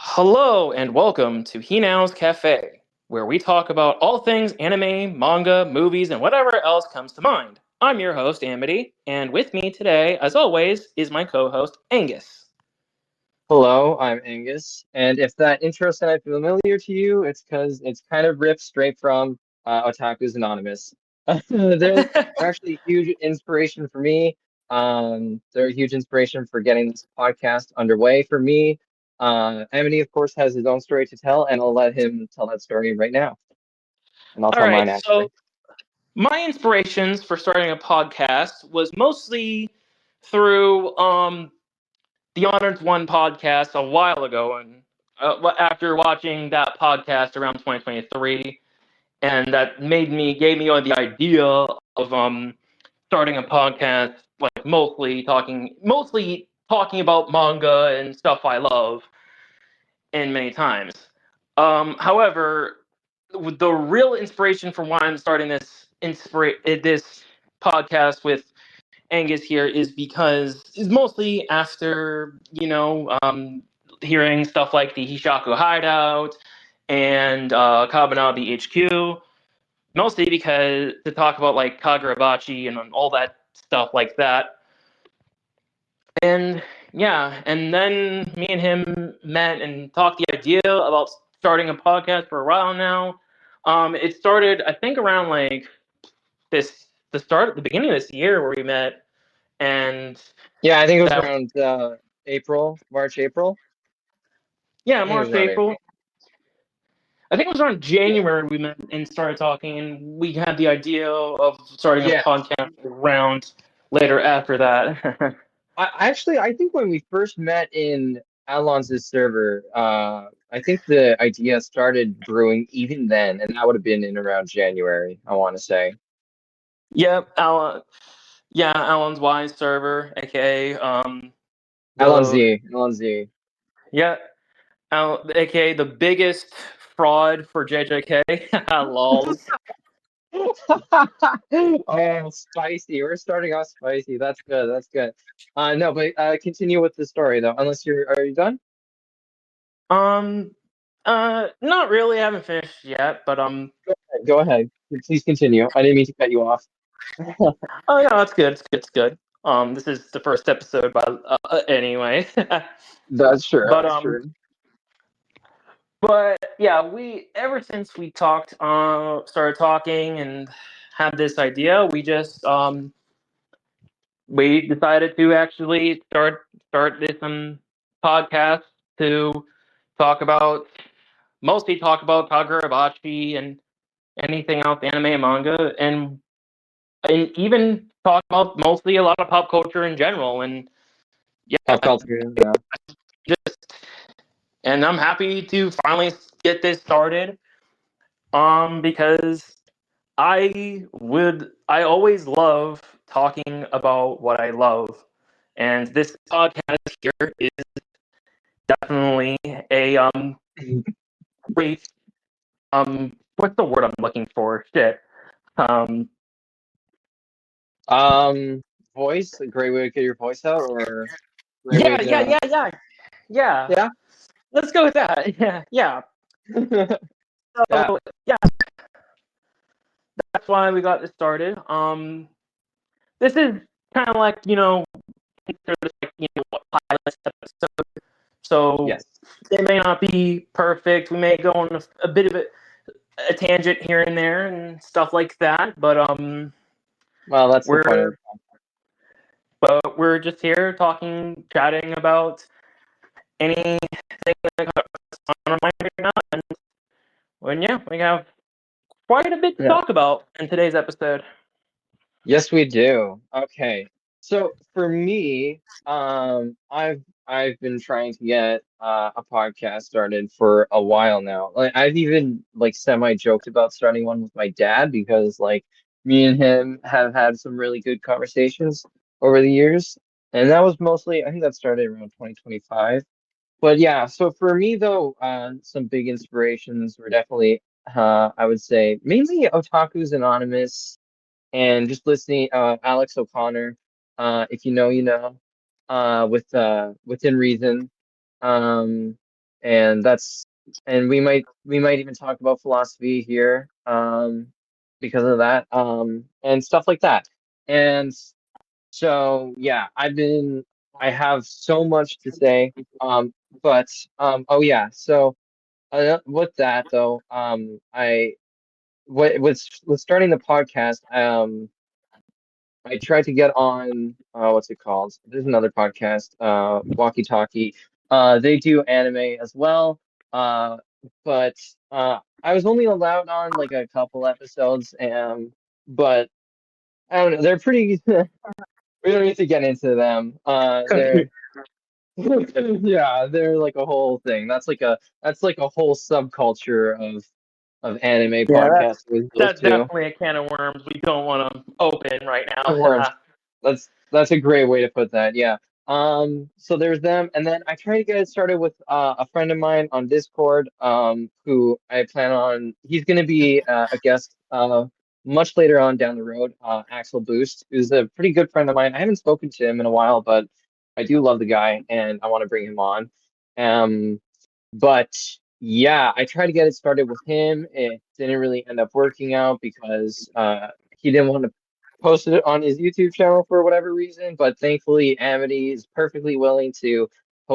Hello and welcome to Hinao's Cafe, where we talk about all things anime, manga, movies, and whatever else comes to mind. I'm your host, Amity, and with me today, as always, is my co-host, Angus. Hello, I'm Angus, and if that intro sounded familiar to you, it's because it's kind of ripped straight from Otaku's Anonymous. They're actually a huge inspiration for me. They're a huge inspiration for getting this podcast underway for me. Amity, of course, has his own story to tell, and I'll let him tell that story right now. And I'll All tell right, mine so after. my inspirations for starting a podcast was mostly through the Honored One podcast a while ago, and after watching that podcast around 2023, and that gave me the idea of starting a podcast, like mostly talking about manga and stuff I love, and many times. However, the real inspiration for why I'm starting this podcast with Angus here is mostly after hearing stuff like the Hishaku Hideout and Kabanabi HQ, mostly because to talk about like Kagurabachi and all that stuff like that. And yeah, and then me and him met and talked the idea about starting a podcast for a while now. It started, I think, around like the beginning of this year where we met, and Yeah, I think it was that around March, April. yeah, I think it was March, around April. April. I think it was around Yeah. January we met and started talking, and we had the idea of starting a Yeah. podcast around later after that. I think when we first met in Alon's server, I think the idea started brewing even then, and that would have been in around January, I want to say. Yep, Alan. Yeah, Alan's Wise server, aka Alon the Z, Alon Z. yeah, aka the biggest fraud for JJK. Lols. Oh, spicy. We're starting off spicy. That's good. That's good. No, but continue with the story though. Are you done? Um, not really. I haven't finished yet, but Go ahead. Please continue. I didn't mean to cut you off. oh yeah, that's good. It's good. It's good. This is the first episode, by anyway. That's true. but That's true. but yeah, we ever since we started talking and had this idea, we decided to actually start this podcast to talk about mostly talk about Kagurabachi and anything else anime and manga, and even talk about mostly a lot of pop culture in general. And yeah, Pop culture. Yeah. just and I'm happy to finally get this started. Because I always love talking about what I love, and this podcast here is definitely a great what's the word I'm looking for? Shit. Um, Um, Voice, a great way to get your voice out, or a great way yeah, yeah, to yeah, yeah, yeah. yeah. Let's go with that. Yeah, yeah. Yeah. So yeah, that's why we got this started. This is kind of like like pilot episode, so Yes. they may not be perfect. We may go on a bit of a tangent here and there and stuff like that, but Well, that's the point of we're we're just here talking, chatting about anything that comes on our mind right now, and yeah, we have quite a bit to yeah. talk about in today's episode. Yes, we do. Okay. So for me, I've been trying to get a podcast started for a while now. Like I've even like semi joked about starting one with my dad because like me and him have had some really good conversations over the years. And that was mostly I think that started around 2025. But yeah, so for me though, some big inspirations were definitely I would say mainly Otaku's Anonymous and just listening Alex O'Connor, if you know, you know, with Within Reason. Um and that's and we might even talk about philosophy here, because of that, and stuff like that. And so yeah, I have so much to say, but oh yeah, so with that though, I with starting the podcast, I tried to get on, what's it called? There's another podcast, Walkie Talkie. They do anime as well. Uh, but I was only allowed on like a couple episodes, but I don't know. They're pretty. We don't need to get into them. They're yeah, they're like a whole thing. That's like a whole subculture of anime Yeah, podcasts with those that's two. definitely a can of worms we don't want to open right Of course. now. That's a great way to put that. Yeah. So there's them, and then I try to get it started with a friend of mine on Discord, who I plan on. He's going to be a guest much later on down the road. Axel Boost, who's a pretty good friend of mine. I haven't spoken to him in a while, but I do love the guy, and I want to bring him on. Um, but yeah, I tried to get it started with him. It didn't really end up working out because he didn't want to post it on his YouTube channel for whatever reason. But thankfully, Amity is perfectly willing to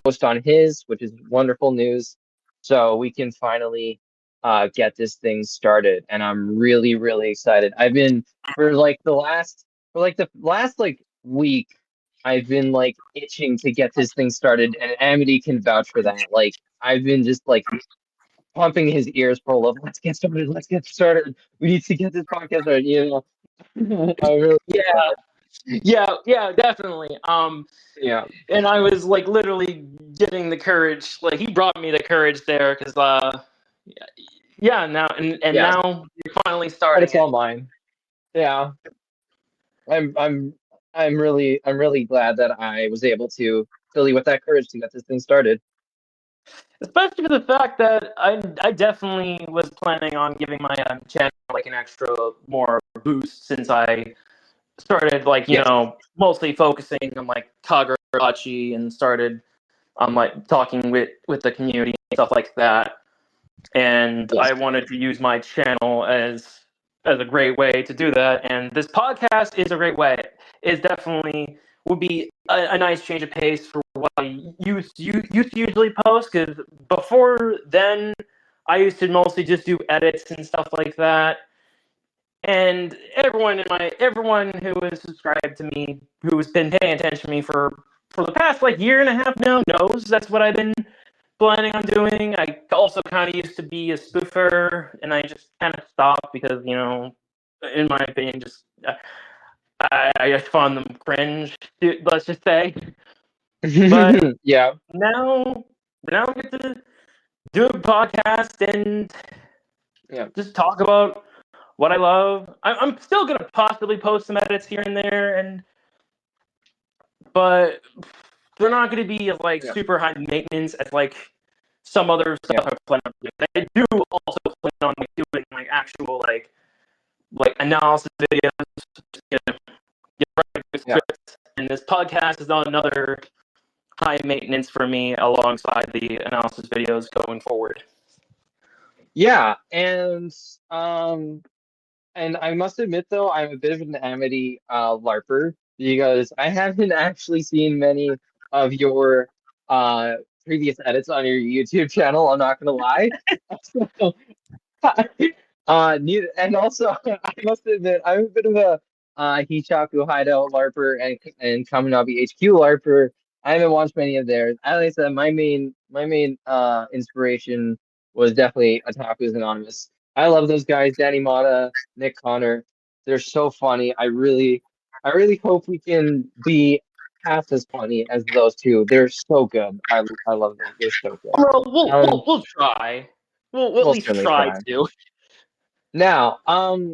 post on his, which is wonderful news. So we can finally get this thing started, and I'm really, really excited. I've been for the last like week. I've been like itching to get this thing started, and Amity can vouch for that. Like I've been just like pumping his ears full of let's get started, let's get started. We need to get this podcast started, I really Yeah, yeah, definitely. yeah. And I was like literally getting the courage. Like he brought me the courage there because yeah, now and Yes. now you're finally But starting it's it. all mine. Yeah. I'm I'm I'm really glad that I was able to fill you with that courage to get this thing started. Especially for the fact that I definitely was planning on giving my channel like an extra more boost since I started like Yes. mostly focusing on like Kagurachi and started like talking with the community and stuff like that. And Yes. I wanted to use my channel as a great way to do that. And this podcast is a great way. It definitely would be a nice change of pace for what I used to usually post. Because before then, I used to mostly just do edits and stuff like that. And everyone who has subscribed to me, who has been paying attention to me for the past like year and a half now, knows that's what I've been planning on doing. I also kind of used to be a spoofer, and I just kind of stopped because, in my opinion, just I just found them cringe. Let's just say. But Yeah. now, now I get to do a podcast and Yeah. just talk about what I love. I'm still gonna possibly post some edits here and there, but they're not gonna be of like Yeah. super high maintenance as like some other Yeah. stuff I plan on doing. I do also plan on like doing like actual like analysis videos, get right with Yeah. scripts. And this podcast is not another high maintenance for me alongside the analysis videos going forward. Yeah. And I must admit, though, I'm a bit of an Amity LARPer because I haven't actually seen many of your uh, previous edits on your YouTube channel. I'm not gonna lie. So, and also, I must admit, I'm a bit of a Hichaku Hideout LARPer and Kaminabi HQ LARPer. I haven't watched many of theirs. As I said, my main inspiration was definitely Otaku's Anonymous. I love those guys, Danny Mata, Nick Connor. They're so funny. I really hope we can be half as funny as those two. They're so good. I love them. They're so good. Well, we'll Um, we'll, we'll try. We'll at we'll least certainly try try. to. Now,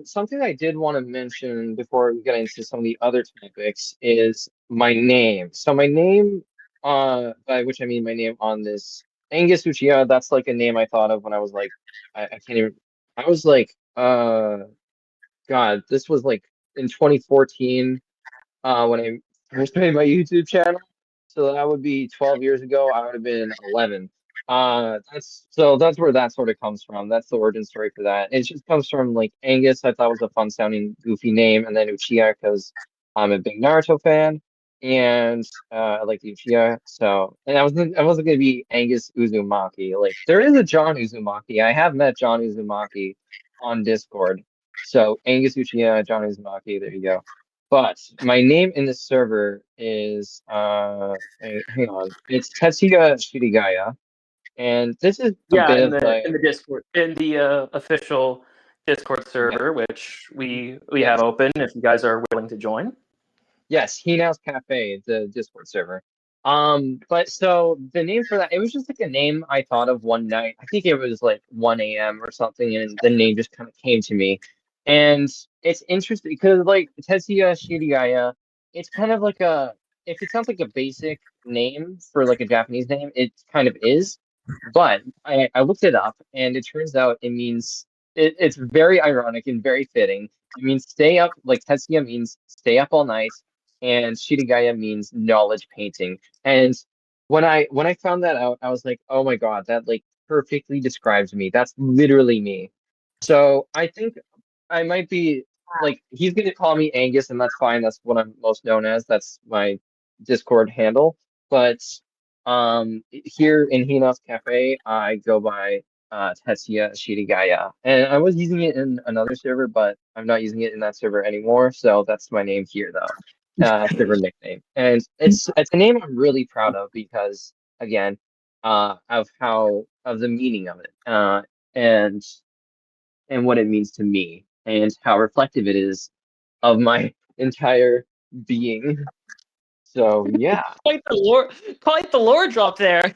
something I did want to mention before we get into some of the other topics is my name. So my name, by which I mean my name on this Angus Uchiha, that's like a name I thought of when I was like, I can't even, I was like, God, this was like in 2014, when I first made my YouTube channel. So that would be 12 years ago. I would have been 11. That's where that sort of comes from. That's the origin story for that. It just comes from like Angus. I thought was a fun sounding goofy name, and then Uchiha because I'm a big Naruto fan, and I like Uchiha. So, and I wasn't gonna be Angus Uzumaki. Like there is a John Uzumaki. I have met John Uzumaki on Discord. So Angus Uchiha, John Uzumaki. There you go. But my name in the server is hang on. It's Tetsuya Shirigaya. And this is a Yeah, bit of in like, the Discord, in the official Discord yeah, server, which we have yes, open if you guys are willing to join. yes, Hinao's Cafe, the Discord server. But so the name for that, it was just like a name I thought of one night. I think it was like 1 a.m. or something, and the name just kind of came to me. And it's interesting because like Tetsuya Shirigaya, it's kind of like if it sounds like a basic name for like a Japanese name, it kind of is. But I looked it up, and it turns out it means it's very ironic and very fitting. It means stay up, like Tetsuya means stay up all night, and Shirigaya means knowledge painting. And when I found that out, I was like, oh my God, that like perfectly describes me. That's literally me. So I think I might be like he's gonna call me Angus, and that's fine. That's what I'm most known as. That's my Discord handle. But here in Hina's Cafe, I go by Tetsuya Shirigaya. And I was using it in another server, but I'm not using it in that server anymore. So that's my name here though. Server nickname. And it's a name I'm really proud of because again, of the meaning of it. And what it means to me and how reflective it is of my entire being. So yeah. Quite the lore drop there.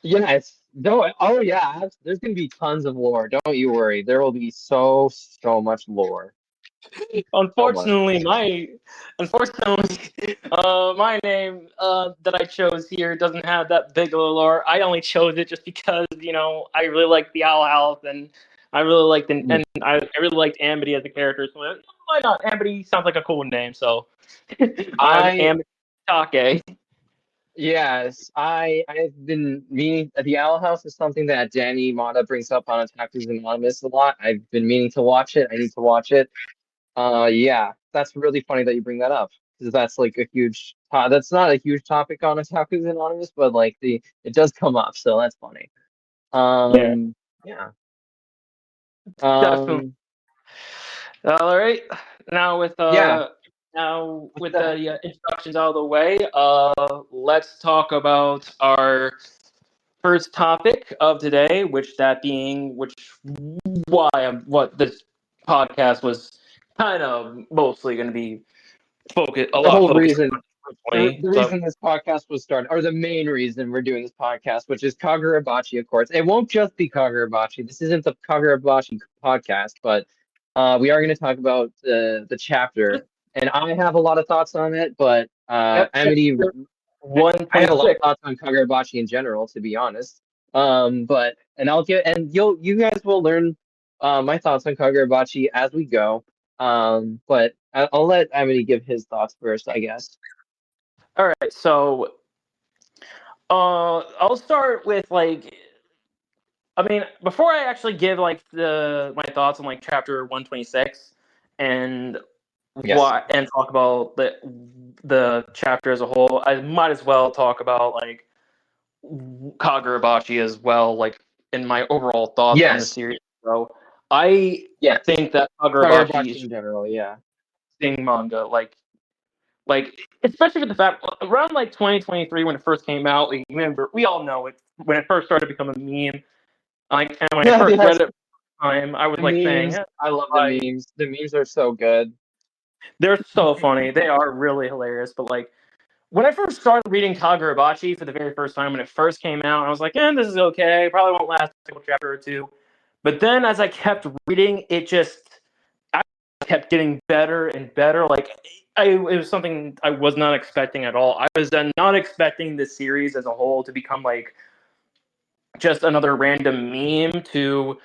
Yes. No, oh yeah, there's gonna be tons of lore. Don't you worry. There will be so much lore. So much. Unfortunately, my name that I chose here doesn't have that big of a lore. I only chose it just because I really like the Owl House and I really liked Mhm. I really liked Amity as a character. So why not? Amity sounds like a cool name. So I'm I Amity Take. yes, I've been meaning the Owl House is something that Danny Mata brings up on Attackers Anonymous a lot. I've been meaning to watch it. I need to watch it. Yeah, that's really funny that you bring that up because that's like a huge. That's not a huge topic on Otaku's Anonymous, but like it does come up, so that's funny. Yeah, Yeah. definitely. Um, All right. Now with yeah. uh now With with that, the introductions out of the way, let's talk about our first topic of today, which what this podcast was kind of mostly going to be the whole focused reason, on 20. the So reason this podcast was started, or the main reason we're doing this podcast, which is Kagurabachi, of course. It won't just be Kagurabachi. This isn't the Kagurabachi podcast, but we are going to talk about the chapter, and I have a lot of thoughts on it. But yep, Amity, chapter I have a lot of 126. thoughts on Kagurabachi in general, to be honest. But and I'll get and you guys will learn my thoughts on Kagurabachi as we go. But I'll let Amity give his thoughts first, I guess. All right, so I'll start with I mean, before I actually give the my thoughts on chapter 126 and Yes. talk about the chapter as a whole, I might as well talk about Kagurabachi as well, in my overall thoughts on the Yes. series. So I Yeah. think that Kagurabachi Kagurabachi in is general. Yeah. interesting manga, especially with the fact around 2023 when it first came out. We all know it when it first started becoming a meme. And when I first read Yes. it, I was The saying, memes. I love the I memes. The memes are so good. they're so funny. They are really hilarious. But when I first started reading Kagurabachi for the very first time when it first came out, I was like, this is okay. Probably won't last a single chapter or two. But then as I kept reading, I kept getting better and better. It was something I was not expecting at all. I was not expecting this series as a whole to become just another random meme to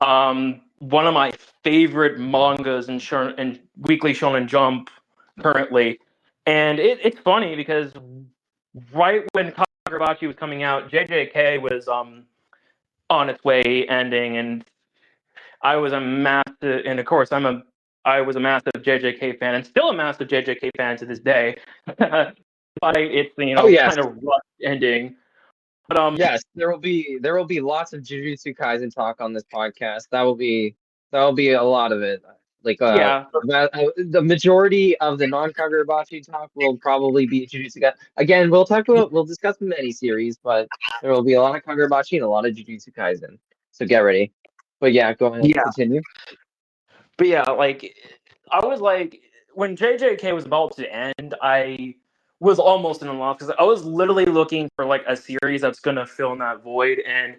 one of my favorite mangas in Weekly Shonen Jump currently. And it's funny because right when Kagurabachi was coming out, JJK was on its way ending, and I was a massive, and of course I was a massive JJK fan, and still a massive JJK fan to this day. Despite its Oh yes, kind of rough ending, but yes. There will be lots of Jujutsu Kaisen talk on this podcast. That will be a lot of it. Like yeah, the majority of the non-Kagurabachi talk will probably be Jujutsu Kaisen. Again, we'll discuss the mini-series, but there will be a lot of Kagurabachi and a lot of Jujutsu Kaisen. So get ready. But yeah, go ahead, yeah, continue. but yeah, like I was like when JJK was about to end, I was almost in love because I was literally looking for like a series that's gonna fill in that void, and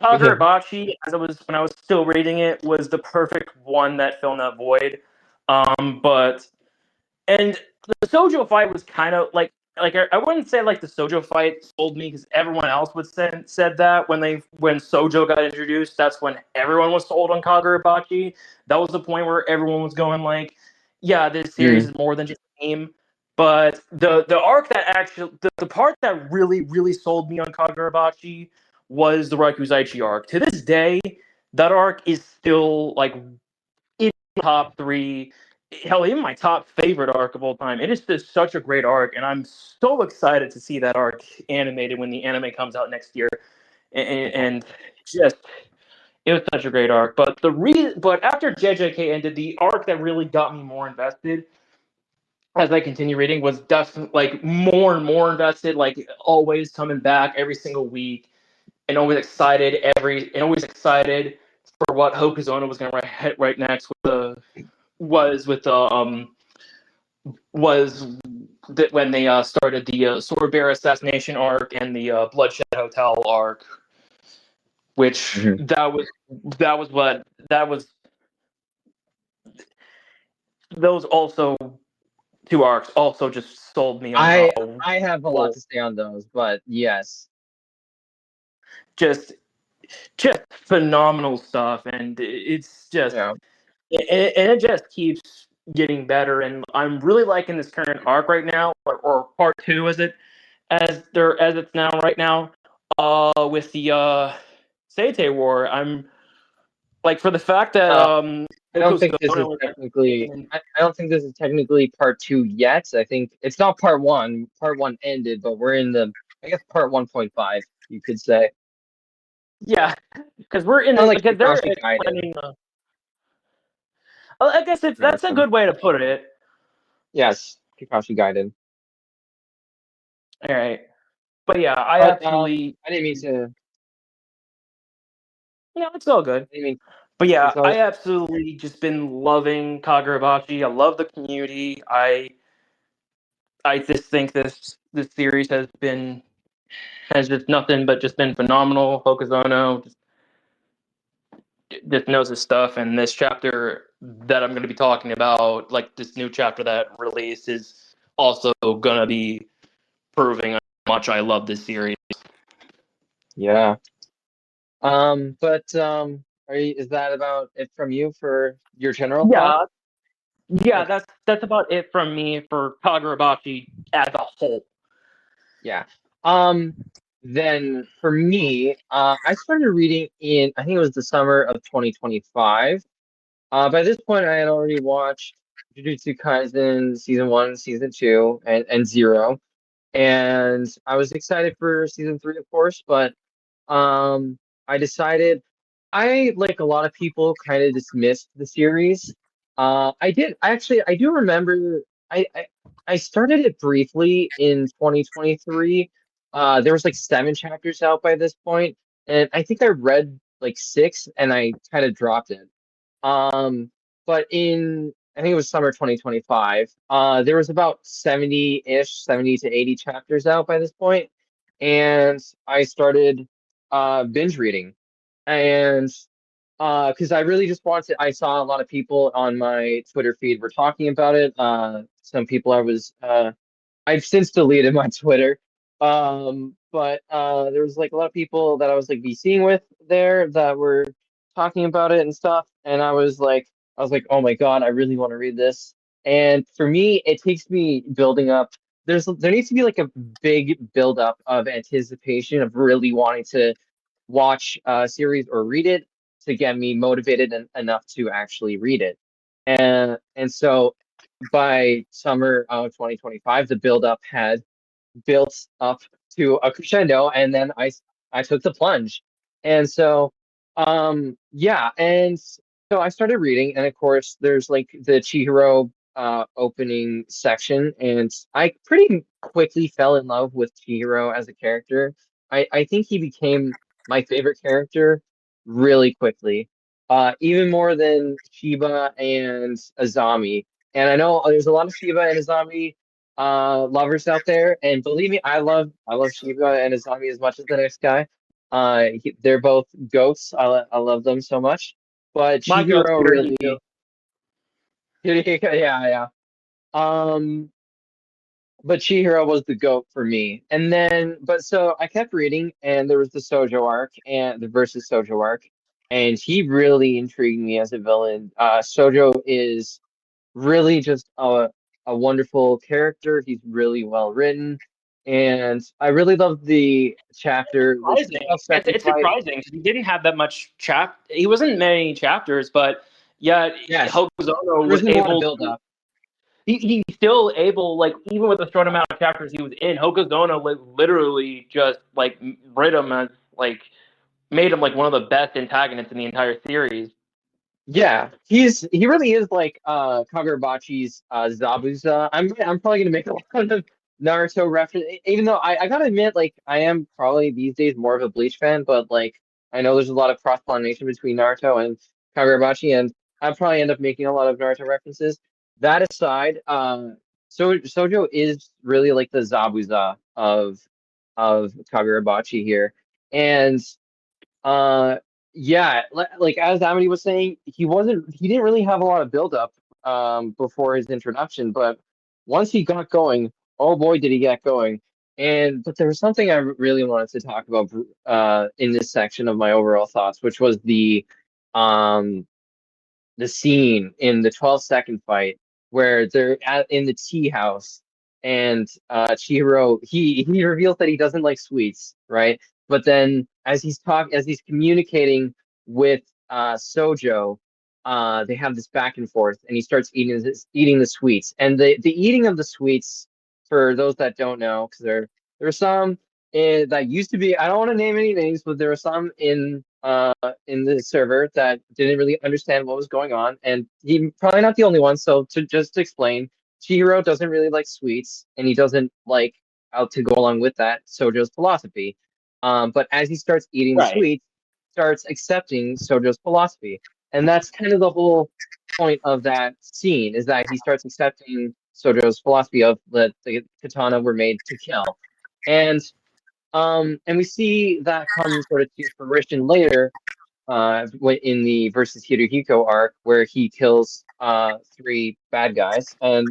Kagurabachi, as I was when I was still reading it, was the perfect one that filled in that void. But and the Sojo fight was kind of I wouldn't say like the Sojo fight sold me because everyone else would said that when Sojo got introduced, that's when everyone was sold on Kagurabachi. That was the point where everyone was going like, yeah, this series Mm. is more than just a game. But the arc that actually the part that really sold me on Kagurabachi was the Raikuzaichi arc. To this day, that arc is still like in top three, hell, even my top favorite arc of all time. It is just such a great arc, and I'm so excited to see that arc animated when the anime comes out next year. And just it was such a great arc. But after JJK ended, the arc that really got me more invested as I continue reading was definitely like more and more invested, like always coming back every single week and always excited for what Hokuzono was going to write next with the was with the was that when they started the Sword Bear assassination arc and the Bloodshed Hotel arc, which Mhm. that was those also two arcs also just sold me on how I I have a lot well to say on those, but yes. just just phenomenal stuff, and it's just Yeah. and it just keeps getting better, and I'm really liking this current arc right now, or part two as it's now right now, with the Seitei War. I'm like for the fact that Uh, I don't think this is Hokuzono is technically. like, I don't think this is technically part two yet. I think it's not part one. Part one ended, but we're in the. I guess part 1.5. You could say. yeah, because we're in Kind of it like because they're Kakashi Gaiden. explaining. I guess that's a Comparison. good way to put it. Yes, Kakashi Gaiden. All right, but yeah, I But absolutely. I didn't mean to. Yeah, it's all good. I didn't mean. But yeah, It's all. I absolutely just been loving Kagurabachi. I love the community. I just think this series has just nothing but just been phenomenal. Hokuzono just knows his stuff, and this chapter that I'm going to be talking about, like this new chapter that released, is also going to be proving how much I love this series. Yeah. But is that about it from you for your general thought? Yeah, yeah, Okay. that's about it from me for Kagurabachi as a whole. Yeah. Um, then for me, I started reading in, I think it was the summer of 2025. By this point, I had already watched Jujutsu Kaisen season one, season two, and zero, and I was excited for season three, of course. But um, I decided I, like a lot of people, kind of dismissed the series. I did actually. I do remember. I I started it briefly in 2023. There was like seven chapters out by this point, and I think I read like six, and I kind of dropped it. But in I think it was summer 2025, there was about 70-ish, 70 to 80 chapters out by this point, and I started binge reading. And because I really just wanted, I saw a lot of people on my Twitter feed were talking about it. Some people I've since deleted my Twitter. But there was like a lot of people that I was like be seeing with there that were talking about it and stuff, and I was like, oh my God, I really want to read this. And for me, it takes me building up there needs to be like a big buildup of anticipation of really wanting to watch a series or read it to get me motivated enough to actually read it. And so by summer of 2025, the buildup had built up to a crescendo, and then I took the plunge. And so yeah, and so I started reading, and of course there's like the Chihiro opening section, and I pretty quickly fell in love with Chihiro as a character. I think he became my favorite character really quickly. Even more than Shiba and Azami. And I know there's a lot of Shiba and Azami lovers out there, and believe me, I love Shiba and Azami as much as the next guy. They're both goats. I love them so much. But My goat Chihiro Kirihiko. really, yeah, yeah. Um, but Chihiro was the goat for me. And then, but so I kept reading, and there was the Sojo arc and the versus Sojo arc, and he really intrigued me as a villain. Sojo is really just a wonderful character. He's really well written, and I really love the chapter, the Surprising. 12-second It's fight. surprising because he didn't have that much He wasn't many chapters, but yet Yes, Hokuzono there was wasn't a lot of able build to. up. He's still able, like, even with the short amount of chapters he was in, Hokuzono literally just like rid him as like made him like one of the best antagonists in the entire series. Yeah, he really is like Kagurabachi's Zabuza. I'm probably gonna make a lot of Naruto reference, even though I gotta admit, like I am probably these days more of a Bleach fan, but like I know there's a lot of cross pollination between Naruto and Kagurabachi, and I'll probably end up making a lot of Naruto references. That aside, so Sojo is really like the Zabuza of Kagurabachi here, and uh, yeah, like as Amity was saying, he didn't really have a lot of buildup before his introduction, but once he got going, oh boy, did he get going. And but there was something I really wanted to talk about in this section of my overall thoughts, which was um the scene in the 12-second fight where they're in the tea house, and Chihiro he reveals that he doesn't like sweets, right? But then as he's communicating with Sojo, they have this back and forth, and he starts eating the sweets. And the eating of the sweets, for those that don't know, because there are some that used to be, I don't want to name any names, but there were some in the server that didn't really understand what was going on, and he probably not the only one. So to just explain, Chihiro doesn't really like sweets, and he doesn't like out to go along with that Sojo's philosophy. But as he starts eating the Right. sweets, starts accepting Sojo's philosophy, and that's kind of the whole point of that scene is that he starts accepting Sojo's philosophy of that the katana were made to kill, and and we see that come sort of to fruition later in the versus Hirohiko arc, where he kills three bad guys, and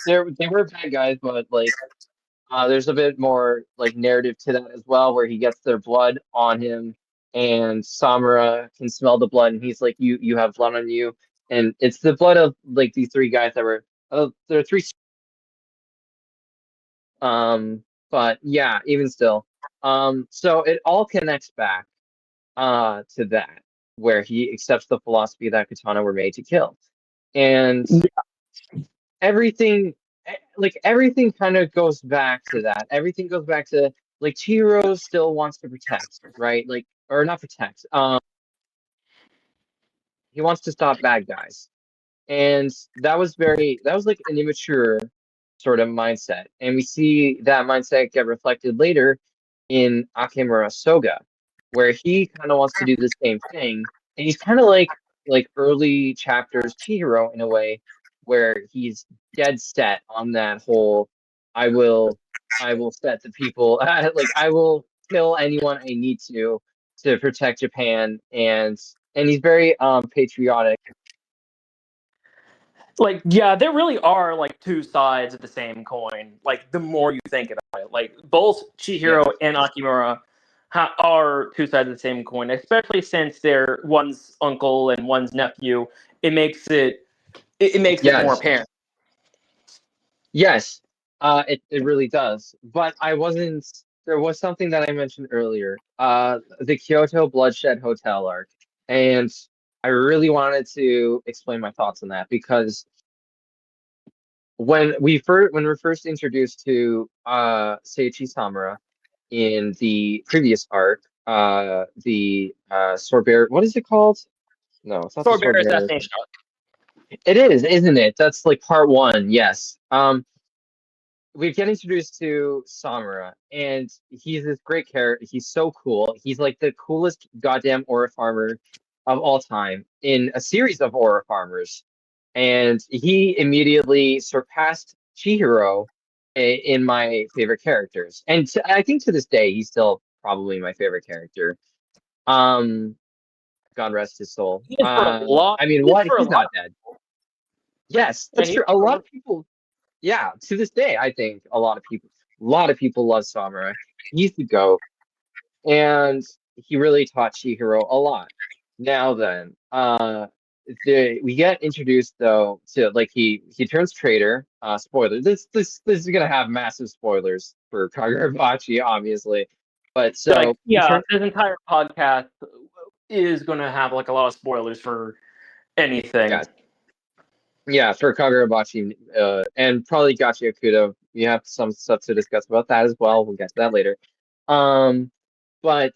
they were bad guys, but like there's a bit more like narrative to that as well, where he gets their blood on him, and Samura can smell the blood, and he's like, you have blood on you," and it's the blood of like these three guys that were there are three. Um, but yeah, even still, so it all connects back to that, where he accepts the philosophy that katana were made to kill, and everything like everything kind of goes back to that. Everything goes back to like Chihiro still wants to protect, right? Like, or not protect, he wants to stop bad guys, and that was like an immature sort of mindset, and we see that mindset get reflected later in Akemura Soga, where he kind of wants to do the same thing, and he's kind of like early chapters Chihiro in a way, where he's dead set on that whole I will I will set the people like I will kill anyone I need to protect Japan, and he's very patriotic. Like, yeah, there really are like two sides of the same coin. Like, the more you think about it, like both Yeah. Chihiro and Akimura are two sides of the same coin. Especially since they're one's uncle and one's nephew, it makes it makes it more Yes. apparent. Yes. It really does. But I wasn't. There was something that I mentioned earlier. The Kyoto Bloodshed Hotel arc, and I really wanted to explain my thoughts on that because when we're first introduced to Seiichi Samura in the previous arc, the Sword Bear, what is it called? No, it's not the Sword Bear Sword Bearer. assassination arc. It is, isn't it? That's like part one. Yes. We get introduced to Samura, and he's this great character. He's so cool. He's like the coolest goddamn aura farmer of all time in a series of aura farmers. And he immediately surpassed Chihiro in my favorite characters. And I think to this day, he's still probably my favorite character. Um, God rest his soul. He is for a lot. I mean, He is what? for a He's lot not of dead. people. Yes, Yeah, that's he true. is A for a lot lot. of people, yeah, to this day, I think a lot of people love Samurai. He's the GOAT, and he really taught Chihiro a lot. Now then, we get introduced though to like he turns traitor. Spoiler. This is gonna have massive spoilers for Kagurabachi, obviously. But Like, so he yeah, turns. this entire podcast is going to have like a lot of spoilers for anything. Yeah, yeah, for Kagurabachi, and probably Gachi Akuto. We have some stuff to discuss about that as well. We'll get to that later. Um, but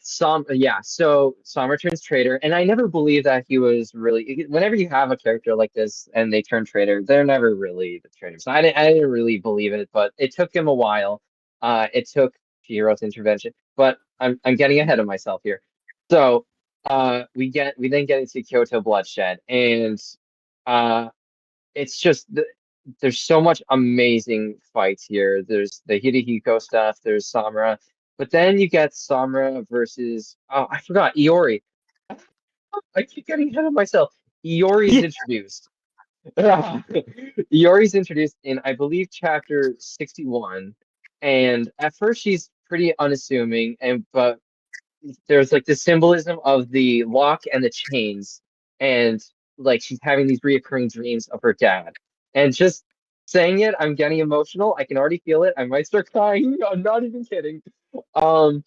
yeah, so Sam returns traitor, and I never believed that he was really. Whenever you have a character like this and they turn traitor, they're never really the traitor. So I didn't really believe it, but it took him a while. It took Chihiro's intervention, but I'm getting ahead of myself here. So, we then get into Kyoto Bloodshed, and uh it's just there's so much amazing fights here. There's the Hidehiko stuff, there's Samura, but then you get Samura versus I forgot Iori. I keep getting ahead of myself. Iori's Yeah, introduced. Iori's introduced in I believe chapter 61. And at first she's pretty unassuming but there's like the symbolism of the lock and the chains, and like she's having these reoccurring dreams of her dad. And just saying it, I'm getting emotional. I can already feel it. I might start crying. I'm not even kidding. Um,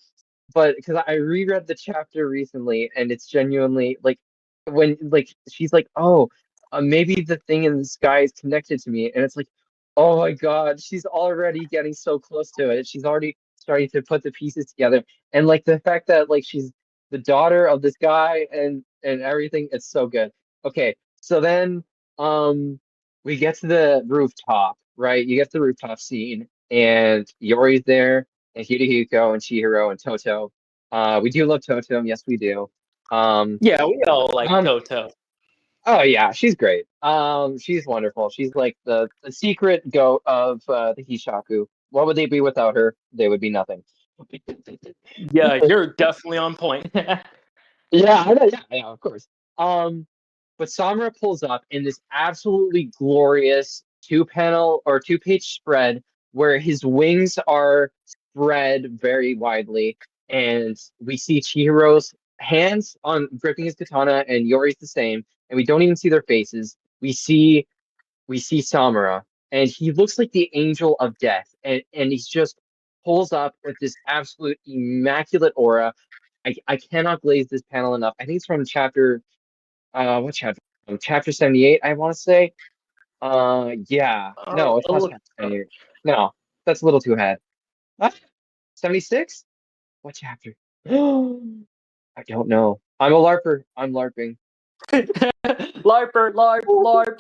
but because I reread the chapter recently, and it's genuinely like when like she's like, oh, maybe the thing in the sky is connected to me, and it's like, oh my God, she's already getting so close to it. She's already starting to put the pieces together, and like the fact that like she's the daughter of this guy and everything, it's so good. Okay, so then we get to the rooftop, right? You get the rooftop scene, and Yori's there and Hidehiko and Chihiro and Toto. We do love Toto, yes we do. Um, yeah, we all like um, Toto. oh yeah, she's great. She's wonderful. She's like the secret goat of the Hishaku. What would they be without her? They would be nothing. Yeah, you're definitely on point. Yeah, I know, yeah, of course. Um, but Samura pulls up in this absolutely glorious two-panel or two-page spread where his wings are spread very widely, and we see Chihiro's hands on gripping his katana, and Yori's the same, and we don't even see their faces. We see Samura, and he looks like the angel of death, and he's just pulls up with this absolute immaculate aura. I cannot glaze this panel enough. I think it's from chapter what chapter? Chapter 78, I want to say. Yeah. No, it's I'll not look chapter it 78. No, that's a little too ahead. What? 76? What chapter? I don't know. I'm a LARPer. I'm LARPing. up. Larper, larp, larp.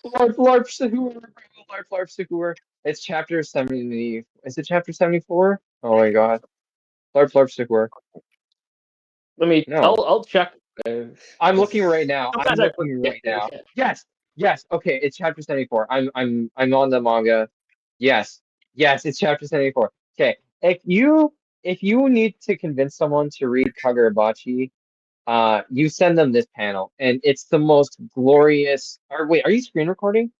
LARP, LARP, Sahur. LARP, LARP, Sahur. It's chapter 70. Is it chapter 74? Oh my God. LARP, LARP, Sahur. Let me. No. I'll check. I'm looking right 'Cause now. I'm sometimes I looking forget right their now. shit. Yes, yes. Okay, it's chapter 74. I'm on the manga. Yes, yes, it's chapter 74. Okay, if you need to convince someone to read Kagurabachi, you send them this panel, and it's the most glorious. Or wait, are you screen recording?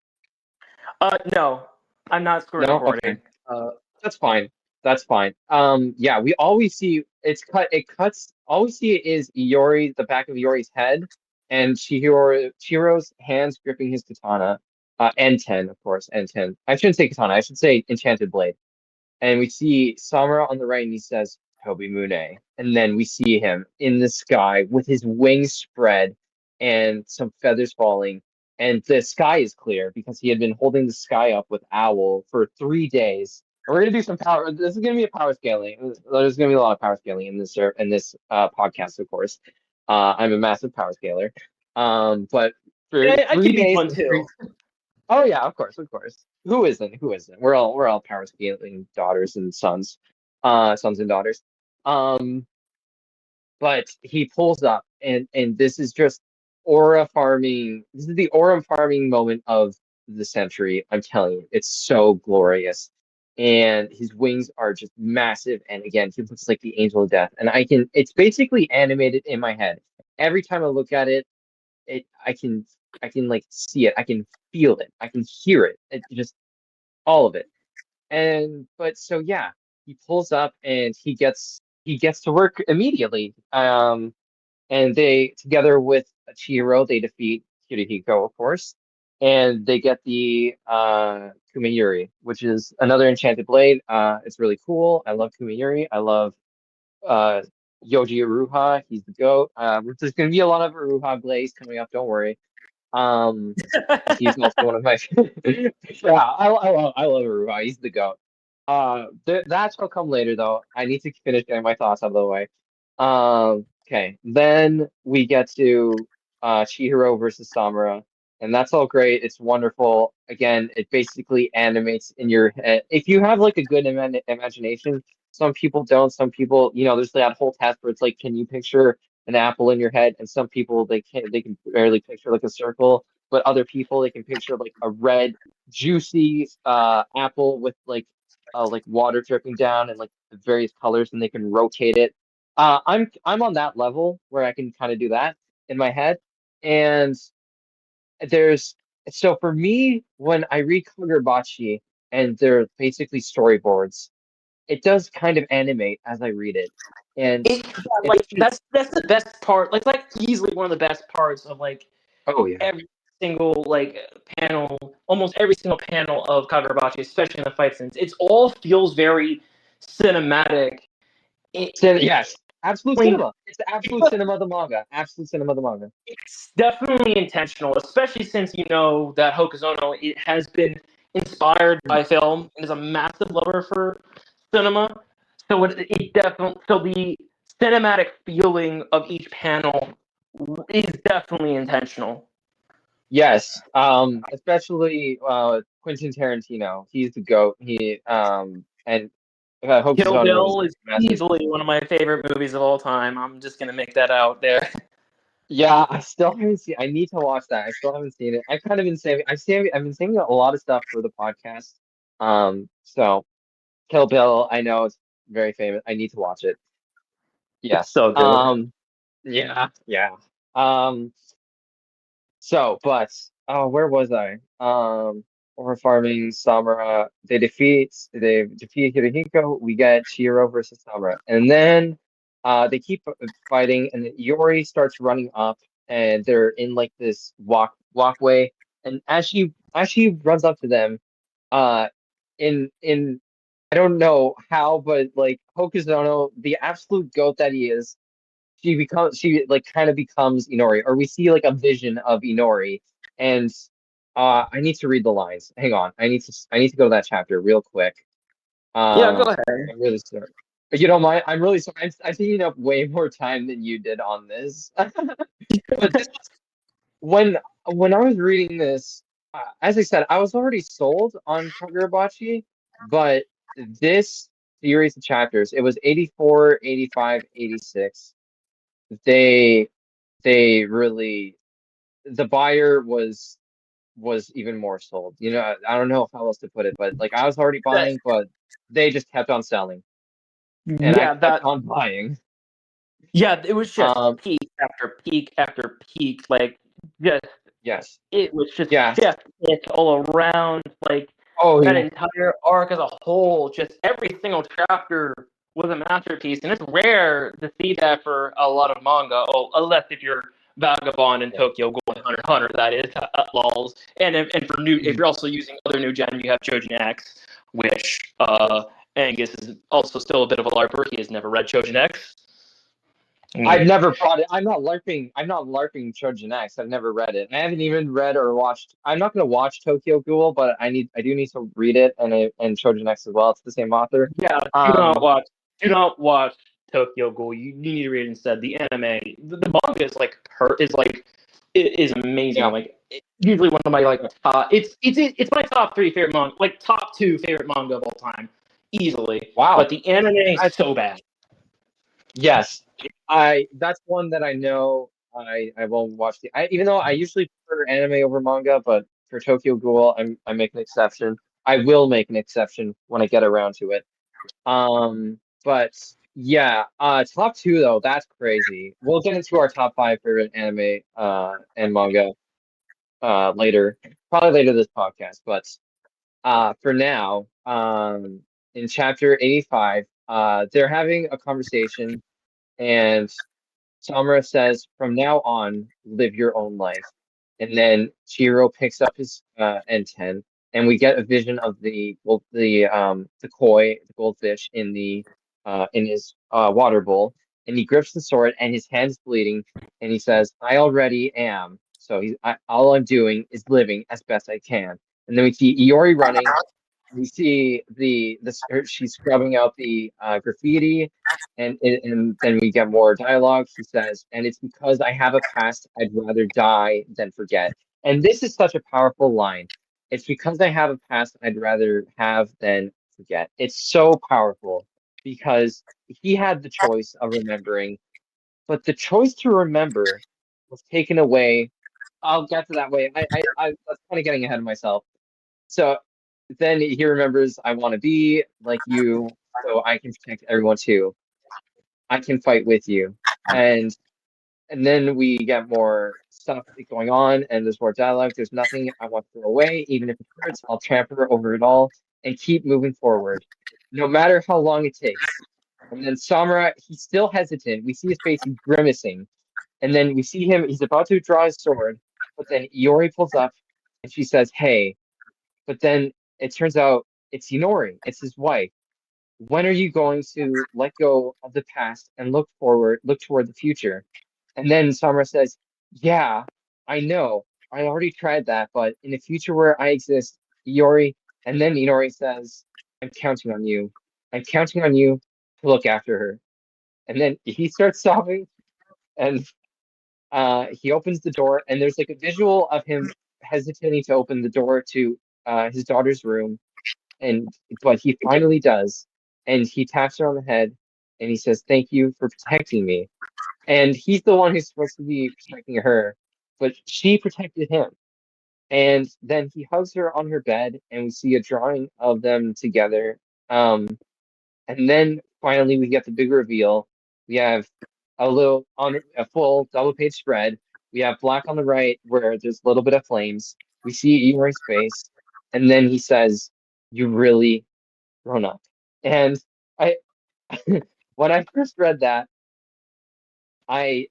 No, I'm not screen No? Okay. recording. That's fine. That's fine. Yeah, we always see it cuts all we see is the back of Iori's head and Chihiro's hands gripping his katana. N10, of course, N10. I shouldn't say katana. I should say enchanted blade. And we see Samura on the right, and he says, Toby Mune. And then we see him in the sky with his wings spread and some feathers falling. And the sky is clear because he had been holding the sky up with Owl for 3 days. And we're gonna do some power. This is gonna be a power scaling. There's gonna be a lot of power scaling in this podcast, of course. I'm a massive power scaler. But for I three can be days one and too. Oh yeah, of course, of course. Who isn't? Who isn't? We're all power scaling daughters and sons, sons and daughters. Um, but he pulls up, and this is just aura farming. This is the aura farming moment of the century. I'm telling you, it's so glorious. And his wings are just massive. And again, he looks like the angel of death. And it's basically animated in my head. Every time I look at it, it I can like see it. I can feel it. I can hear it. It just all of it. And but so yeah, he pulls up and he gets to work immediately. And they together with Chihiro, they defeat Kirihiko, of course, and they get the Kumayuri, which is another enchanted blade. It's really cool. I love Kumayuri. I love uh Yoji Aruha. He's the goat. There's gonna be a lot of Aruha blades coming up. Don't worry. Um, he's also one of my. Yeah, I love Aruba. He's the goat. That shall come later though. I need to finish getting my thoughts out of the way. Okay. Then we get to Chihiro versus Samura, and that's all great. It's wonderful. Again, it basically animates in your head. If you have like a good imagination, some people don't. Some people, there's that whole test where it's like, can you picture an apple in your head? And some people they can barely picture like a circle, but other people they can picture like a red, juicy apple with like water dripping down and like the various colors, and they can rotate it. I'm on that level where I can kind of do that in my head. And there's so for me, when I read Kagurabachi and they're basically storyboards, it does kind of animate as I read it. And it's Like that's the best part. Like easily one of the best parts of like oh yeah. every single like panel, almost every single panel of Kagurabachi, especially in the fight scenes. It all feels very cinematic. Yes, absolute Like, cinema. It's the absolute cinema of the manga. Absolute cinema of the manga. it's definitely intentional, especially since you know that Hokuzono it has been inspired by film and is a massive lover for cinema. So it definitely the cinematic feeling of each panel is definitely intentional. Yes, especially Quentin Tarantino. He's the goat. And Kill Hokuzono is Bill is massive. easily one of my favorite movies of all time. I'm just gonna make that out there. Yeah, I still haven't seen. I need to watch that. I still haven't seen it. I've kind of been saving. I've been saving a lot of stuff for the podcast. So Kill Bill, I know it's very famous. I need to watch it. It's Yes. so good. Yeah, yeah. Um, but where was I? Over farming Samura. They defeat Hirohiko. We get Chihiro versus Samura, and then they keep fighting, and then Iori starts running up, and they're in like this walkway, and as she runs up to them, uh, in I don't know how, but like Hokuzono, the absolute goat that he is, she like kind of becomes Inori, or we see like a vision of Inori. And I need to read the lines. Hang on. I need to go to that chapter real quick. Yeah, go Um ahead. I'm really sorry. If you don't mind, I'm really sorry. I'm taking up way more time than you did on this. But this was when I was reading this, as I said, I was already sold on Kagurabachi, but this series of chapters, it was 84, 85, 86. They they really the buyer was even more sold. I don't know how else to put it, but like I was already That, buying, but they just kept on selling, and I yeah, kept on buying. it was just Um, peak after peak after peak. Like, just yes, it was just yes. it's all around. Like Oh that yeah, entire arc as a whole, just every single chapter was a masterpiece, and it's rare to see that for a lot of manga. Oh, unless if you're Vagabond and Yeah. Tokyo Ghoul and Hunter x Hunter. That is lols. And for new, if you're also using other new gen, you have Chojin X, which Angus is also still a bit of a larper. He has never read Chojin X. I've never brought it. I'm not LARPing. I'm not LARPing Trojan X. I've never read it. I haven't even read or watched. I'm not going to watch Tokyo Ghoul, but I do need to read it and Trojan X as well. It's the same author. Yeah, Um, do not watch Tokyo Ghoul. You need to read it instead. The anime, the manga is like it is amazing. yeah. Like usually one of my like it's my top three favorite manga, like top two favorite manga of all time, easily. But Wow. the anime is so bad. Yes, that's one that I know I won't watch even though I usually prefer anime over manga, but for Tokyo Ghoul, I make an exception. I will make an exception when I get around to it. But yeah, top two though, that's crazy. We'll get into our top five favorite anime and manga later, probably later this podcast. But for now, in chapter 85, they're having a conversation and Samura says, "From now on, live your own life." And then Chiro picks up his N10, and we get a vision of the koi, the goldfish in his water bowl, and he grips the sword, and his hand's bleeding, and he says, "I already am." So all I'm doing is living as best I can. And then we see Iori running. We see she's scrubbing out the graffiti, and then we get more dialogue. She says, "And it's because I have a past I'd rather die than forget." And this is such a powerful line. It's because I have a past I'd rather have than forget. It's so powerful because he had the choice of remembering, but the choice to remember was taken away. I'll get to that way. I was kind of getting ahead of myself. So then he remembers, I want to be like you, so I can protect everyone too. I can fight with you. And and then we get more stuff going on, and there's more dialogue. There's nothing I want to throw away, even if it hurts. I'll trample over it all and keep moving forward, no matter how long it takes. And then Samura, he's still hesitant. We see his face, he's grimacing. And then we see him, he's about to draw his sword, but then Iori pulls up and she says, "Hey." But then it turns out it's Inori, it's his wife. When are you going to let go of the past and look toward the future? And then Samura says, "Yeah, I know. I already tried that, but in a future where I exist, Iori." And then Inori says, "I'm counting on you. I'm counting on you to look after her." And then he starts sobbing, and he opens the door, and there's like a visual of him hesitating to open the door to his daughter's room, and but he finally does, and he taps her on the head, and he says, "Thank you for protecting me." And he's the one who's supposed to be protecting her, but she protected him. And then he hugs her on her bed, and we see a drawing of them together. And then finally we get the big reveal. We have a full double page spread. We have black on the right where there's a little bit of flames. We see Eeyori's face, and then he says, "You really grown up." And I when I first read that, I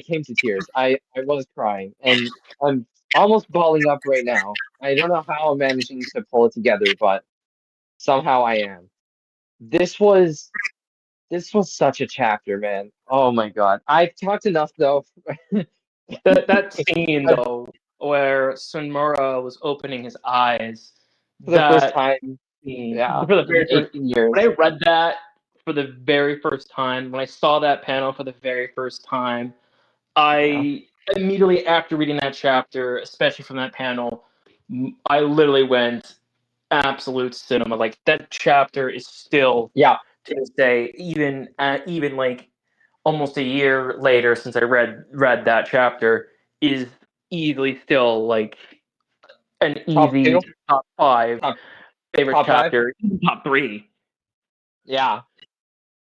came to tears. I was crying, and I'm almost balling up right now. I don't know how I'm managing to pull it together, but somehow I am. This was this was such a chapter, man. Oh my God. I've talked enough though. That scene I've- though, where Sunmura was opening his eyes, for the first that time, scene yeah, for the in very first 18 when years. I read that for the very first time, when I saw that panel for the very first time, Yeah. I immediately after reading that chapter, especially from that panel, I literally went absolute cinema. Like that chapter is still Yeah. to this day, even like almost a year later since I read that chapter, is easily still like an Top easy two, top five top favorite top five. chapter, top three. Yeah.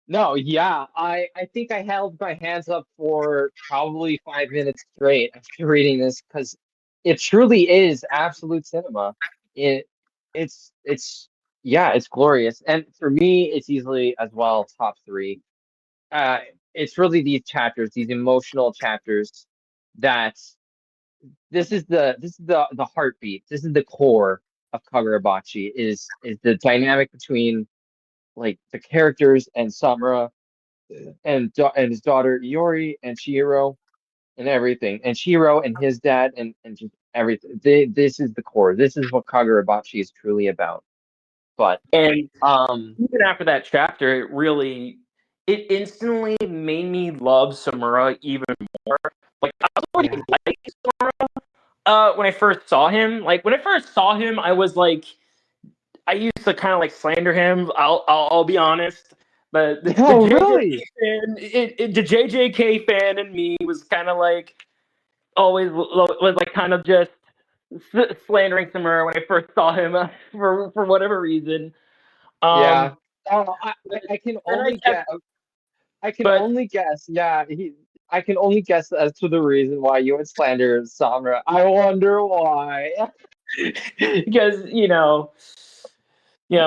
No, yeah. I think I held my hands up for probably 5 minutes straight after reading this because it truly is absolute cinema. It it's yeah, it's glorious. And for me, it's easily as well top three. Uh it's really these chapters, these emotional chapters. that this is the heartbeat. This is the core of Kagurabachi is the dynamic between like the characters and Samura and his daughter Iori and Chihiro and everything, and Chihiro and his dad and just everything. This is the core. This is what Kagurabachi is truly about. But And um, even after that chapter, it instantly made me love Samura even more. Like I was yeah, already liking Samura when I first saw him. Like when I first saw him, I was like, I used to kind of like slander him. I'll be honest, but the oh JJK really? fan, the JJK fan in me was kind of like always was like kind of just slandering Samura when I first saw him for whatever reason. Yeah. Um, Oh, but I can then I only kept, guess. I can but only guess. Yeah, I can only guess as to the reason why you would slander Samura. I wonder why. because I'm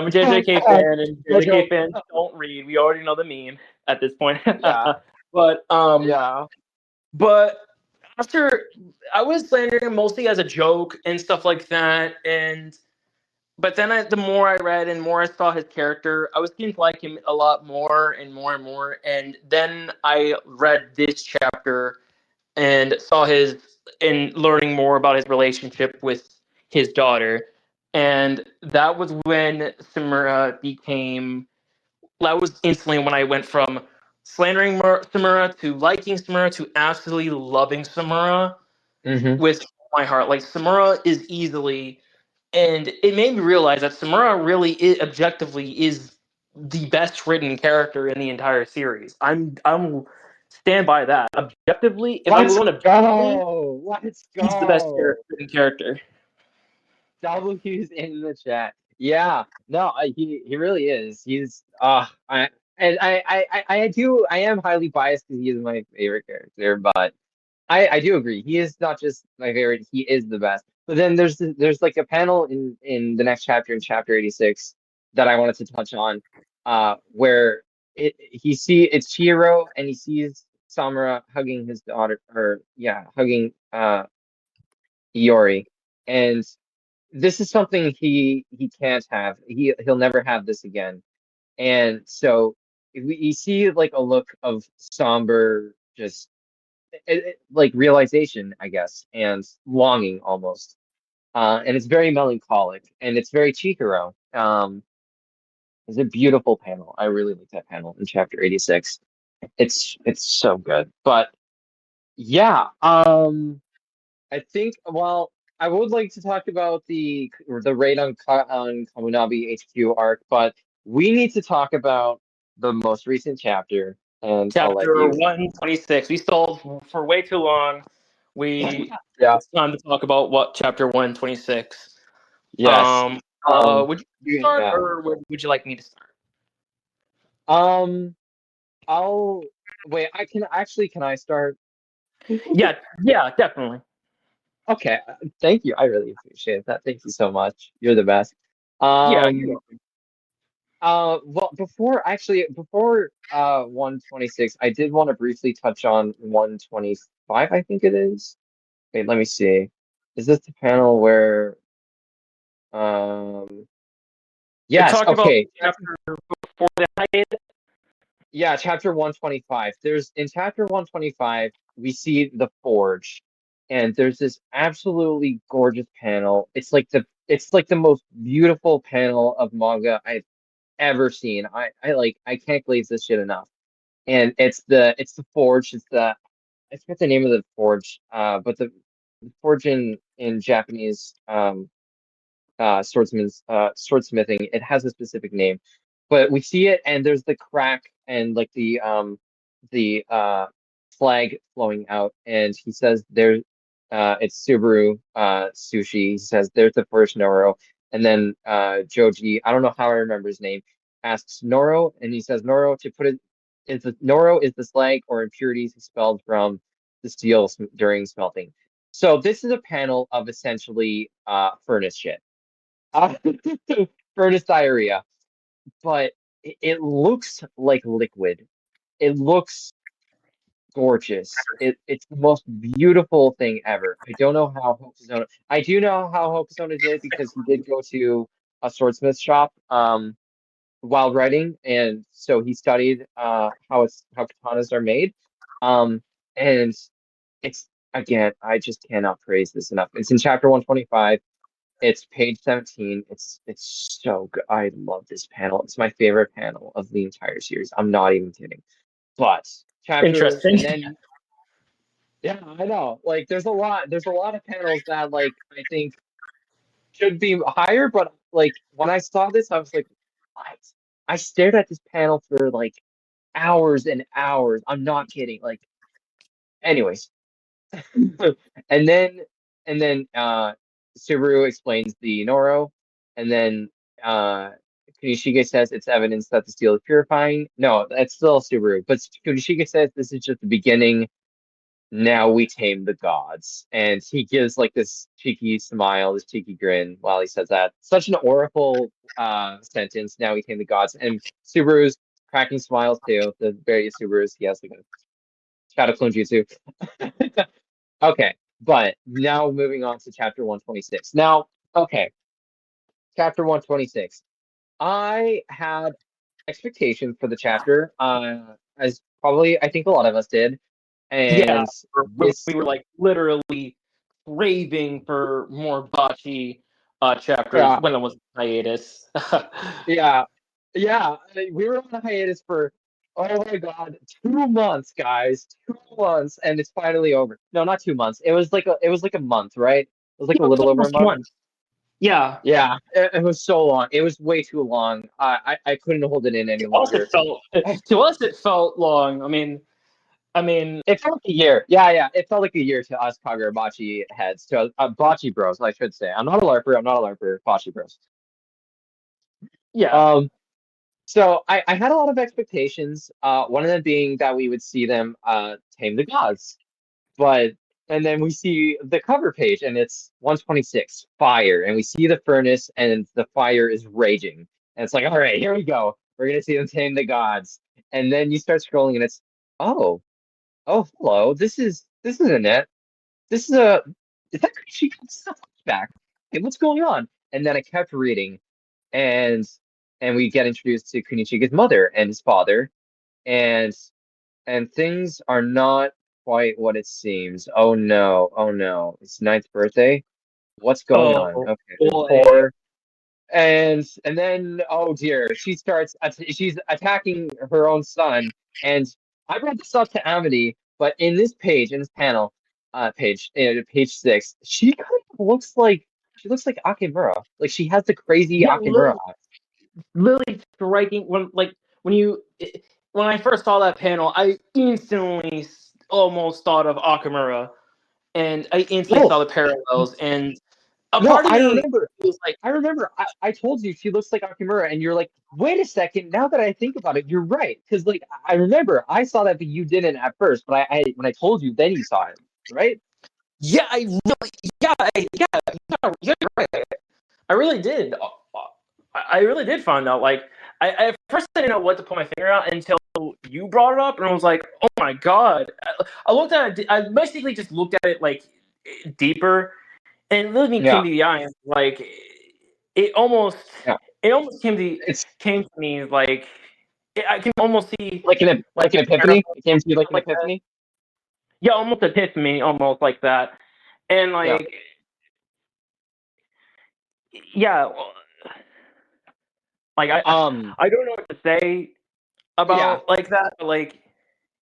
a JJK fan, and Like, JJK fans don't read. We already know the meme at this point. yeah, but yeah. but after I was slandering him mostly as a joke and stuff like that, and but then the more I read and more I saw his character, I was getting to like him a lot more and more and more. And then I read this chapter and saw his and learning more about his relationship with his daughter. And that was when Samura became. That was instantly when I went from slandering Samura to liking Samura to absolutely loving Samura Hmm. with my heart. Like Samura is easily, and it made me realize that Samura really objectively is the best written character in the entire series. I'm stand by that. Objectively, if I'm Let's going objectively, go. Let's he's the best go. written character. W's in the chat. Yeah, no, he really is. He's I and I do I am highly biased because he is my favorite character, but I do agree. He is not just my favorite, he is the best. But then there's like a panel in the next chapter in chapter 86 that I wanted to touch on where it's Chihiro and he sees Samura hugging his daughter or yeah, hugging Iori. And this is something he can't have. He'll never have this again. And so you see like a look of somber, just like realization, I guess, and longing almost. And it's very melancholic, and it's very Chihiro. It's a beautiful panel. I really like that panel in chapter 86. It's so good. But yeah, I think, well, I would like to talk about the raid on on Kamunabi HQ arc, but we need to talk about the most recent chapter, and I'll let Chapter you. 126. We stalled for way too long. We Yeah. It's time to talk about what chapter 126. Yes. Would you start Yeah. or would you like me to start? Um, I'll wait. I can actually. Can I start? Yeah, yeah, definitely. Okay. Thank you. I really appreciate that. Thank you so much. You're the best. Yeah, Um. Well, before 126, I did want to briefly touch on 125, I think it is. Wait, let me see. Is this the panel where um It yes, talked about okay. chapter before the hiatus. Yeah, chapter 125. There's in chapter 125, we see the forge, and there's this absolutely gorgeous panel. It's like the most beautiful panel of manga I've ever seen. I can't glaze this shit enough. And it's the forge. I forget the name of the forge. But the forge in Japanese swordsmithing, it has a specific name. But we see it, and there's the crack and like the flag flowing out, and he says it's Subaru Sushi. He says there's the first Noro, and then Joji, I don't know how I remember his name, asks Noro, and he says Noro to put it is the Noro is the slag or impurities expelled from the steel during smelting. So this is a panel of essentially furnace shit. Uh, furnace diarrhea, but it looks like liquid. It looks gorgeous. It's the most beautiful thing ever. I don't know how Hokusona. I do know how Hokusona did it because he did go to a swordsmith shop while writing, and so he studied how katanas are made. And it's again, I just cannot praise this enough. It's in chapter 125. It's page 17. It's so good. I love this panel. It's my favorite panel of the entire series. I'm not even kidding. But chapter Interesting. and then yeah, I know. Like there's a lot of panels that like I think should be higher, but like when I saw this, I was like, what? I stared at this panel for like hours and hours. I'm not kidding. Like, anyways. And then Subaru explains the Noro, and then Kunishige says it's evidence that the steel is purifying. No, that's still Subaru, but Kunishige says this is just the beginning. Now we tame the gods. And he gives like this cheeky smile, this cheeky grin while he says that. Such an oracle sentence. Now we tame the gods. And Subaru's cracking smiles too. The various Subarus, he has like a shadow clone jutsu. Okay, but now moving on to chapter 126. Now, okay, chapter 126. I had expectations for the chapter, as probably I think a lot of us did. Yeah, And this we were like literally craving for more bocce chapters yeah, when it was hiatus. yeah, yeah. We were on a hiatus for oh my god, 2 months, guys. 2 months, and it's finally over. No, not 2 months. It was like a month, right? It was like Yeah, a it was little over a almost month. one. Yeah, Yeah, it was so long. It was way too long. I couldn't hold it in any to us longer. it felt long. I mean, It felt like a year. Yeah, yeah. It felt like a year to us Kagurabachi heads, to Bocce bros, I should say. I'm not a LARPer. I'm not a LARPer. Bocce bros. yeah. Um, so I had a lot of expectations. One of them being that we would see them tame the gods. But and then we see the cover page and it's 126 fire, and we see the furnace and the fire is raging. And it's like, all right, here we go. We're gonna see them tame the gods. And then you start scrolling and it's oh, oh hello. This is Annette. This is a is that she got stuff back. Hey, what's going on? And then I kept reading and we get introduced to Kunichige's mother and his father, and things are not quite what it seems. Oh no, oh no. It's ninth birthday. What's going on? Oh Okay, there's boy. four. And then oh dear, she's attacking her own son. And I brought this up to Amity, but in this page, in this panel, page 6, she kind of looks like Akimura. Like she has the crazy Yeah, Akimura eyes. literally striking when you when I first saw that panel, I instantly almost thought of Akamura, and I instantly No, saw the parallels. And a no, part of I me remember. was like, I remember I told you she looks like Akimura, and you're like, wait a second, now that I think about it, you're right. Because like I remember I saw that, but you didn't at first. But I when I told you, then you saw it, right? yeah, you're right. I really did. I really did find out. Like, I at first I didn't know what to put my finger out until you brought it up, and I was like, "Oh my god!" I looked at it. I basically just looked at it like deeper, and it really came Yeah, to the eye. Like, it almost, yeah. it almost It's came to me like I can almost see like like an epiphany. parallels It came to you like an like that. epiphany. Yeah, almost epiphany, almost like that, and Yeah. like yeah, like Um. I don't know what to say Yeah. about like that, but like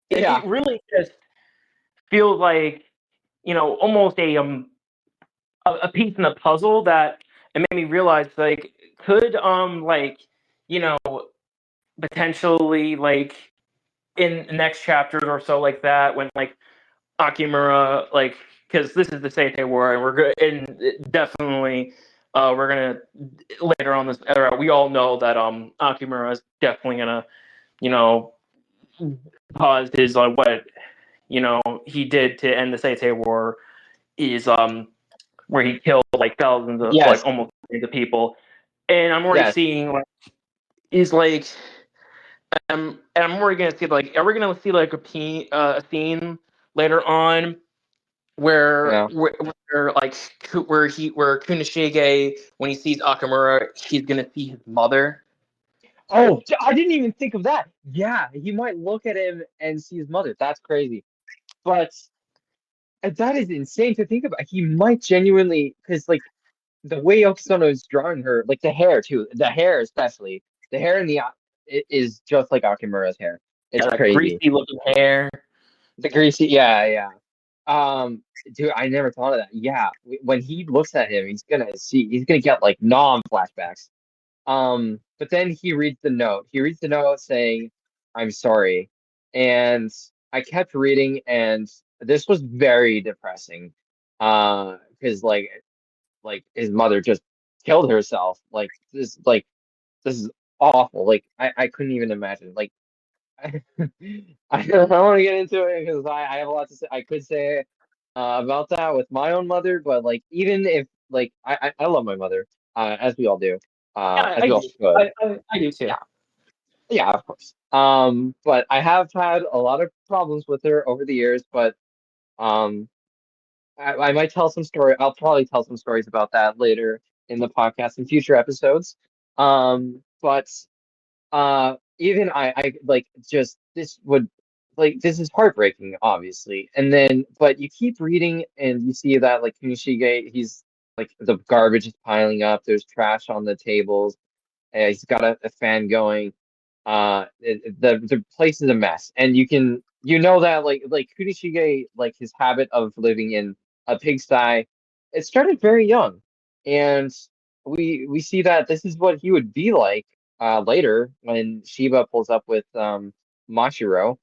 Yeah. it really just feels like almost a piece in the puzzle that it made me realize like could like you know potentially like in the next chapters or so like that when like Akimura like because this is the Seitei War and we're good and definitely we're gonna later on this era we all know that Akimura is definitely gonna you know caused his what he did to end the Seitei War is where he killed like thousands of like Yes. almost millions of people, and I'm already Yes. seeing like is like And I'm already gonna see like, are we gonna see like a scene later on where Yeah. where like where Kunishige, when he sees Akamura, he's gonna see his mother. Oh, I didn't even think of that. Yeah, he might look at him and see his mother. That's crazy. But that is insane to think about. He might genuinely, because like the way Okusono is drawing her, like the hair too, the hair especially, the hair in the it is just like Akimura's hair. It's Yeah, that crazy. greasy looking hair. The greasy, yeah, yeah. Dude, I never thought of that. Yeah, when he looks at him, he's gonna get like flashbacks. But then he reads the note. He reads the note saying, "I'm sorry," and I kept reading, and this was very depressing. Because like his mother just killed herself. This is awful. Like I couldn't even imagine. Like I don't want to get into it because I have a lot to say. I could say about that with my own mother, but like even if like I love my mother, as we all do, Yeah, as I we all do. should. I do too. Yeah, yeah, of course. But I have had a lot of problems with her over the years, but um, I might tell some story. I'll probably tell some stories about that later in the podcast in future episodes. But even I like just this would like this is heartbreaking, obviously. And then but you keep reading and you see that like Kunishige, he's like the garbage is piling up, there's trash on the tables, he's got a fan going. The place is a mess, and you know that like Kunishige, like his habit of living in a pigsty, it started very young, and we see that this is what he would be like later when Shiba pulls up with Mashiro,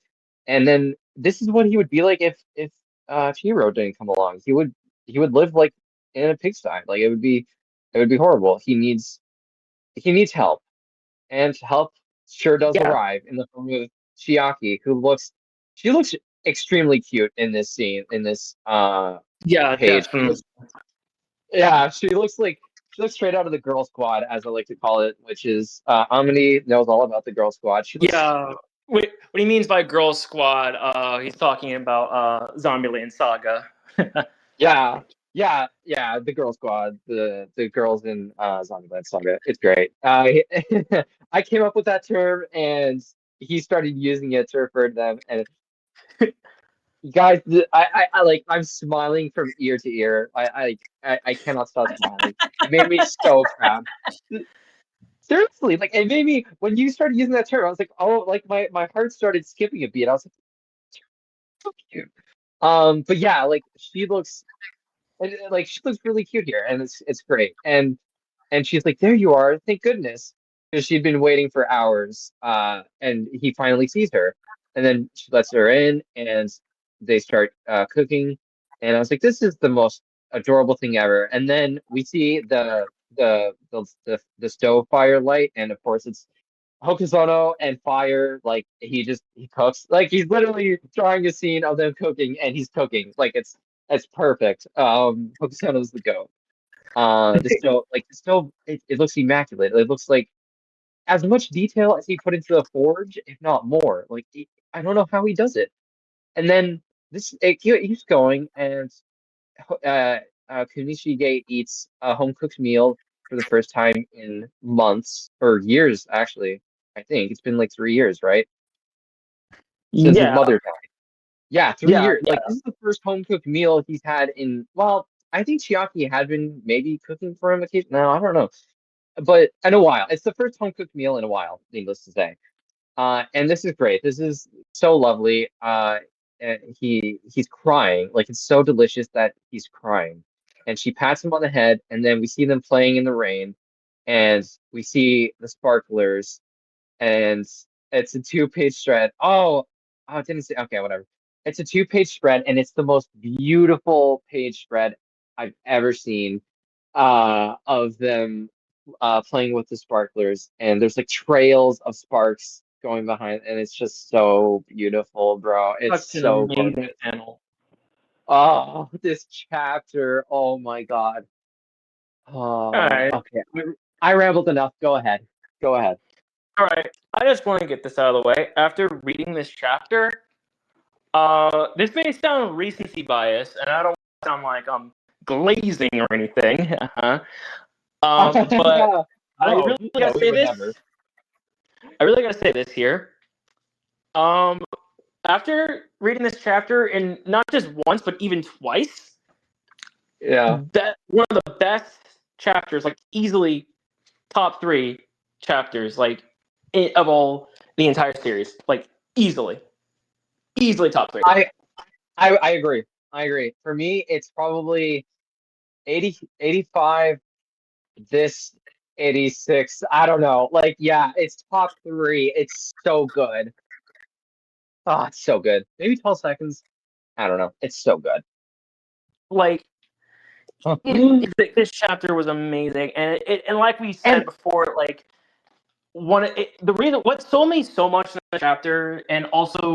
and then this is what he would be like if Hiro didn't come along. He would live like in a pigsty, like it would be horrible. He needs help, and help sure does Yeah, arrive in the form of Chiaki, she looks extremely cute in this scene, in this yeah, page. definitely. Yeah, she looks straight out of the Girl Squad, as I like to call it, which is Amity knows all about the Girl Squad. She looks Yeah. What he means by girl squad, he's talking about Zombieland Saga. yeah, yeah, the Girl Squad, the girls in Zombieland Saga. It's great. I came up with that term, and he started using it to refer to them, and guys, I'm smiling from ear to ear. I cannot stop smiling. It made me so proud. Seriously, like it made me when you started using that term, I was like, oh, like my heart started skipping a beat. I was like, so cute. But yeah, like she looks really cute here, and it's great. And she's like, there you are, thank goodness, because she'd been waiting for hours. And he finally sees her, and then she lets her in, and they start cooking. And I was like, this is the most adorable thing ever. And then we see the stove fire light, and of course it's Hokusono and fire. Like he cooks, like he's literally drawing a scene of them cooking, and he's cooking. Like it's perfect. Hokusono's the goat. The stove, it looks immaculate. It looks like as much detail as he put into the forge, if not more. Like I don't know how he does it. And then it keeps going, and uh, Kunishige eats a home cooked meal for the first time in months or years, actually. I think it's been like 3 years, right? Since his Yeah, mother died. Yeah, three yeah, years. yeah, Like this is the first home cooked meal he's had in, well, I think Chiaki had been maybe cooking for him occasionally. No, I don't know, but in a while. It's the first home cooked meal in a while, needless to say. And this is great. This is so lovely. And he's crying. Like it's so delicious that he's crying. And she pats him on the head, and then we see them playing in the rain, and we see the sparklers, and it's a two-page spread. Oh, it didn't say. Okay, whatever. It's a two-page spread, and it's the most beautiful page spread I've ever seen. Of them playing with the sparklers, and there's like trails of sparks going behind, and it's just so beautiful, bro. It's such an so amazing gorgeous. panel. Oh, this chapter. Oh my God. All Oh, right, okay. I rambled enough. Go ahead. Go ahead. all right. I just want to get this out of the way. After reading this chapter, this may sound recency bias, and I don't sound like I'm glazing or anything. But I No, really gotta we say would this. never. I really gotta say this here. Um, After reading this chapter, and not just once, but even twice, Yeah. that one of the best chapters, like easily top 3 chapters, like of all the entire series, like easily top 3. I agree. I agree. For me, it's probably 80, 85. This 86. I don't know. Like, yeah, it's top 3. It's so good. Oh, it's so good. Maybe 12 seconds. I don't know. It's so good. Like this chapter was amazing, and and like we said And before, like the reason what sold me so much in the chapter, and also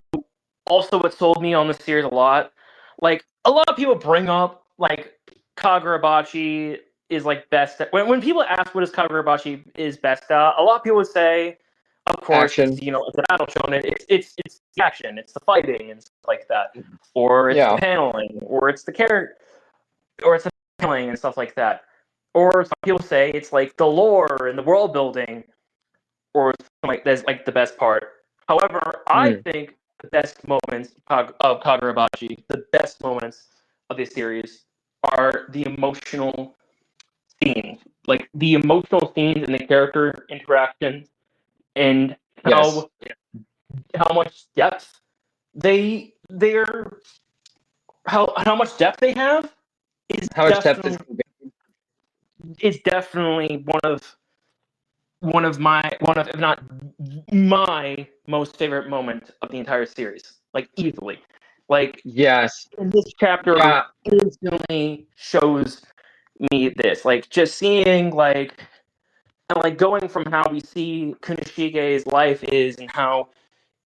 what sold me on the series a lot, like a lot of people bring up like Kagurabachi is like best at, when people ask what is Kagurabachi is best at, a lot of people would say, of course, it's action. it's a battle shonen, it's the action, it's the fighting and stuff like that, or it's the Yeah. paneling, or it's the character, or it's the paneling and stuff like that, or some people say it's like the lore and the world building, or something like that's like the best part. However, I Mm. think the best moments of Kagurabachi, the best moments of this series, are the emotional scenes, like the emotional scenes and the character interactions, and Yes. how much depth they're how much depth they have is How much depth is definitely one of if not my most favorite moment of the entire series, like easily. Like Yes. and this chapter Yeah. instantly shows me this, like just seeing like and like going from how we see Kunishige's life is and how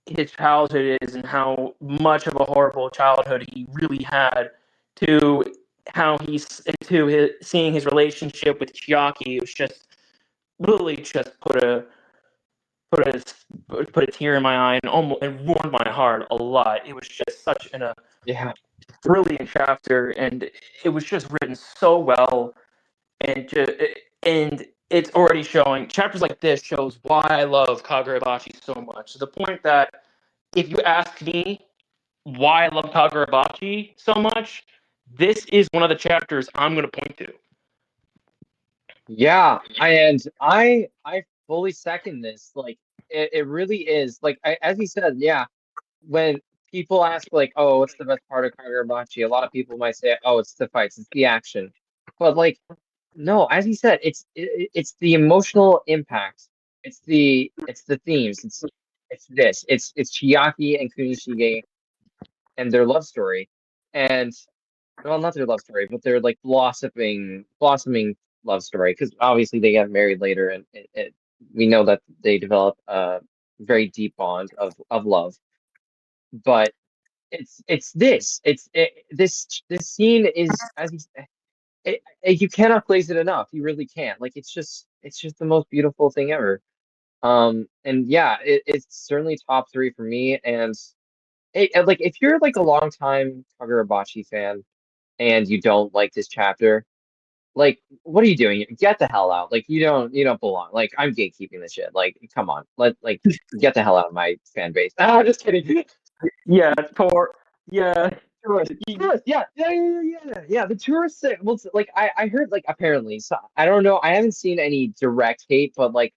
his childhood is and how much of a horrible childhood he really had to how he's to his seeing his relationship with Chiaki. It was just really just put a put a tear in my eye and almost and warmed my heart a lot. It was just such a Yeah. brilliant chapter, and it was just written so well, and and it's already showing chapters like this shows why I love Kagurabachi so much. To the point that if you ask me why I love Kagurabachi so much, this is one of the chapters I'm going to point to. Yeah. I fully second this. Like it really is. Like as you said, yeah, when people ask like, "Oh, what's the best part of Kagurabachi?" A lot of people might say, "Oh, it's the fights, it's the action." But like, no, as you said, it's the emotional impact. It's the themes. It's this. It's Chiaki and Kunishige and their love story, and well, not their love story, but their like blossoming love story. Because obviously they get married later, and we know that they develop a very deep bond of love. But it's this this scene is as you you cannot glaze it enough. You really can't. Like it's just the most beautiful thing ever. And yeah, it's certainly top 3 for me. And like if you're like a long time Kagurabachi fan and you don't like this chapter, like what are you doing? Get the hell out. Like you don't belong. Like I'm gatekeeping this shit. Like come on. Get the hell out of my fan base. Ah, just kidding. Yeah, poor. Yeah, Tourists, yeah. The tourists say, well, like I heard like apparently, so I don't know. I haven't seen any direct hate, but like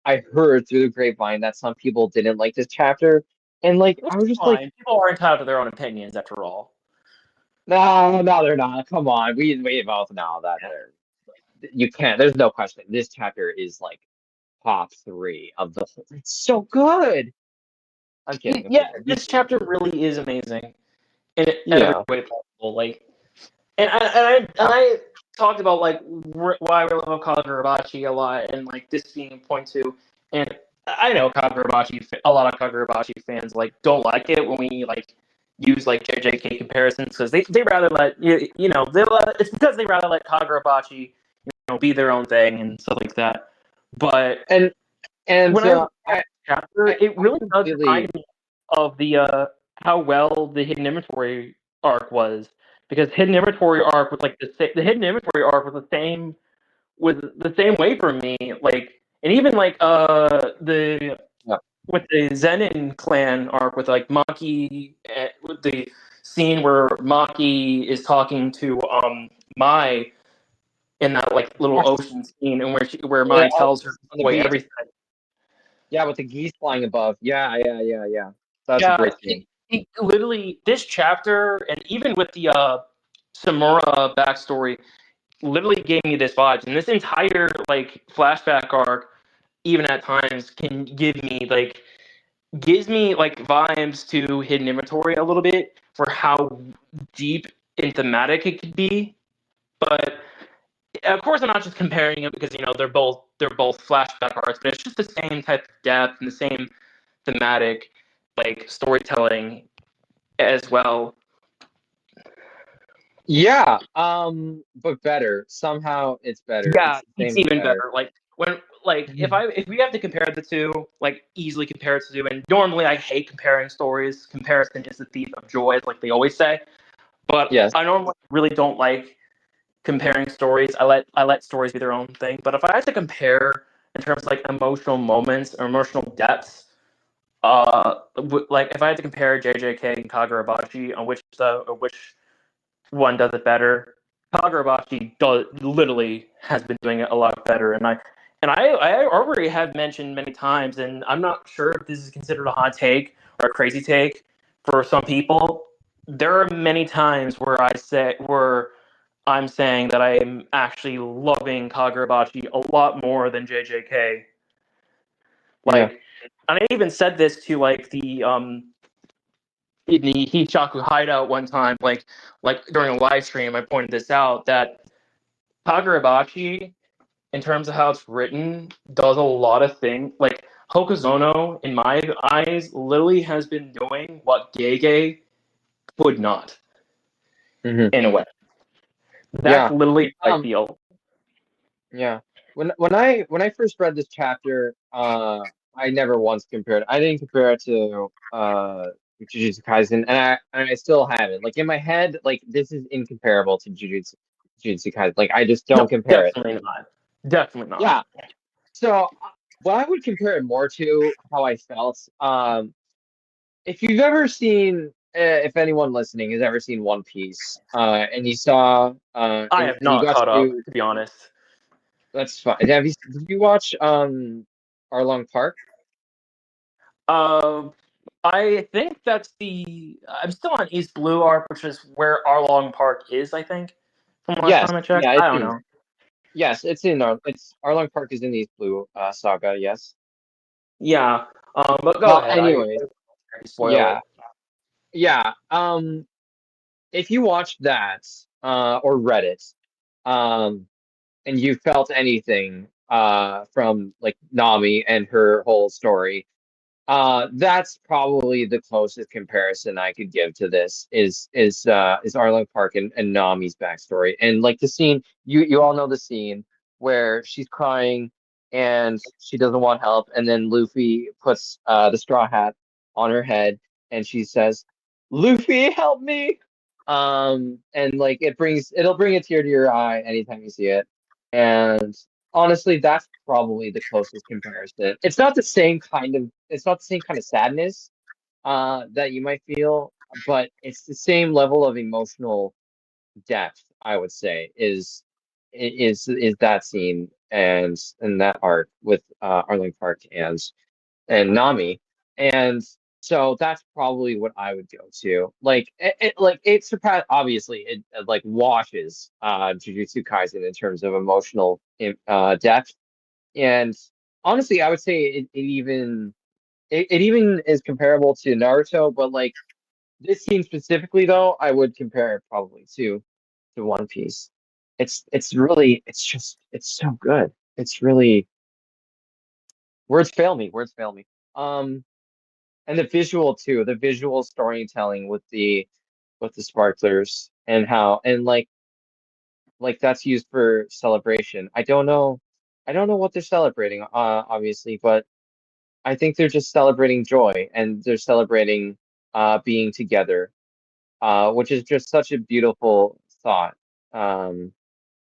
I heard through the grapevine that some people didn't like this chapter, and like which I is was just like, fine. People are entitled to their own opinions, after all. no, no, they're not. Come on, we both know that they're you can't. There's no question. This chapter is like top 3 of the whole. It's so good. I'm kidding. I'm Yeah, kidding. this chapter really is amazing in every Yeah. way possible. Like, and I talked about like why we love Kagurabachi a lot, and like this being a point too. And I know a lot of Kagurabachi fans like don't like it when we like use like JJK comparisons because they rather let it's because they rather let Kagurabachi be their own thing and stuff like that. But And when I I watch chapter, it I really does remind completely. me of the how well the hidden inventory arc was, because hidden inventory arc was like the hidden inventory arc was the same way for me. Like, and even like the Yeah. with the Zenin clan arc with like Maki, with the scene where Maki is talking to Mai in that like little Yes. ocean scene, and where Yeah, Mai tells her on the boy beach. everything. Yeah, with the geese flying above. Yeah, yeah, yeah, yeah. That's a Yeah, great scene. it literally this chapter, and even with the Samura backstory, literally gave me this vibes, and this entire like flashback arc, even at times, can gives me like vibes to Hidden Inventory a little bit for how deep and thematic it could be. But of course, I'm not just comparing it because they're both flashback arcs, but it's just the same type of depth and the same thematic like storytelling as well. Yeah, but better. Somehow it's better. Yeah, It's the it's same but even better. better. Like when like if we have to compare the two, like easily compare it to two, and normally I hate comparing stories. Comparison is the thief of joy, like they always say. But Yes. I normally really don't like comparing stories. I let stories be their own thing. But if I had to compare in terms of like emotional moments or emotional depths, like if I had to compare JJK and Kagurabachi on which one does it better, Kagurabachi does literally has been doing it a lot better, and I already have mentioned many times, and I'm not sure if this is considered a hot take or a crazy take for some people. There are many times where I'm saying that I'm actually loving Kagurabachi a lot more than JJK. Yeah. Like, and I even said this to like the in the Hichaku hideout one time, like during a live stream, I pointed this out that Kagurabachi, in terms of how it's written, does a lot of things. Like Hokuzono, in my eyes, literally has been doing what Gege would not, Hmm. in a way. That's Yeah. literally how I Um, feel. yeah. When I first read this chapter, I never once compared. I didn't compare it to Jujutsu Kaisen, and I still haven't. Like in my head, like this is incomparable to Jujutsu Kaisen. Like I just don't No, compare it. definitely not. Definitely not. Yeah. So what I would compare it more to how I felt. If you've ever seen, if anyone listening has ever seen One Piece, and you saw, I and have you not got caught up, to, to be honest. that's fine. Did you watch Arlong Park? Uh, I think that's the. I'm still on East Blue Arc, which is where Arlong Park is. I think from last Yes, time I checked. yeah, I don't know. it's in it's Arlong Park is in the East Blue saga. Yes. Yeah, but go Well, ahead. I anyways, spoil yeah, it. yeah. If you watched that, or read it, um, and you felt anything, from like Nami and her whole story. That's probably the closest comparison I could give to this is Arlen Park and Nami's backstory. And like the scene, you all know the scene where she's crying and she doesn't want help, and then Luffy puts the straw hat on her head and she says, "Luffy, help me!" And like it'll bring a tear to your eye anytime you see it. And honestly, that's probably the closest comparison. It's not the same kind of sadness that you might feel, but it's the same level of emotional depth, I would say, is that scene and that arc with Arlene Park and Nami. And so that's probably what I would go to. Like it surpassed, obviously it like washes Jujutsu Kaisen in terms of emotional depth. And honestly, I would say it even is comparable to Naruto, but like this scene specifically though, I would compare it probably to One Piece. It's really it's so good. It's really words fail me. Words fail me. Um and the visual too, the visual storytelling with the sparklers and how and like that's used for celebration. I don't know what they're celebrating, obviously, but I think they're just celebrating joy and they're celebrating being together, which is just such a beautiful thought. Um,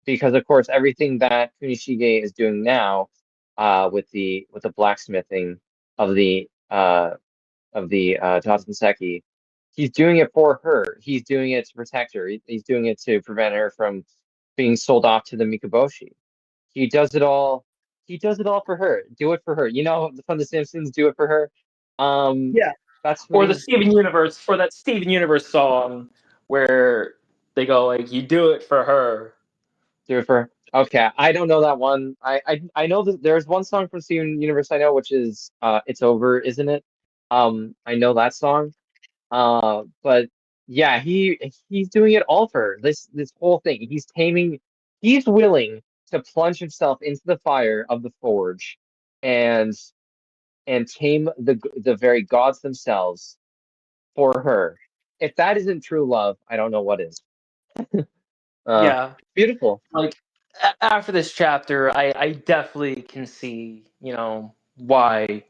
because of course everything that Kunishige is doing now, with the blacksmithing of the Tatsumseki, he's doing it for her. He's doing it to protect her. He's doing it to prevent her from being sold off to the Mikoboshi. He does it all. He does it all for her. Do it for her. You know, from The Simpsons, do it for her. Um, Yeah. that's what Or the he's Steven Universe, or that Steven Universe song where they go like, "You do it for her." do it for her. Okay, I don't know that one. I know that there's one song from Steven Universe I know, which is "It's Over, Isn't It?" I know that song. But yeah, he's doing it all for her. This whole thing. He's taming. He's willing to plunge himself into the fire of the forge, and tame the very gods themselves for her. If that isn't true love, I don't know what is. Uh, Yeah, beautiful. like after this chapter, I definitely can see, why,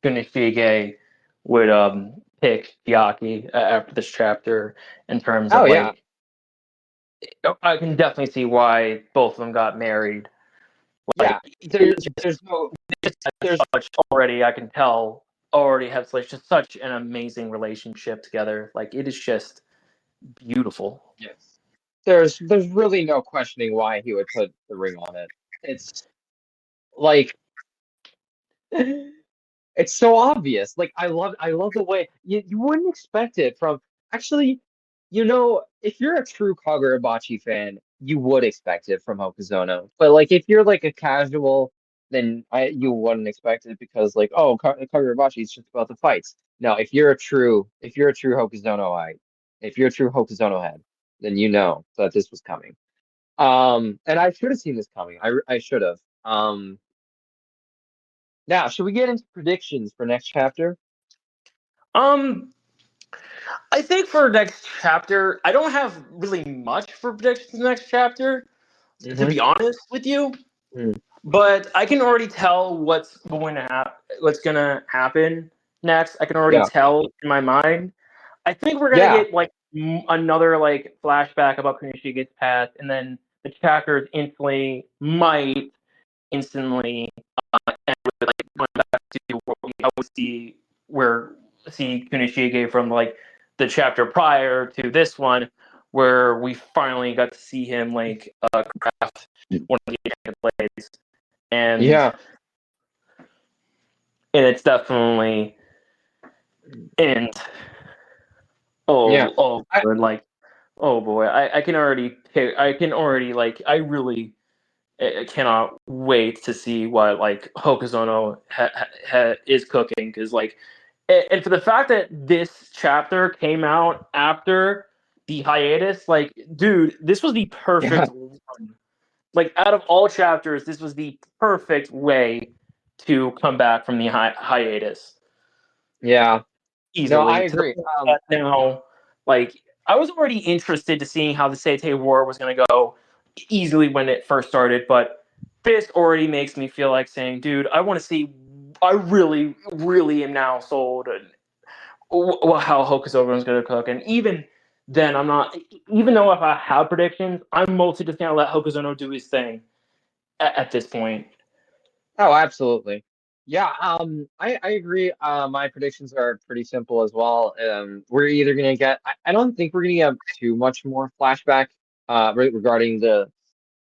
Kunishige would pick Chiaki after this chapter in terms Oh of yeah, like I can definitely see why both of them got married. Like yeah. There's no there's such already, I can tell already have like just such an amazing relationship together. Like it is just beautiful. yes. There's really no questioning why he would put the ring on it. It's like it's so obvious. Like I love the way you wouldn't expect it from actually, if you're a true Kagurabachi fan, you would expect it from Hokuzono. But like if you're like a casual, then you wouldn't expect it because like, oh, Kagurabachi is just about the fights. No, if you're a true Hokuzono-ite, if you're a true Hokuzono head, then you know that this was coming. And I should have seen this coming. I should have. Now, should we get into predictions for next chapter? Um, I think for next chapter, I don't have really much for predictions for the next chapter, to Mm-hmm. be honest with you. But I can already tell what's gonna happen next. I can already Yeah. tell in my mind. I think we're gonna Yeah. get like another like flashback about Kunishige's past, and then the chapters instantly end with like going back to where we always see Kunishige from like the chapter prior to this one, where we finally got to see him like craft one of the enchanted blades, and Yeah. it's definitely and Yeah. I like oh boy, I can already like I really I cannot wait to see what like Hokuzono is cooking because like and for the fact that this chapter came out after the hiatus, like dude, this was the yeah. perfect one. Like out of all chapters, this was the perfect way to come back from the hiatus Yeah. No, I easily to the agree. point that now, like, I was already interested to seeing how the Seitei War was going to go easily when it first started, but this already makes me feel like saying, dude, I want to see. I really, really am now sold how Hokusoba is going to cook, and even then, I'm not. Even though if I have predictions, I'm mostly just going to let Hokuzono do his thing at this point. Oh, absolutely. Yeah, I agree. My predictions are pretty simple as well. We're either gonna get I don't think we're gonna get too much more flashback regarding the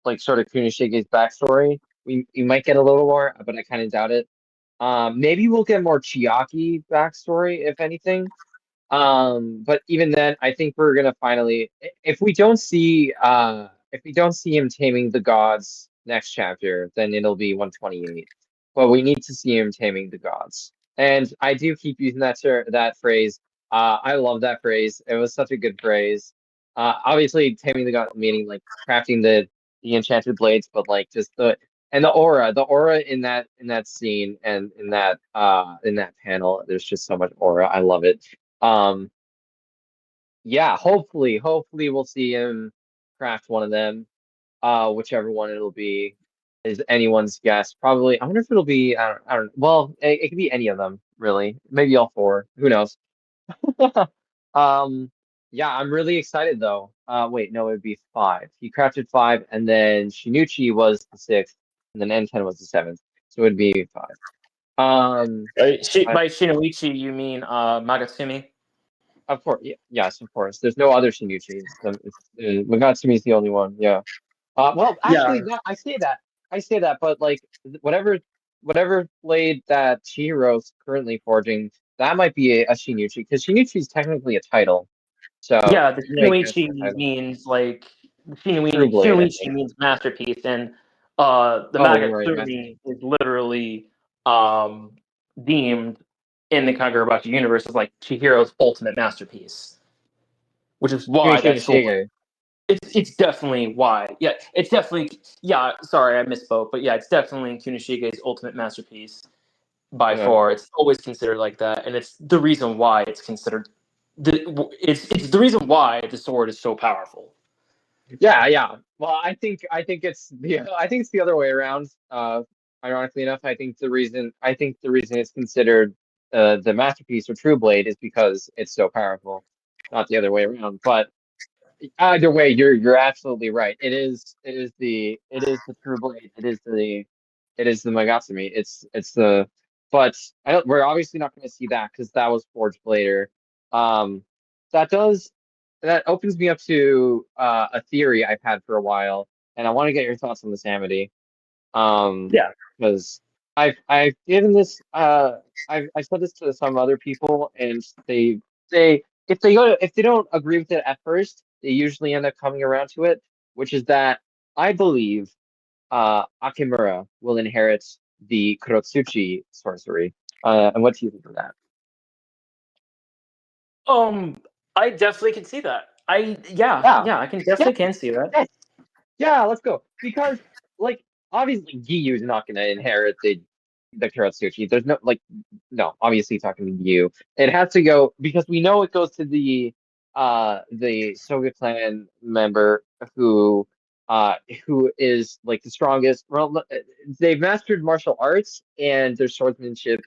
like sort of Kunishige's backstory. We might get a little more, but I kind of doubt it. Maybe we'll get more Chiaki backstory, if anything. But even then, I think we're gonna finally, if we don't see him taming the gods next chapter, then it'll be 128. But we need to see him taming the gods. And I do keep using that phrase. I love that phrase. It was such a good phrase. Obviously taming the god meaning like crafting the enchanted blades, but like just the aura in that scene and in that panel, there's just so much aura. I love it. Um, yeah, hopefully we'll see him craft one of them, whichever one it'll be. is anyone's guess. Probably, I wonder if it'll be. I don't. Well, it could be any of them, really. Maybe all four. Who knows? Um, yeah, I'm really excited though. Wait, no, it'd be five. He crafted five, and then Shinichi was the sixth, and then N10 was the seventh. So it'd be five. But By Shinoichi, you mean Magatsumi? of course, yes, of course. There's no other Shinichis. Magatsumi is the only one. Yeah. Well, actually, Yeah, no, I say that, but like whatever blade that Chihiro's currently forging, that might be a Shinichi because Shinichi is technically a title, so yeah. The you might guess Shinoichi the title. means like True blade, I Shinoichi think. means masterpiece, and the Oh, right, Magatsumi is literally um, deemed in the Kagurabachi universe as like Chihiro's ultimate masterpiece, which is why that sword. Shige. It's definitely why. Yeah, it's definitely yeah. Sorry, I misspoke, but yeah, it's definitely Kunishige's ultimate masterpiece by Yeah. far. It's always considered like that, and it's the reason why it's considered. It's the reason why the sword is so powerful. Yeah, yeah. Well, I think it's the other way around. Ironically enough, I think the reason it's considered the masterpiece or true blade is because it's so powerful, not the other way around. But either way, you're absolutely right. It is the true blade. It is the Magatsumi. It's the but we're obviously not going to see that because that was forged later. Um, that does that opens me up to a theory I've had for a while, and I want to get your thoughts on this, Amity. Um, Yeah. because I've given this I've said this to some other people, and they if they don't agree with it at first, they usually end up coming around to it, which is that I believe Akimura will inherit the Kurotsuchi sorcery. And what do you think of that? Um, I definitely can see that. Yeah, I can yeah, definitely can see that. yes, yeah. Let's go because like obviously Giyu is not going to inherit the Kurotsuchi. There's no like no, obviously talking to you. It has to go because we know it goes to the Soga clan member who uh who is like the strongest. Well, they've mastered martial arts and their swordsmanship to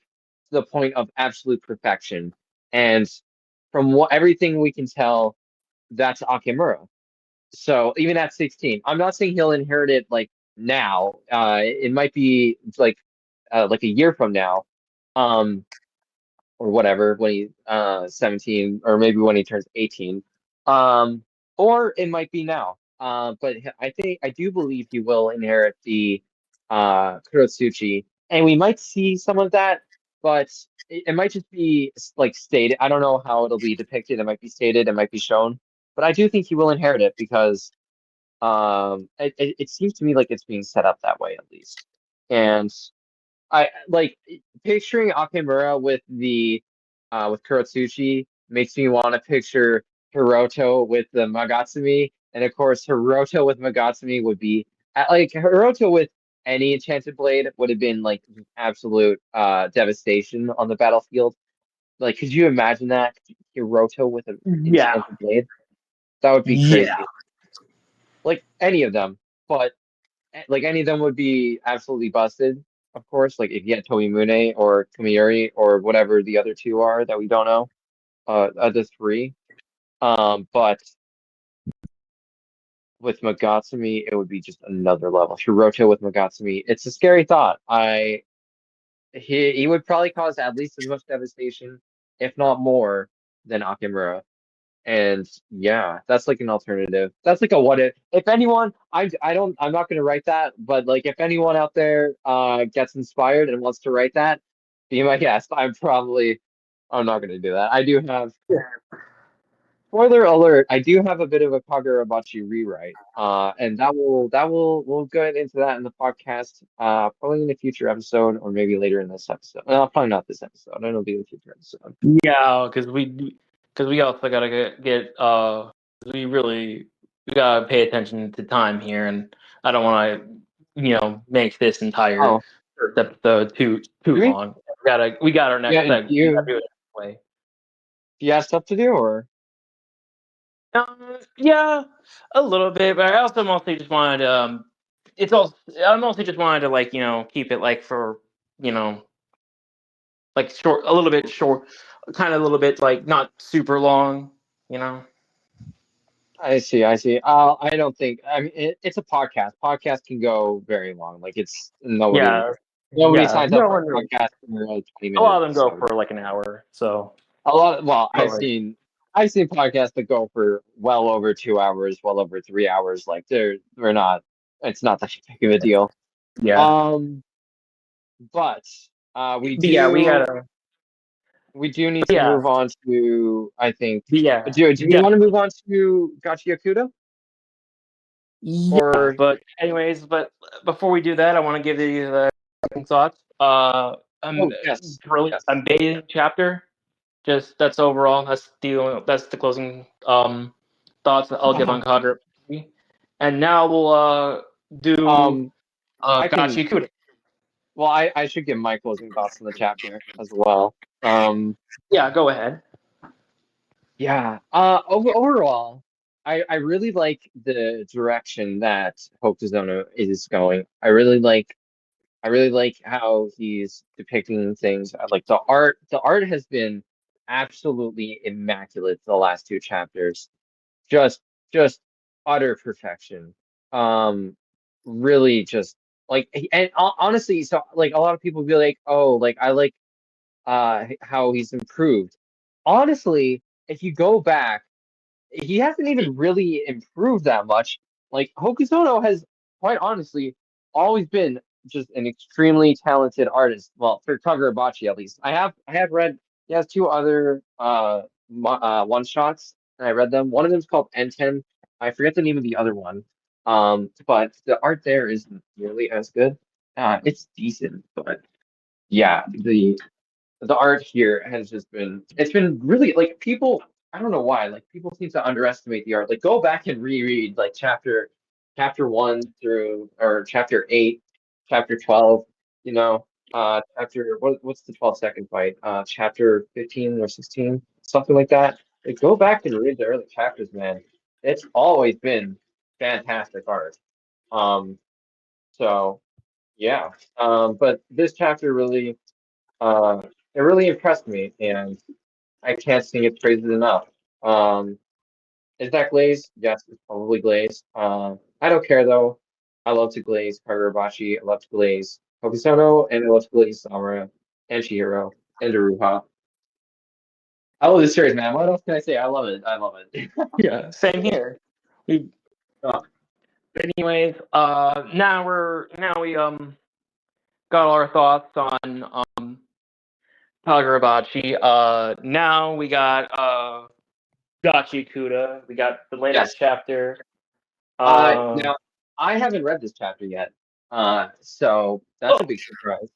the point of absolute perfection. And from what everything we can tell, that's Akimura. So even at 16, I'm not saying he'll inherit it like now. It might be like a year from now. Um, or whatever when he's 17 or maybe when he turns 18. Um, or it might be now. But I do believe he will inherit the Kurotsuchi, and we might see some of that, but it might just be like stated. I don't know how it'll be depicted. It might be stated, it might be shown, but I do think he will inherit it because it seems to me like it's being set up that way at least. And I like picturing Akimura with Kurotsuchi makes me want to picture Hiroto with the Magatsumi, and of course Hiroto with Magatsumi would be like Hiroto with any enchanted blade would have been like absolute devastation on the battlefield. Like, could you imagine that Hiroto with an Yeah, enchanted blade? That would be yeah. crazy. Like any of them, but like any of them would be absolutely busted, of course. Like if you had Tomimune or Kamiyuri or whatever the other two are that we don't know, the three. But with Magatsumi, it would be just another level. Hiroto with Magatsumi, it's a scary thought. He would probably cause at least as much devastation, if not more, than Akimura. And yeah, that's like an alternative. That's like a what if anyone I'm not gonna write that, but like if anyone out there gets inspired and wants to write that, be my guest. I'm not gonna do that. I do have spoiler alert, I do have a bit of a Kagurabachi rewrite. And we'll get into that in the podcast, probably in a future episode or maybe later in this episode. No, probably not this episode. It'll be a future episode. Yeah, because we also gotta get we really we gotta pay attention to time here, and I don't want to make this entire Oh, first episode too do we? long. We got our Yeah, next do segment. We gotta you do it anyway. do you have stuff to do or? Yeah, a little bit, but I also mostly just wanted to it's also I mostly just wanted to like keep it like for you know like short, a little bit short, kind of a little bit like not super long, you know. I see. I see. I don't think. I mean, it's a podcast. Podcast can go very long. Like it's Yeah, nobody yeah. signs up No for one a really. podcast for a 20 A lot minute of them go episode. for like an hour, so. A lot. Well, But like, I've seen podcasts that go for well over 2 hours, well over 3 hours. Like they're not. It's not that big of a deal. yeah, Um, but we but yeah, we do. gotta. We do need But to yeah, move on to, I think, but yeah, do we yeah, want to move on to Gachi Yakuto? yeah. Or, But anyways, but before we do that, I want to give you the second thoughts. oh, yes, Brilliant, yes. amazing chapter. Just that's overall. That's the closing thoughts that I'll give on Kagura. And now we'll do Um, I can, Gachi Kuda. well, I should give my closing thoughts on the chapter as well. Yeah, go ahead. Yeah, overall, I really like the direction that Hokuzono is going. I really like how he's depicting things. I like the art has been absolutely immaculate the last two chapters. Just just utter perfection. Um really just like and honestly, so like a lot of people be like, "Oh, like I like how he's improved." Honestly, if you go back, he hasn't even really improved that much. Like Hokusono has, quite honestly, always been just an extremely talented artist. Well, for Kagurabachi at least. I have read he has two other one shots, and I read them. One of them is called N10. I forget the name of the other one. But the art there isn't nearly as good. It's decent, but yeah, the art here has just been it's been really like people I don't know why like people seem to underestimate the art. Like go back and reread like chapter 1 through or chapter 8, chapter 12, chapter what's the 12-second fight? Chapter 15 or 16, something like that. Like go back and read the early chapters, man. It's always been fantastic art. Um so yeah. But this chapter really it really impressed me, and I can't sing its praises enough. Um, is that glaze? Yes, it's probably glaze. I don't care though. I love to glaze Kagurabachi. I love to glaze Hokusono, and I love to glaze Samura and Chihiro and Daruha. I love this series, man. What else can I say? I love it. I love it. Yeah, same here. We, anyways, now we got all our thoughts on Kagurabachi. Now we got Gachi Kuda. We got the latest Yes. chapter. Um, Now I haven't read this chapter yet. So that's a oh, big surprise.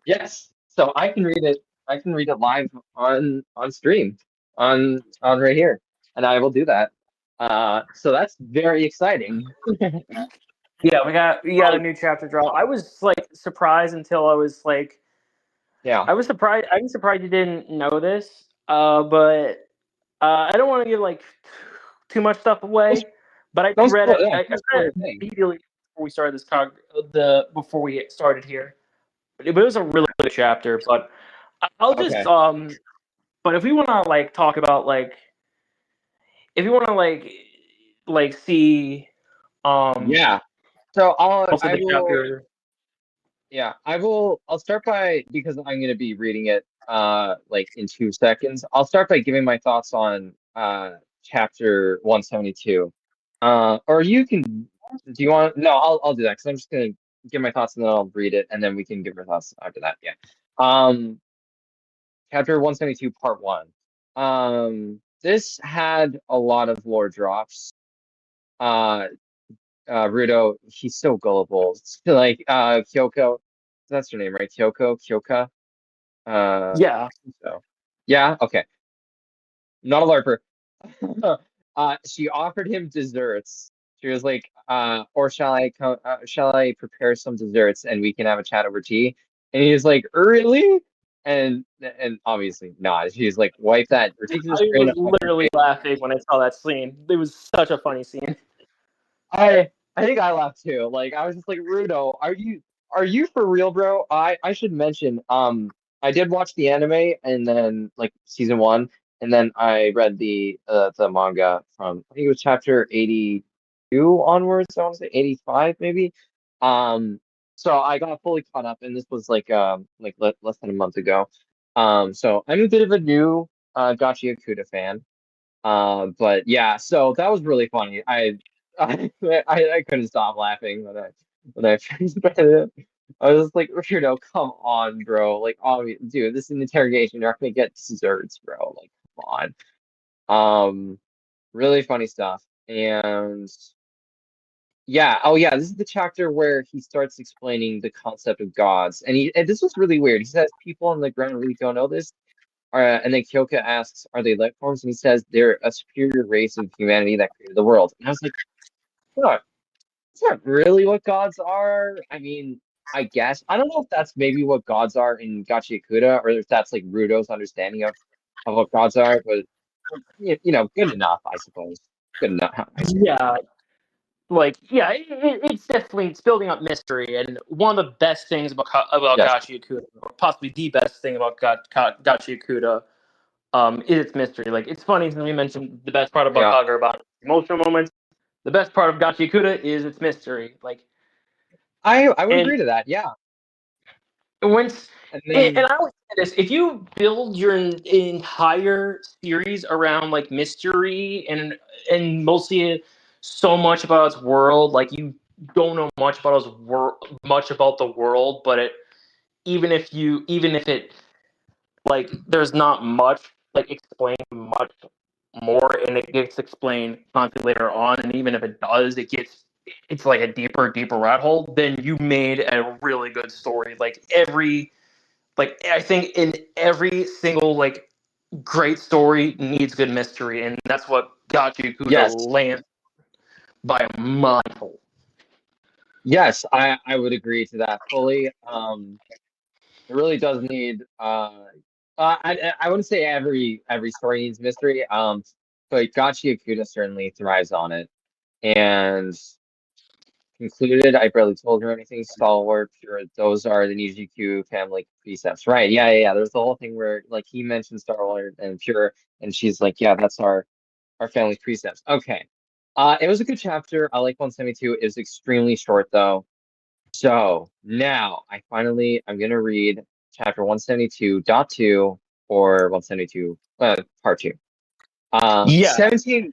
Yes. So I can read it. I can read it live on stream on right here, and I will do that. So that's very exciting. yeah, we got a Um, new chapter drop. I was like surprised until I was like, yeah. I was surprised. I'm surprised you didn't know this. But I don't want to give like too much stuff Don't, away. But I don't read spoil. it. Yeah, I don't read spoil it anything. immediately before we started before we started here. But it was a really good chapter. But I'll just Okay. But if we want to like talk about like if you want to see Yeah. So most of I the will. chapter. Yeah, I'll start by because I'm going to be reading it like in 2 seconds. I'll start by giving my thoughts on chapter 172. Or you can do you want no, I'll do that because I'm just going to give my thoughts and then I'll read it and then we can give our thoughts after that. Yeah. Um Chapter 172 part 1. This had a lot of lore drops. Uh Rudo, he's so gullible. It's like Kyoko, that's her name, right? Kyoka. Yeah, So yeah, okay. Not a LARPer. She offered him desserts. She was like, or shall I prepare some desserts and we can have a chat over tea? And he was like, really? And obviously not. She's like, wipe that ridiculous I grin was off your literally face. laughing when I saw that scene. It was such a funny scene. I I think I laughed too. Like I was just like, Rudo, are you for real, bro? I should mention, I did watch the anime and then like season one, and then I read the manga from I think it was chapter 82 onwards. I want to say 85 maybe. Um, so I got fully caught up, and this was like less than a month ago. So I'm a bit of a new Gachi Akuda fan. But yeah, so that was really funny. I couldn't stop laughing when I first read it. I was like, come on, bro. Like, oh, dude, this is an interrogation. You're not gonna get desserts, bro. Like, come on. Really funny stuff. And yeah, oh yeah, this is the chapter where he starts explaining the concept of gods, and this was really weird. He says people on the ground really don't know this. And then Kyoka asks, "Are they life forms?" And he says, "They're a superior race of humanity that created the world." And I was like, "Look, it's not really what gods are." I mean, I guess I don't know if that's maybe what gods are in Gachi or if that's like Rudo's understanding of what gods are. But good enough, I suppose. Good enough, I suppose. Yeah, like yeah, it's definitely it's building up mystery, and one of the best things about Yes. Gachi Akuda, or possibly the best thing about Gachi Akuda, is its mystery. Like it's funny since we mentioned the best part about Yeah. Kagura about emotional moments. The best part of Gachi Akuda is its mystery. Like I would and agree to that. Yeah. once And and then I always say this: if you build your entire series around like mystery and mostly so much about its world, like you don't know much about the world, but even if it like there's not much like explained much more, and it gets explained constantly later on, and even if it does, it's like a deeper rat hole. Then you made a really good story. Like I think in every single like great story needs good mystery, and that's what Gachi Kuda yes, lands by a mile. yes, I would agree to that fully. It really does need I wouldn't say every story needs mystery. But Gachi Akuda certainly thrives on it. And concluded, I barely told her anything. Stalwart, pure. Those are the Nijiku family precepts, right? Yeah, yeah, yeah. There's the whole thing where like he mentions Stalwart and pure, and she's like, yeah, that's our family precepts. Okay. It was a good chapter. I like 172. It was extremely short though. So now I'm gonna read chapter 172.2 or 172 part two. Yeah, 17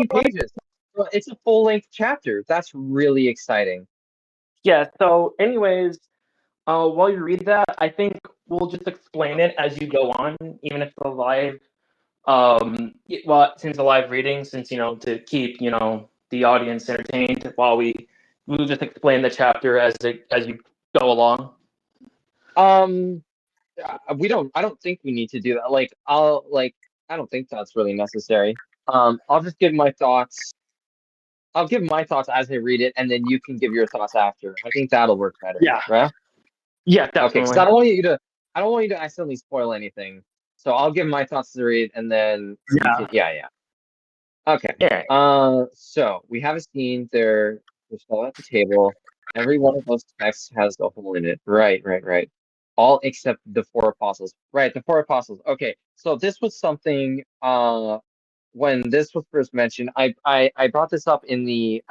pages. Well, it's a full length chapter. That's really exciting. yeah. So, anyways, while you read that, I think we'll just explain it as you go on, even if the live well, since the live reading, since to keep the audience entertained while we'll just explain the chapter as you go along. Um, I don't think we need to do that. I don't think that's really necessary. I'll just give my thoughts. I'll give my thoughts as I read it, and then you can give your thoughts after. I think that'll work better, Yeah, right? yeah, Okay, because definitely. I don't want you to accidentally spoil anything. So I'll give my thoughts to read, and then you can, Yeah, yeah, yeah. Okay. yeah, So we have a scene there. We're still at the table. Every one of those texts has a hole in it. Right, right, right. All except the four apostles. Right, the four apostles. Okay. So this was something when this was first mentioned, I brought this up in the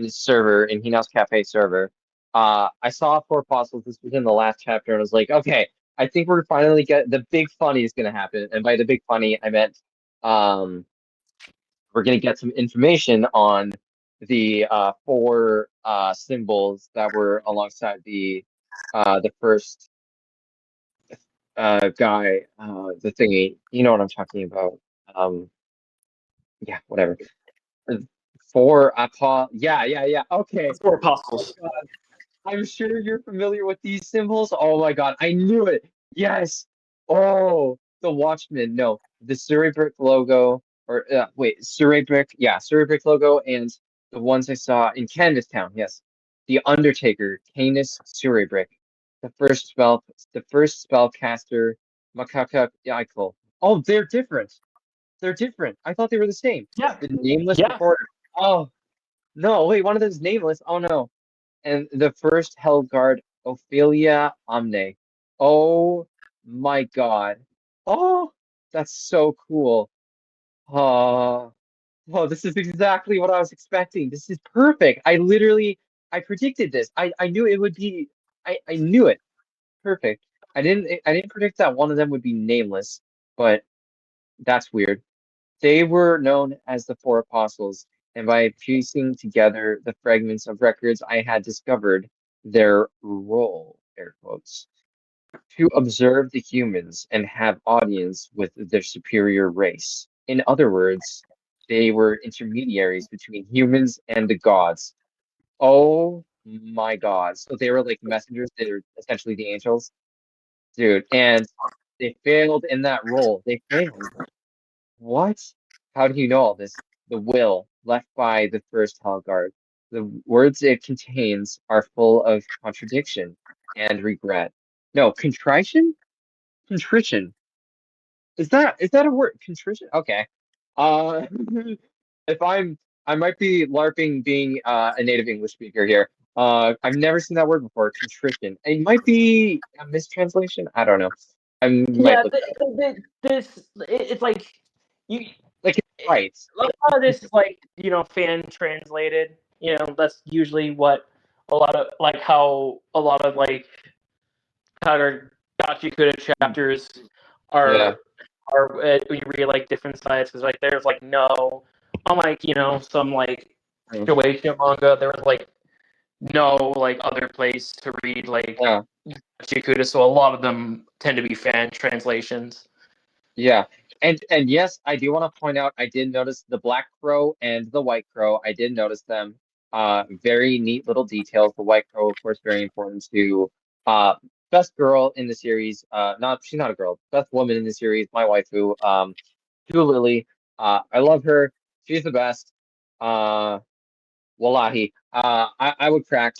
server, in Hinao's Cafe server. I saw four apostles. This was in the last chapter, and I was like, okay, I think we're finally get the big funny is gonna happen. And by the big funny, I meant um we're going to get some information on the four symbols that were alongside the first guy, the thingy. You know what I'm talking about? Um, yeah, whatever. Uh, Four yeah, yeah, yeah. Okay. the four Oh apostles. God, I'm sure you're familiar with these symbols. Oh my God, I knew it. Yes. Oh, the Watchman. No, the Cerebrick logo, or wait, Cerebrick. Yeah, Cerebrick logo, and the ones I saw in Canvas Town. Yes, the Undertaker, Canis Cerebrick, the first spellcaster, Makaka Yaikul. Oh, they're different. They're different. I thought they were the same. Yeah, The nameless yeah, recorder. Oh. No, wait, one of them's nameless. Oh no. And the first Hell Guard, Ophelia Omne. Oh my God. Oh, that's so cool. Oh, oh, this is exactly what I was expecting. This is perfect. I predicted this. I knew it would be, I knew it. Perfect. I didn't predict that one of them would be nameless, but that's weird. They were known as the Four Apostles, and by piecing together the fragments of records, I had discovered their role, air quotes, to observe the humans and have audience with their superior race. In other words, they were intermediaries between humans and the gods. Oh my God. So they were like messengers, they were essentially the angels. Dude, and they failed in that role. They failed. What? How do you know all this? The will left by the first Helgard. The words it contains are full of contradiction and regret. No, contrition? Contrition. Is that a word? Contrition? Okay. Uh if I might be LARPing being a native English speaker here. I've never seen that word before, contrition. It might be a mistranslation. I don't know. I might Yeah, look it up. it's like you. Like it's right. A lot of this is like fan translated. That's usually what a lot of like how a lot of like Counter Gachikuda chapters Yeah. are when you read like different sites because like there's like no unlike some like Shueisha manga there was like no like other place to read like Yeah. Gachikuda, so a lot of them tend to be fan translations. Yeah. And yes, I do want to point out I did notice the black crow and the white crow. I did notice them. Very neat little details. The white crow, of course, very important to best girl in the series. Not she's not a girl, best woman in the series, my waifu, Lily. I love her. She's the best. Uh Wallahi. I would crack.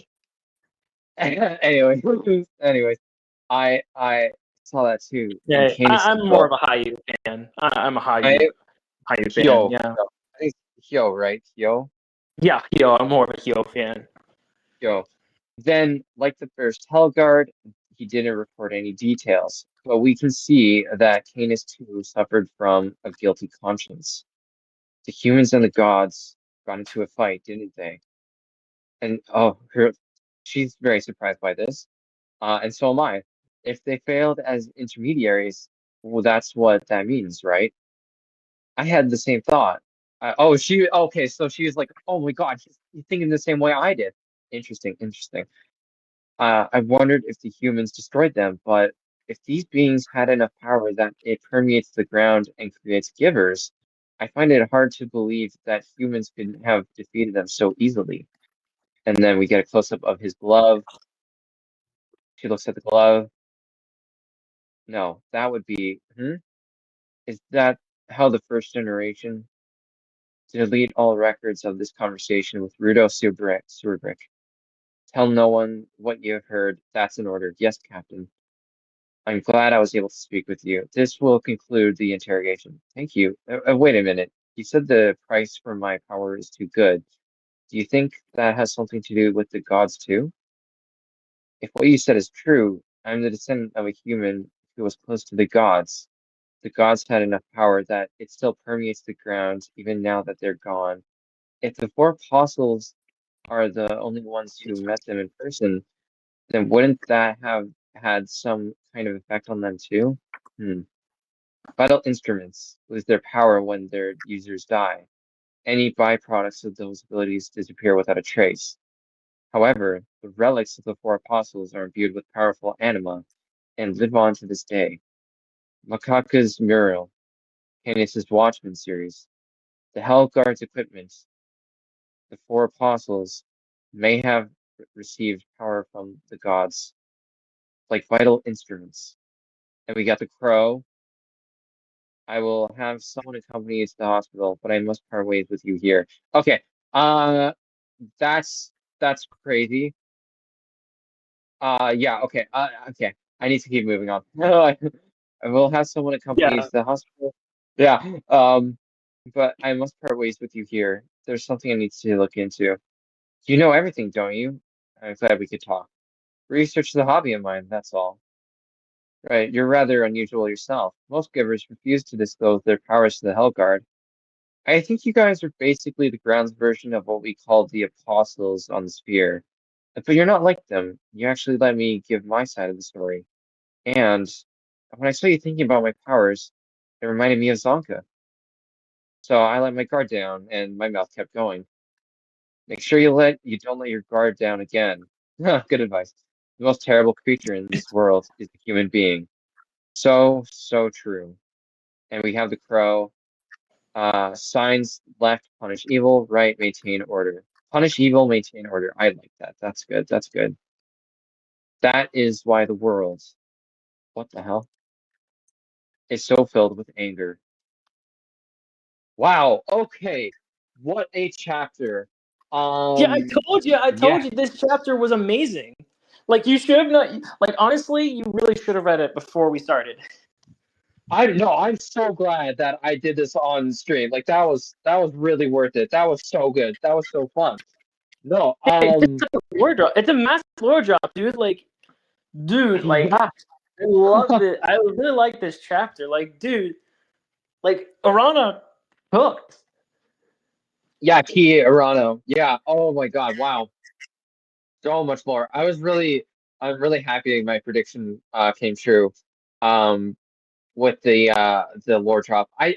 Anyway, anyways, I saw that too. And Yeah, Canis I'm more of a Hayu fan. I'm a I Hayu fan. Hyo. Yeah, I think Hyo, right? Hyo? yeah, Hyo. I'm more of a Hyo fan. Hyo. Then, like the first Helgard, he didn't report any details. But we can see that Canis too suffered from a guilty conscience. The humans and the gods got into a fight, didn't they? And she's very surprised by this. And so am I. If they failed as intermediaries, well, that's what that means, right? I had the same thought. Okay, so she was like, oh my God, he's thinking the same way I did. Interesting, interesting. I wondered if the humans destroyed them, but if these beings had enough power that it permeates the ground and creates givers, I find it hard to believe that humans could have defeated them so easily. And then we get a close-up of his glove. She looks at the glove. No, that would be, Is that how the first generation delete all records of this conversation with Rudo Surbrick? Tell no one what you have heard. That's an order. Yes, Captain. I'm glad I was able to speak with you. This will conclude the interrogation. Thank you. Wait a minute. You said the price for my power is too good. Do you think that has something to do with the gods too? If what you said is true, I'm the descendant of a human who was close to the gods. The gods had enough power that it still permeates the ground even now that they're gone. If the four apostles are the only ones who met them in person, then wouldn't that have had some kind of effect on them too? Hmm. Vital instruments lose their power when their users die. Any byproducts of those abilities disappear without a trace. However, the relics of the four apostles are imbued with powerful anima and live on to this day. Makaka's mural, Canis' Watchman series, the Hell Guard's equipment, the four apostles may have received power from the gods, like vital instruments. And we got the crow. I will have someone accompany you to the hospital, but I must part ways with you here. Okay. Uh that's that's crazy. Yeah, okay. Okay. I need to keep moving on. I will have someone accompany you Yeah, to the hospital. Yeah. But I must part ways with you here. there's something I need to look into. You know everything, don't you? I'm glad we could talk. Research is a hobby of mine, that's all. Right, you're rather unusual yourself. Most givers refuse to disclose their powers to the Hellguard. I think you guys are basically the ground's version of what we call the apostles on the sphere. But you're not like them. You actually let me give my side of the story. And when I saw you thinking about my powers, it reminded me of Zonka. So I let my guard down and my mouth kept going. Make sure you don't let your guard down again. Good advice. The most terrible creature in this world is the human being. So, so true. And we have the crow. Signs left, punish evil, right, maintain order. Punish evil, maintain order. I like that. That's good. That's good. That is why the world, what the hell, is so filled with anger. Wow. Okay. What a chapter. Yeah, I Yeah. told you this chapter was amazing. Like you should have not. Like honestly, you really should have read it before we started. I'm so glad that I did this on stream. Like that was really worth it. That was so good. That was so fun. No, Hey, it's a lore drop. It's a massive lore drop, dude. Dude, yeah. I love it. I really like this chapter. Like, dude, like Arana hooked. Yeah, Ki Arano. Yeah. Oh my God. Wow. So much more. I'm really happy my prediction came true. Um, with the lore drop. I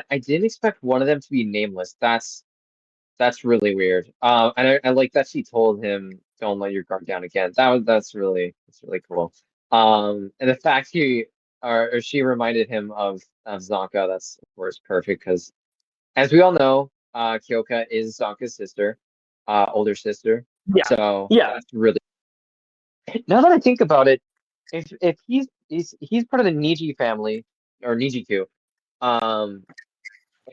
didn't expect one of them to be nameless. That's really weird. And I like that she told him, "Don't let your guard down again." That's really cool. And the fact or she reminded him of Zonka. That's of course perfect because, as we all know, Kyoka is Zonka's sister, older sister. Yeah, So yeah. that's really. Now that I think about it, if he's part of the Niji family or Nijiku, um,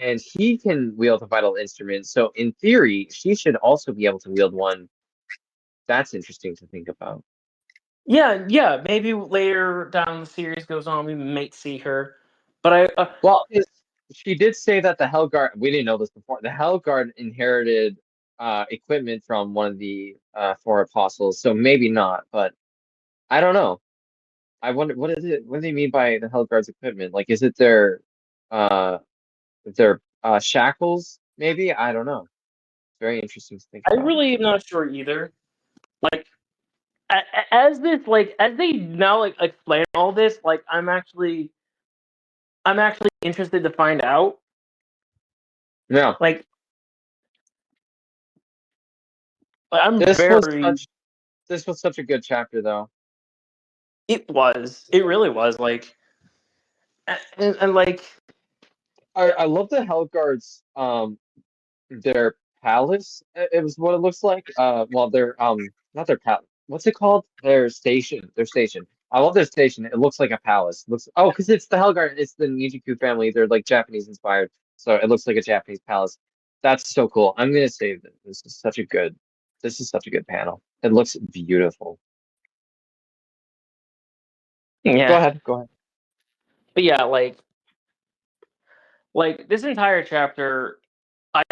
and he can wield a vital instrument. So in theory, she should also be able to wield one. That's interesting to think about. Yeah, yeah. Maybe later down the series goes on, we might see her. But Well, she did say that the Hellguard, we didn't know this before, the Hellguard inherited equipment from one of the four apostles, so maybe not, but I don't know. I wonder what do they mean by the Hellguard's equipment? Like, is it uh their shackles, maybe? I don't know. It's very interesting to think I about. really am not sure either. Like, as this, as they now explain all this, I'm actually interested to find out. Yeah. Like, I'm This was very. such this was such a good chapter though. It was. It really was. And like, I love the Hellguards their palace. It was what it looks like. Well, their not their palace. What's it called? Their station. Their station. I love their station. It looks like a palace. Looks because it's the Hellguard. It's the Nijiku family. They're like Japanese inspired, so it looks like a Japanese palace. That's so cool. I'm gonna save this. This is such a good panel. It looks beautiful. Go yeah. ahead. Go ahead. But yeah, like this entire chapter, I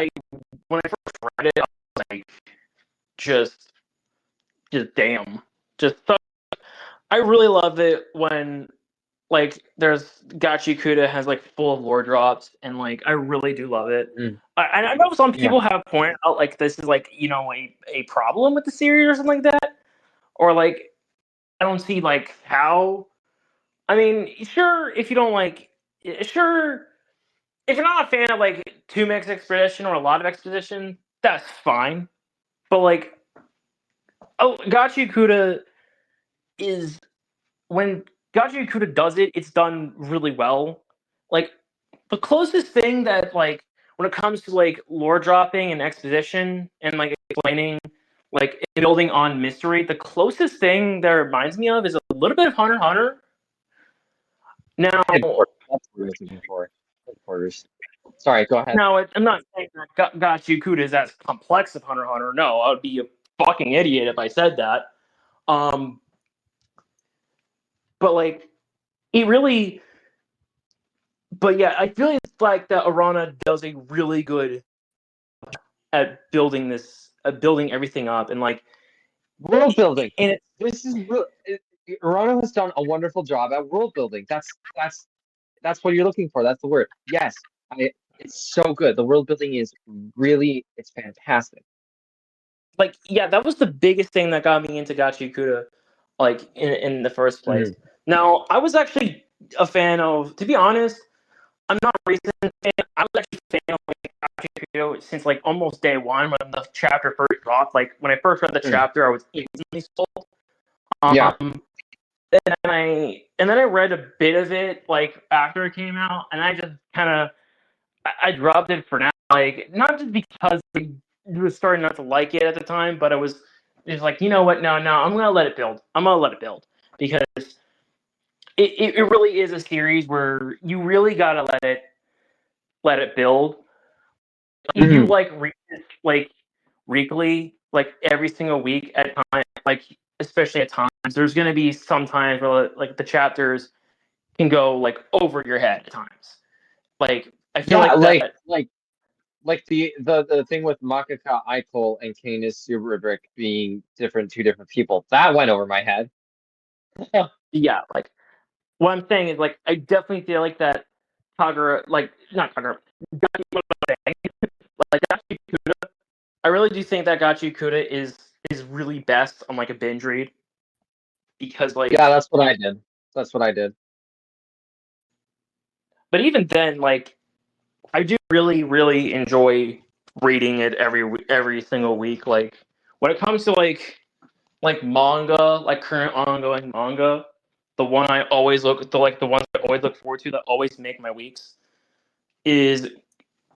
when I first read it, I was like, just, just damn, just. I really love it when there's Gachi Kuda has full of lore drops, and I really do love it. Mm, I know some yeah. people have pointed out this is a problem with the series or something like that, or I don't see how. I mean, sure, if you don't sure, if you're not a fan of too much exposition or a lot of exposition, that's fine. But Gachi Kuda is when Gachi Kuda does it, it's done really well. Like the closest thing that when it comes to lore dropping and exposition and explaining building on mystery, the closest thing that reminds me of is a little bit of Hunter x Hunter. Now, Headquarters. That's what I was looking for. Headquarters. Sorry. Go ahead. I'm not saying that Gachi Kuda is as complex as Hunter x Hunter. No, I would be a fucking idiot if I said that. Um, but it really, but yeah, I feel like that Arana does a really good at building building everything up, and like World building. and This is real. Arano has done a wonderful job at world building. That's what you're looking for. That's the word. Yes, it's so good. The world building is really, it's fantastic. like yeah, that was the biggest thing that got me into Gachikuta, like in the first place. Mhm. Now I was actually a fan of, to be honest, I'm not a recent fan. I was actually a fan of like Gachikuta since like almost day one when the chapter first dropped. Like when I first read the Mm. chapter, I was instantly sold. Yeah. Um, and then I read a bit of it like after it came out, and I just kind of I dropped it for now. Like not just because I was starting not to like it at the time, but I was just like, you know what? No, I'm gonna let it build. I'm gonna let it build because it really is a series where you really gotta let it build. If you Mhm. like read it like weekly, like every single week at time, like especially at times, there's gonna be some times where like the chapters can go like over your head at times. Like I feel Yeah, like that. like the thing with Makaka Aiko and Canis Subrick being two different people. That went over my head. Yeah, like what I'm saying is like I definitely feel like that Kagura, like not Kagura, like Gachikuta. I really do think that Gachikuta is really best on like a binge read because Yeah, like, that's what I did. That's what I did. but even then like I do really enjoy reading it every single week. Like when it comes to like manga, like current ongoing manga, the one I always look the ones I always look forward to that always make my weeks is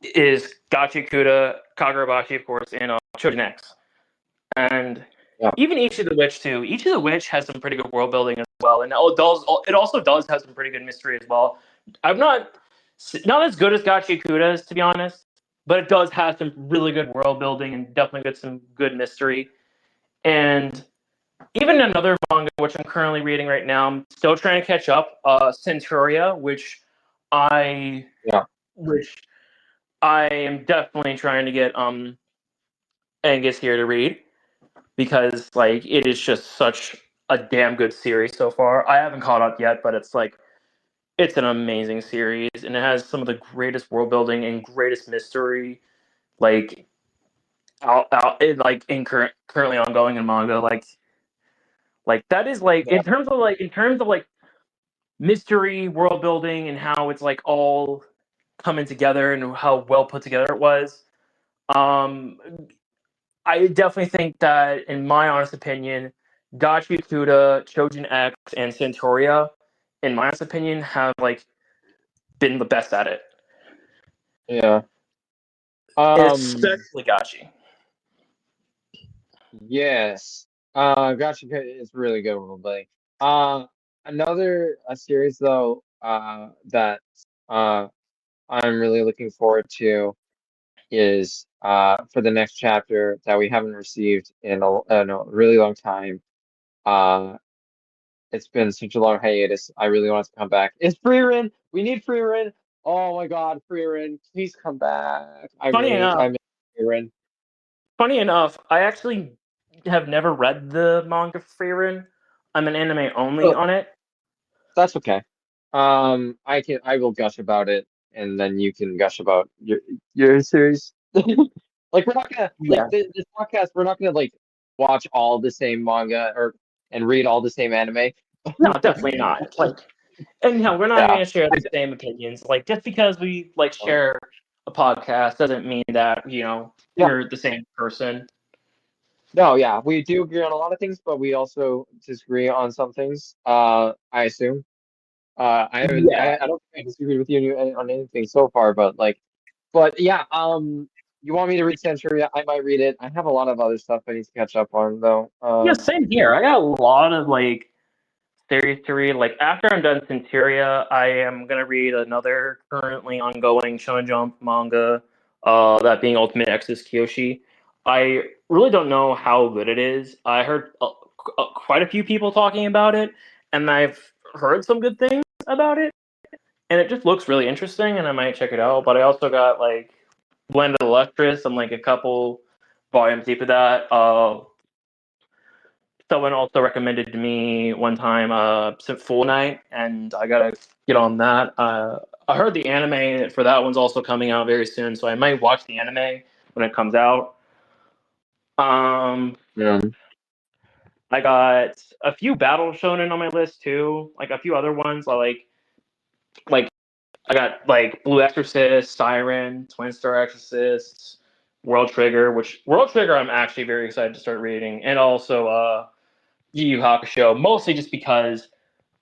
Gachikuta, Kagurabashi, of course, and Chojin X. And Yeah. even Each of the Witch too. Each of the Witch has some pretty good world building as well, and it also does have some pretty good mystery as well. I'm not as good as Gachikuta's, to be honest, but it does have some really good world building and definitely got some good mystery. And even another manga which I'm currently reading right now, I'm still trying to catch up, Centuria, I Yeah. which I am definitely trying to get Angus here to read because like it is just such a damn good series so far. I haven't caught up yet, but it's an amazing series and it has some of the greatest world building and greatest mystery like currently ongoing in manga. Like that is like Yeah. in terms of like mystery world building and how it's like all coming together and how well put together it was. Um, I definitely think that, in my honest opinion, Dachi Kuda, Chojin X, and Centauria, in my honest opinion, have like been the best at it, Yeah. and Um. especially Gachi. Yes. Gotcha is really good role playing. Uh, another a series though. That uh I'm really looking forward to is for the next chapter that we haven't received in a really long time. Uh, it's been such a long hiatus. I really want it to come back. It's Freerin. We need Freerin. Oh my God, Freerin, please come back. Funny enough, I miss Freerin. I actually have never read the manga Frieren. I'm an anime only But on it. that's okay. I will gush about it, and then you can gush about your series. Like we're not gonna like Yeah, this podcast. We're not gonna like watch all the same manga or and read all the same anime. no, definitely not. Like, and no, we're not Yeah. going to share the same opinions. Like, just because we like share a podcast doesn't mean that Yeah. we're the same person. No, yeah, we do agree on a lot of things, but we also disagree on some things. I assume. Yeah, I don't think I disagreed with you on anything so far, but yeah, you want me to read Centuria? I might read it. I have a lot of other stuff I need to catch up on though. yeah, same here. I got a lot of like series to read. Like after I'm done Centuria, I am gonna read another currently ongoing Shonen Jump manga, that being Ultimate X's Kyoshi. I really don't know how good it is. I heard quite a few people talking about it, and I've heard some good things about it, and it just looks really interesting, and I might check it out. But I also got like Blend of the Lustrous. I'm like a couple volumes deep of that. Someone also recommended to me one time Full Night, and I gotta get on that. I heard the anime for that one's also coming out very soon, so I might watch the anime when it comes out. Yeah. I got a few battle shonen on my list too, like a few other ones. Like I got like Blue Exorcist, Siren, Twin Star Exorcist, World Trigger, which World Trigger I'm actually very excited to start reading, and also Yu Yu Hakusho, mostly just because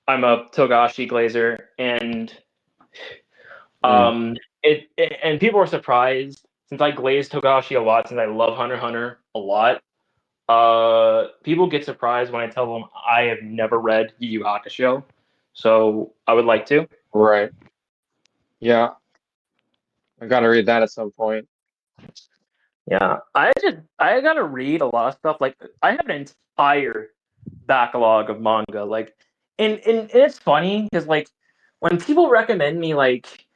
I'm a Togashi glazer, and Mm. and people are surprised since I glaze Togashi a lot, since I love Hunter x Hunter a lot. People get surprised when I tell them I have never read Yu Yu Hakusho, so I would like to. Right. Yeah. I gotta read that at some point. Yeah, I gotta read a lot of stuff. Like I have an entire backlog of manga. Like, and it's funny because like when people recommend me like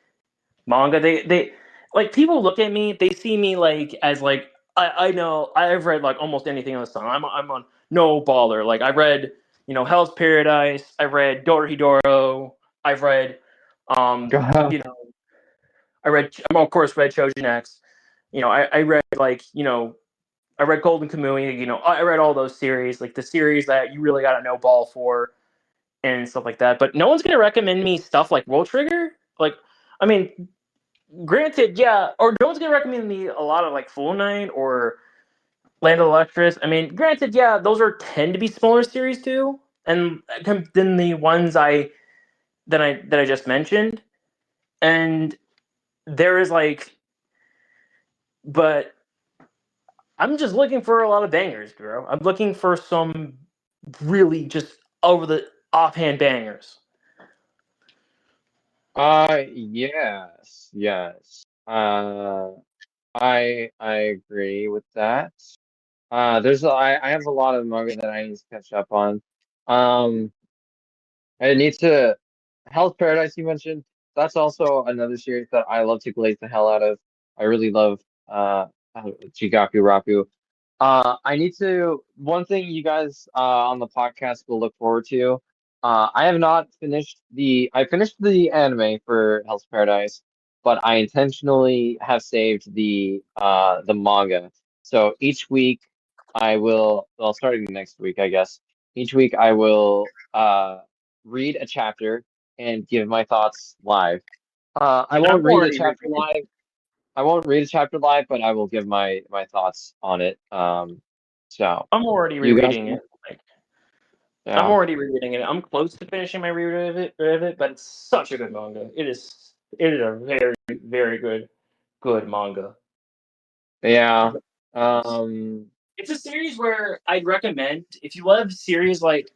manga, they like people look at me, they see me like as like I know I've read like almost anything on the sun. I'm on no baller. Like I read Hell's Paradise. I've read Dorohedoro. I've read you know I'm of course read Chojin X. I read like I read Golden Kamuy. I read all those series, like the series that you really got to know ball for and stuff like that. But no one's gonna recommend me stuff like World Trigger. Like, I mean, granted, yeah, or no one's gonna recommend me a lot of like Full Night or Land of the Lustrous. I mean, granted, yeah, those are tend to be smaller series too, and than the ones that I just mentioned. And there is like, but I'm just looking for a lot of bangers, bro. I'm looking for some really just over the offhand bangers. Yes. I agree with that. I have a lot of manga that I need to catch up on. Um, I need to Hell's Paradise you mentioned. That's also another series that I love to glaze the hell out of. I really love Jigaku Raku. I need to one thing you guys on the podcast will look forward to. I have not finished I finished the anime for Hell's Paradise, but I intentionally have saved the manga. So each week starting next week, I guess. Each week I will read a chapter and give my thoughts live. I I'm won't read a already chapter reading it. live. I won't read a chapter live, but I will give my thoughts on it. So I'm already you guys, rereading it. Like, I'm yeah, already rereading it. I'm close to finishing my reread of it, but it's such a good manga. It is a very very good manga. yeah, um, It's a series where I'd recommend if you love series like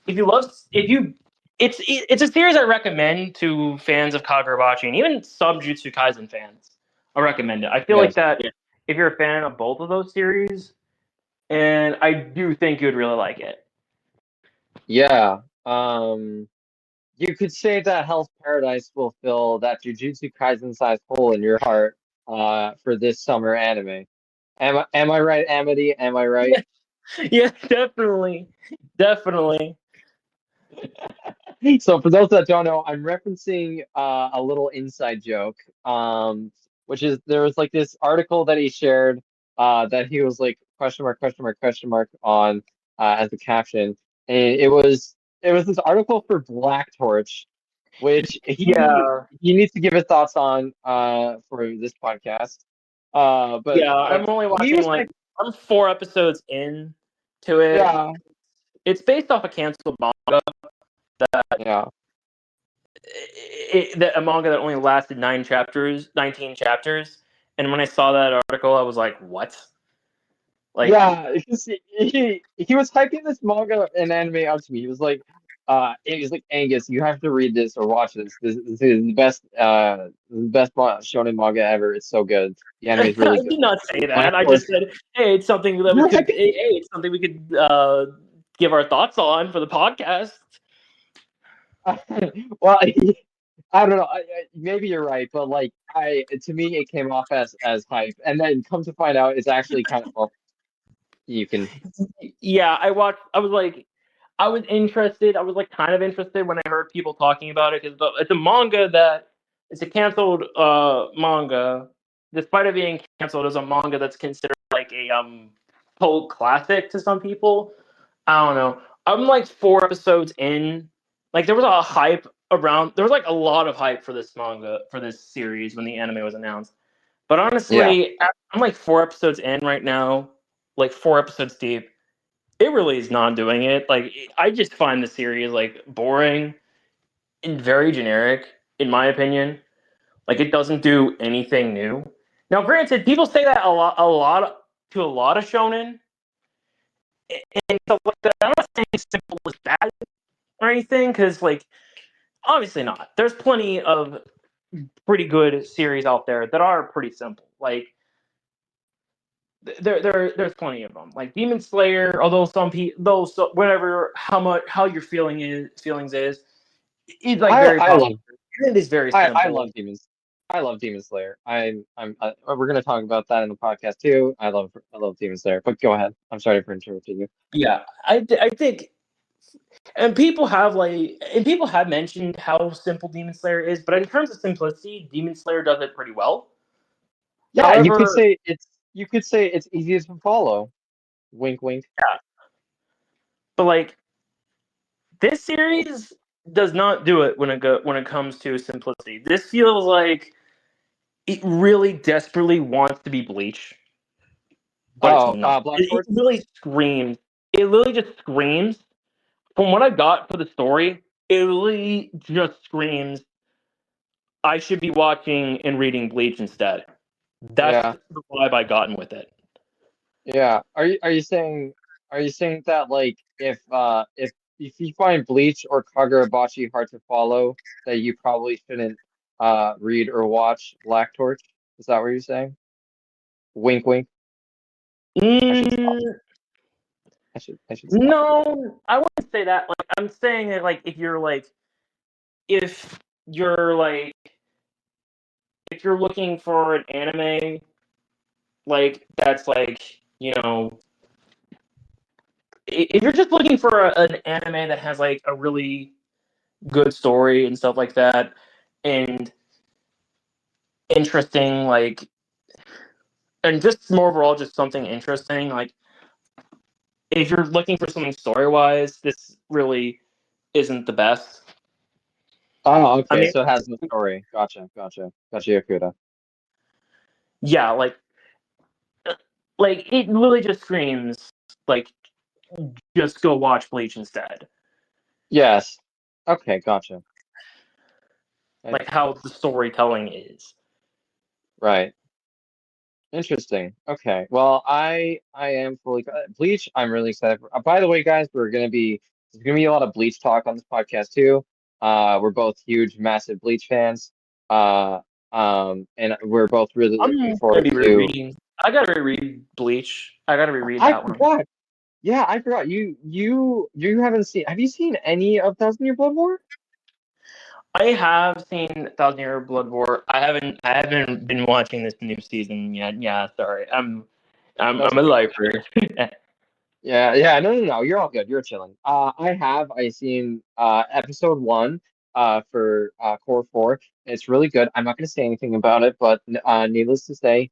if you love if you it's a series I recommend to fans of Kagurabachi and even sub Jutsu Kaisen fans. I recommend it. I feel like yes, that if you're a fan of both of those series, and I do think you'd really like it. yeah. You could say that Hell's Paradise will fill that Jujutsu Kaisen sized hole in your heart, for this summer anime. Am I right, Amity? Am I right? Yeah, yeah, definitely, definitely. So for those that don't know, I'm referencing a little inside joke. Which is there was like this article that he shared that he was like question mark on as the caption. And it was this article for Black Torch, which Yeah, he needs to give his thoughts on for this podcast. But yeah. I'm only he watching was like like, I'm 4 episodes in to it. yeah, It's based off a canceled manga yeah. a manga that only lasted 19 chapters. And when I saw that article, I was like, "What?" Like, Yeah, because he was hyping this manga and anime up to me. He was like, Angus, you have to read this or watch this. This is the best shonen manga ever. It's so good. The anime I is really good. did not say Black that. I Torch. just said, "Hey, it's something that we You're could. hyping. Hey, it's something we could give our thoughts on for the podcast." Well, I don't know. Maybe you're right, but like to me, it came off as hype, and then come to find out, it's actually kind of well, you can. Yeah, I watched. I was like, I was interested. I was like kind of interested when I heard people talking about it because it's a manga that it's a canceled manga. Despite it being canceled, it's a manga that's considered like a cult classic to some people. I don't know. I'm like 4 episodes in. Like there was a hype around. There was like a lot of hype for this manga for this series when the anime was announced. But Yeah. honestly, I'm like 4 episodes in right now. Like 4 episodes deep, it really is not doing it. Like I just find the series like boring and very generic, in my opinion. Like it doesn't do anything new. Now, granted, people say that to a lot of shonen and stuff like that. I'm not saying Simple is bad or anything, because like obviously not. There's plenty of pretty good series out there that are pretty simple. Like there's plenty of them. Like Demon Slayer, although some people, though so, whatever how your feelings is, it's like very I popular. love It is very I simple. love demons. I love Demon Slayer. I'm we're gonna talk about that in the podcast too. I love Demon Slayer. But go ahead. I'm sorry for interrupting you. Yeah, I think, and people have mentioned how simple Demon Slayer is, but in terms of simplicity, Demon Slayer does it pretty well. Yeah, However, you could say it's easiest to follow. Wink, wink. yeah, but like this series does not do it when it comes to simplicity. This feels like it really desperately wants to be Bleach, but it's Oh, not. Black It Sword. really screams. It literally just screams. From what I got for the story, it really just screams. I should be watching and reading Bleach instead. That's Yeah, the vibe I gotten with it. yeah. Are you saying that like if you find Bleach or Kagurabachi hard to follow, that you probably shouldn't read or watch Black Torch? Is that what you're saying? Wink, wink. I should stop. Mm, I should stop. no, I wouldn't say that. Like I'm saying that like if you're like if you're looking for an anime like that's like if you're just looking for an anime that has like a really good story and stuff like that and interesting and just more overall just something interesting like if you're looking for something story wise this really isn't the best. Oh, I okay. mean, So it has no story. Gotcha, Yakuda. yeah, like it really just screams like just go watch Bleach instead, Yes. Okay, gotcha. I, like how the storytelling is. right. Interesting. Okay. Well, I am fully Bleach. I'm really excited for. By the way, guys, there's gonna be a lot of Bleach talk on this podcast too. We're both huge, massive Bleach fans. Uh, and we're both really I'm looking gonna forward be to. rereading. I gotta reread Bleach. I gotta reread I that one. forgot. Yeah, I forgot. You haven't seen. Have you seen any of Thousand Year Blood War? I have seen Thousand Year Blood War. I haven't been watching this new season yet. Yeah, sorry. That's I'm a okay. lifer. Yeah. No. You're all good. You're chilling. I seen episode one for Core 4. It's really good. I'm not gonna say anything about it, but needless to say,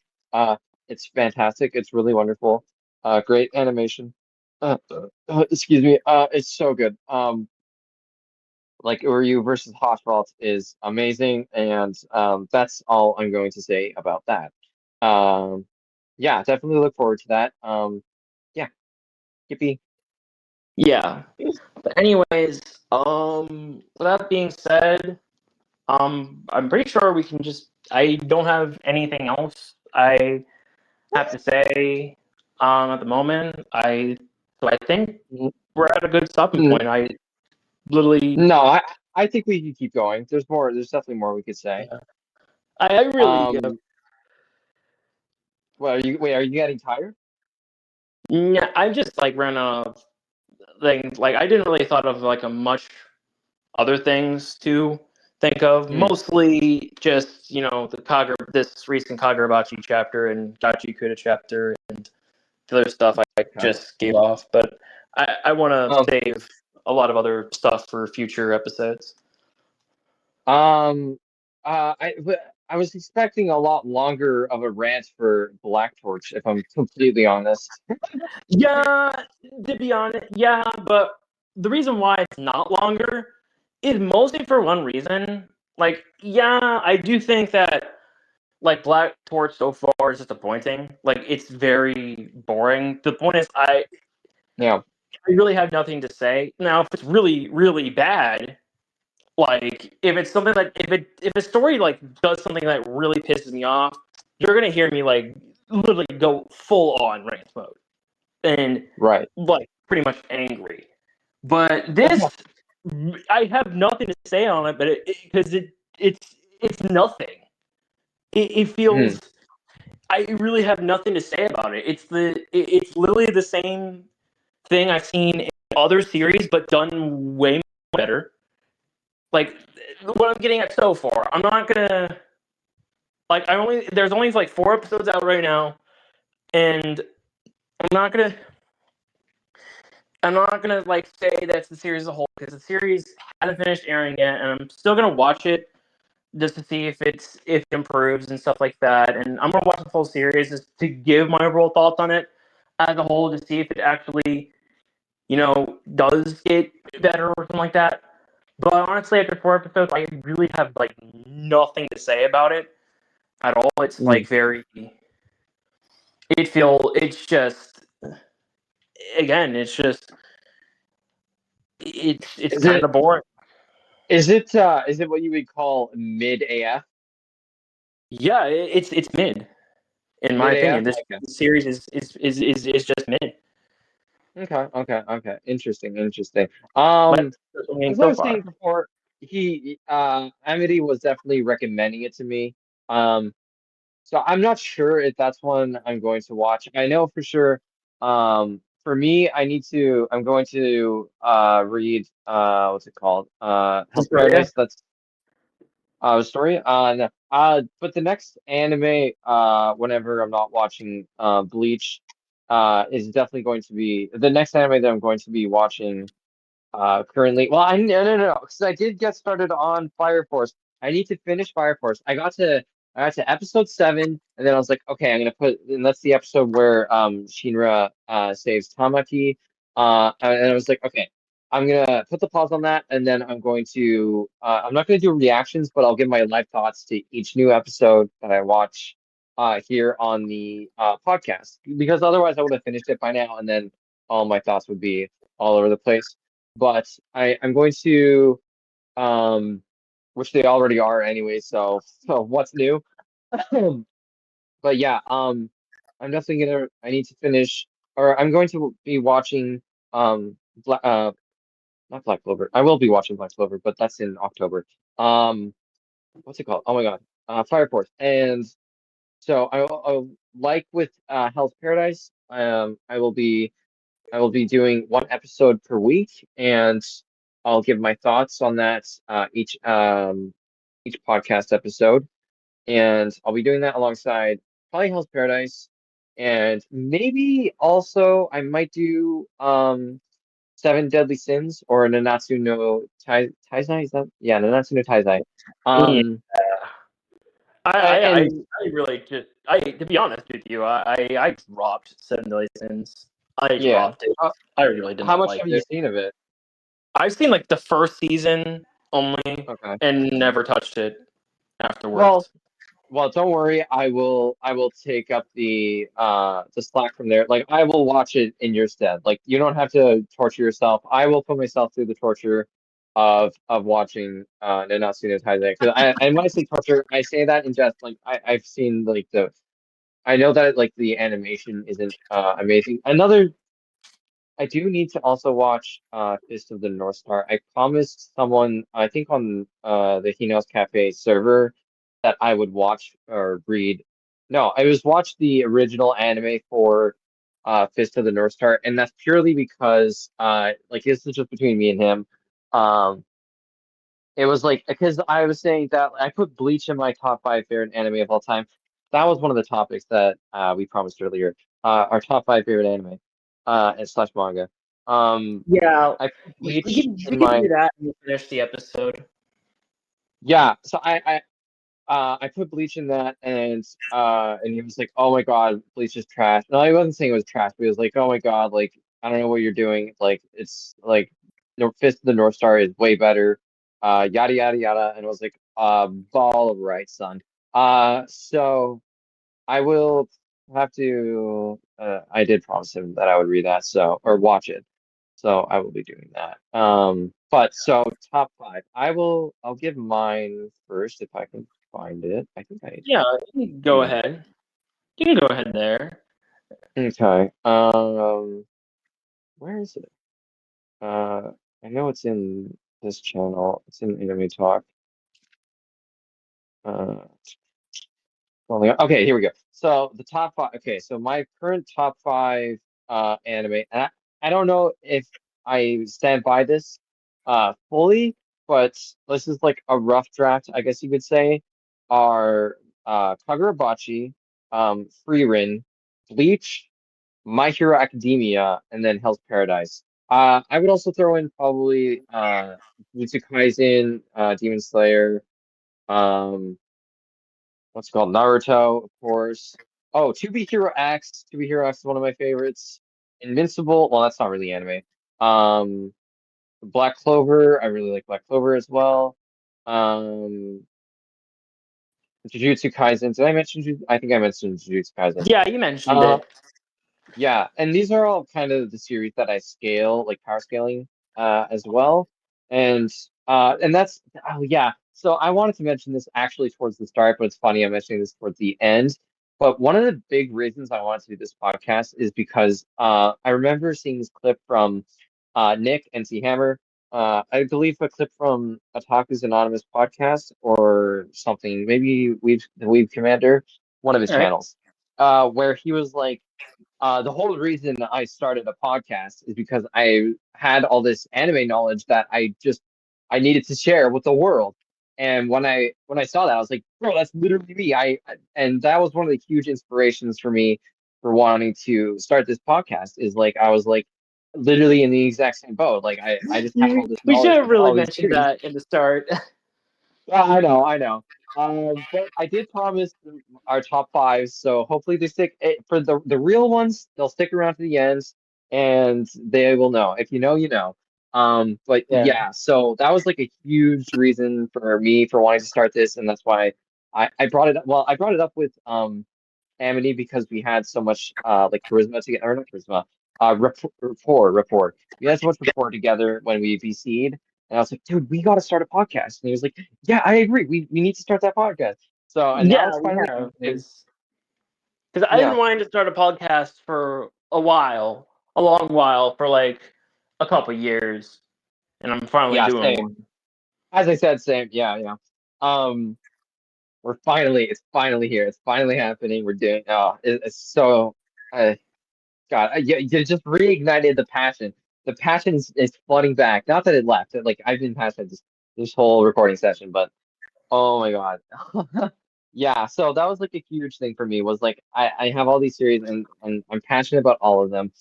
it's fantastic. It's really wonderful. Great animation. Excuse me. It's so good. Like Uryu versus Hoshvalt is amazing, and that's all I'm going to say about that. Um, yeah, definitely look forward to that. Yeah, yippee. Yeah. But anyways, with that being said, I'm pretty sure we can just. I don't have anything else I have to say. At the moment, I think N- we're at a good stopping n- point. I literally, No, I think we can keep going. There's more. There's definitely more we could say. yeah. I really, Um, what are you? Wait, are you getting tired? yeah, I just like ran out of things. Like I didn't really thought of like a much other things too. think of. Mm, Mostly just, this recent Kagurabachi chapter and Gachi Kuda chapter and the other stuff I okay. just gave off. But I want to Um, save a lot of other stuff for future episodes. um, I was expecting a lot longer of a rant for Black Torch, if I'm completely honest. Yeah, to be honest, yeah, but the reason why it's not longer is mostly for one reason. Like, yeah, I do think that like Black Torch so far is disappointing. Like, it's very boring. The point is, Yeah, I really have nothing to say. Now, if it's really, really bad, like if it's something like if a story like does something that really pisses me off, you're gonna hear me like literally go full on rant mode and right. like pretty much angry. But this, I have nothing to say on it, but because it's nothing. It feels. Mhm. I really have nothing to say about it. It's literally the same thing I've seen in other series, but done way better. Like what I'm getting at so far, I'm not gonna like. I only there's only like 4 episodes out right now, and I'm not gonna I'm not gonna like say that's the series as a whole because the series hasn't finished airing yet, and I'm still gonna watch it just to see if it improves and stuff like that. And I'm gonna watch the full series just to give my overall thoughts on it as a whole to see if it actually does get better or something like that. But honestly, after 4 episodes, I really have like nothing to say about it at all. It's Mm. like it's just again, it's Is kind it of boring. is it what you would call mid AF? Yeah, it's mid in my Mid AF? opinion. This Okay. series is just mid. Okay. Interesting. That's what I'm getting As I so was saying far. before, Amity was definitely recommending it to me. Um, so I'm not sure if that's one I'm going to watch. I know for sure. For me, I'm going to read what's it called? Hell's Historia. Paradise. That's story. No. But the next anime, whenever I'm not watching Bleach, is definitely going to be the next anime that I'm going to be watching currently. Well, I no, because I did get started on Fire Force. I need to finish Fire Force. I got to episode 7, and then I was like, okay, I'm gonna put, and that's the episode where Shinra saves Tamaki. And I was like, okay, I'm gonna put the pause on that, and then I'm not gonna do reactions, but I'll give my live thoughts to each new episode that I watch here on the podcast, because otherwise I would have finished it by now, and then all my thoughts would be all over the place. But I'm going to which they already are anyway, so what's new? But yeah, I'm definitely I need to finish, or I'm going to be watching Bla not Black Clover. I will be watching Black Clover, but that's in October. Um what's it called? Oh my God. Fire Force. And so like with Hell's Paradise, I will be doing one episode per week, and I'll give my thoughts on that each podcast episode, and I'll be doing that alongside probably Hell's Paradise, and maybe also I might do Seven Deadly Sins or Nanatsu no Taizai. Is that, yeah, Nanatsu no Taizai. Yeah. Um, I and really just to be honest with you, I dropped Seven Deadly Sins. I yeah, dropped it. I really did how not much like have you it. seen of it? I've seen like the first season only Okay. and never touched it Well, afterwards. Well, don't worry. I will take up the slack from there. Like, I will watch it in your stead. Like, you don't have to torture yourself. I will put myself through the torture of watching Nanatsu no Taizai. Because and when I say torture, I say that in jest. Like, I've seen like the I know that like the animation isn't amazing. I do need to also watch Fist of the North Star. I promised someone, I think on the Hinao's Cafe server, that I would watch or read. No, I was watch the original anime for Fist of the North Star, and that's purely because like this is just between me and him. Um it was like because I was saying that I put Bleach in my top five favorite anime of all time. That was one of the topics that we promised earlier. Our top five favorite anime, and slash manga. Um, Yeah, I put we Bleach can in do my that and finish the episode. yeah. So I put Bleach in that, and he was like, "Oh my God, Bleach is trash." No, he wasn't saying it was trash, but he was like, "Oh my God, like I don't know what you're doing. Like it's like Fist of the North Star is way better." Yada yada yada, and it was like, ball of right, son." So I will have to. I did promise him that I would read that, so or watch it. So I will be doing that. But so top five. I'll give mine first if I can find it. I think I Yeah, you can go do. ahead. You can go ahead there. Okay. Where is it? I know it's in this channel. It's in Anime Talk. Uh, okay, here we go. So the top five. Okay, so my current top five anime, and I don't know if I stand by this fully, but this is like a rough draft, I guess you could say, are Kagurabachi, Frieren, Bleach, My Hero Academia, and then Hell's Paradise. I would also throw in probably Jujutsu Kaisen, Demon Slayer, um what's it called? Naruto, of course. Oh, To Be Hero X. To Be Hero X is one of my favorites. Invincible. Well, that's not really anime. Um, Black Clover. I really like Black Clover as well. Um, Jujutsu Kaisen. Did I mention? I think I mentioned Jujutsu Kaisen. Yeah, you mentioned Uh, it. Yeah, and these are all kind of the series that I scale, like power scaling, as well. And that's oh yeah. So I wanted to mention this actually towards the start, but it's funny I'm mentioning this towards the end. But one of the big reasons I wanted to do this podcast is because I remember seeing this clip from Nick NC Hammer. I believe a clip from Otaku's Anonymous podcast or something, maybe Weave Commander, one of his All right. channels, where he was like the whole reason I started a podcast is because I had all this anime knowledge that I needed to share with the world. And when I saw that, I was like, bro, that's literally me. And that was one of the huge inspirations for me for wanting to start this podcast is like I was like literally in the exact same boat. Like I just have all this We should knowledge have of really all these mentioned series. that in the start. I know, I know. But I did promise our top five, so hopefully they stick for the real ones. They'll stick around to the end, and they will know. If you know, you know. But Yeah. yeah, so that was like a huge reason for me for wanting to start this, and that's why I brought it up. Well, I brought it up with Amity because we had so much like charisma together, or not charisma, rapport. We had so much rapport together when we VC'd, and I was like, dude, we got to start a podcast. And he was like, yeah, I agree. We need to start that podcast. So and now Yeah, it's we finally have. happening. Because I've Yeah, been wanting to start a podcast for a while, a long while, for like a couple years, and I'm finally yeah, doing same. one. As I said, same. Yeah, yeah. Um, it's finally here. It's finally happening. We're doing. Oh, it's so. Uh, God, you just reignited the passion. The passion is flooding back. Not that it left. Like I've been passionate this whole recording session, but oh my God. Yeah, so that was like a huge thing for me was like I have all these series and I'm passionate about all of them.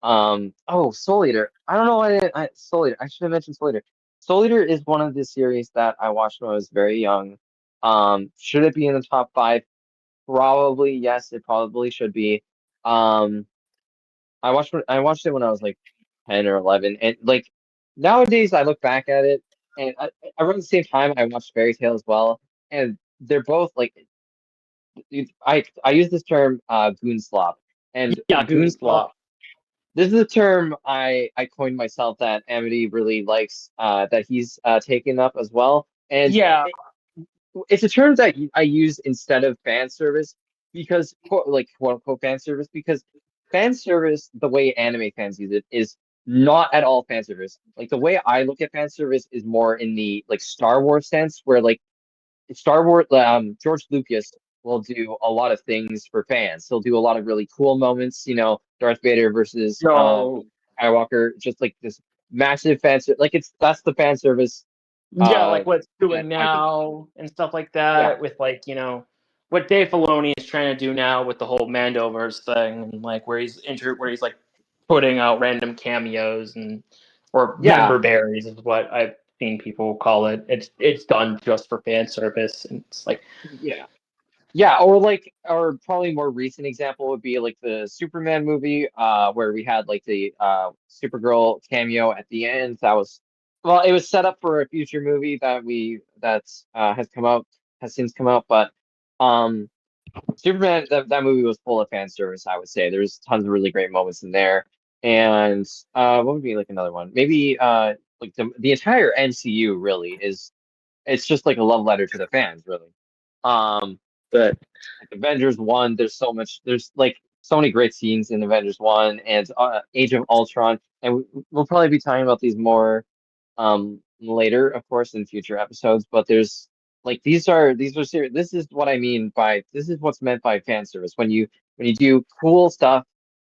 Oh, Soul Eater. I don't know why Soul Eater. I should have mentioned Soul Eater. Soul Eater is one of the series that I watched when I was very young. Should it be in the top five? Probably yes, it probably should be. Um, I watched it when I was like 10 or 11, and like nowadays I look back at it, and around the same time I watched Fairy Tail as well, and they're both like I use this term goon slop, and Yeah, goon Goose slop. Flop. This is a term I coined myself that Amity really likes that he's taken up as well, and Yeah, it's a term that I use instead of fan service because quote unquote fan service because fan service the way anime fans use it is not at all fan service. Like the way I look at fan service is more in the like Star Wars sense where like Star Wars George Lucas will do a lot of things for fans. He'll do a lot of really cool moments, Darth Vader versus so Skywalker, just like this massive fan service. Like it's that's the fan service Yeah, like what it's That doing I think, now and stuff like yeah, that, with like, what Dave Filoni is trying to do now with the whole Mandoverse thing, and like where he's like putting out random cameos and or yeah, member berries is what I've seen people call it. It's done just for fan service, and it's like yeah. Yeah, or like, or probably more recent example would be like the Superman movie, where we had like the Supergirl cameo at the end. That was, well, it was set up for a future movie that's has since come out, but um, Superman, that movie was full of fan service, I would say. There's tons of really great moments in there, and what would be like another one? Maybe like the entire MCU really is, it's just like a love letter to the fans, really. But like Avengers 1, there's like so many great scenes in Avengers 1 and Age of Ultron, and we'll probably be talking about these more later, of course, in future episodes, but there's like these are serious. This is what I mean by, this is what's meant by fan service. When you do cool stuff,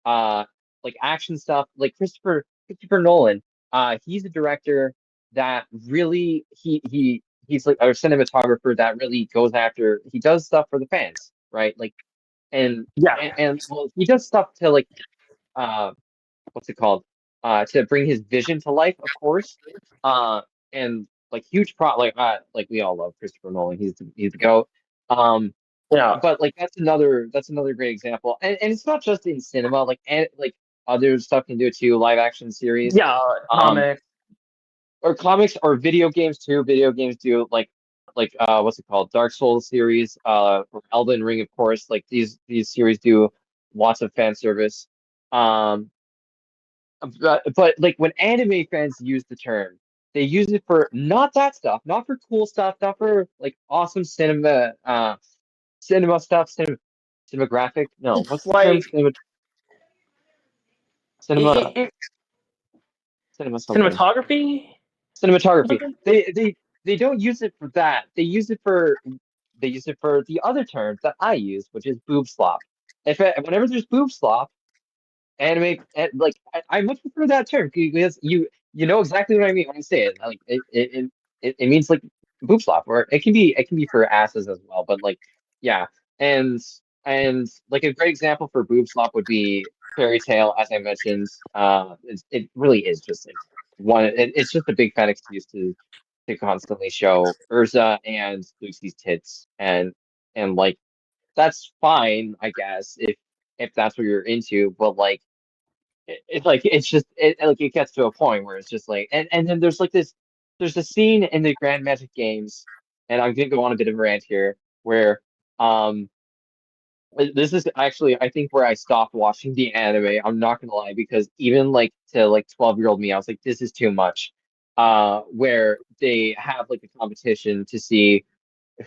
uh like action stuff, like Christopher Nolan, he's a director that really he's like a cinematographer that really goes after, he does stuff for the fans, right? Like, and yeah, and well, he does stuff to like uh what's it called? To bring his vision to life, of course. And like huge like we all love Christopher Nolan. He's the GOAT. Um, yeah, but like that's another great example. And it's not just in cinema, and like other stuff can do it too, live action series. yeah, Um, comic, or comics or video games too. Video games do what's it called? Dark Souls series, or Elden Ring, of course. Like these series do lots of fan service. Um, but like when anime fans use the term, they use it for not that stuff, not for cool stuff, not for like awesome cinema stuff, cinematographic. No, what's the term? like Cinema, it, cinema something. cinematography, Cinematography. something. They don't use it for that. They use it for the other terms that I use, which is boob slop. Whenever there's boob slop, like I much prefer that term because you know exactly what I mean when I say it. Like it means like boob slop, or it can be for asses as well. But like, yeah, and and like a great example for boob slop would be Fairy Tale, as I mentioned. It really is just like it's just a big fat excuse to constantly show Urza and Lucy's tits, and like that's fine, I guess, if that's what you're into. But like it's like it's just like it gets to a point where it's just like, and then there's a scene in the Grand Magic games, and I'm gonna go on a bit of a rant here, where um this is actually, I think, where I stopped watching the anime. I'm not gonna lie, because even like to like 12-year-old me, I was like, this is too much. Where they have like a competition to see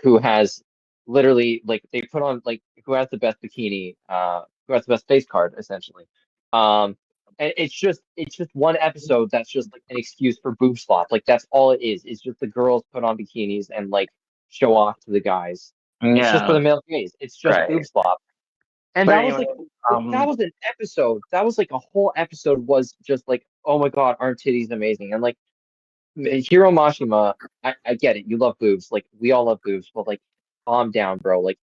who has, literally, like they put on like who has the best bikini, who has the best face card, essentially. And it's just one episode that's just like an excuse for boob slop. Like that's all it is. It's just the girls put on bikinis and like show off to the guys. It's just for Yeah, the male gaze. It's just boob right. slop. And But that was anyway, that was an episode. That was like a whole episode was just like, oh my God, aren't titties amazing? And like Hiro Mashima, I get it. You love boobs. Like we all love boobs, but like calm down, bro. Like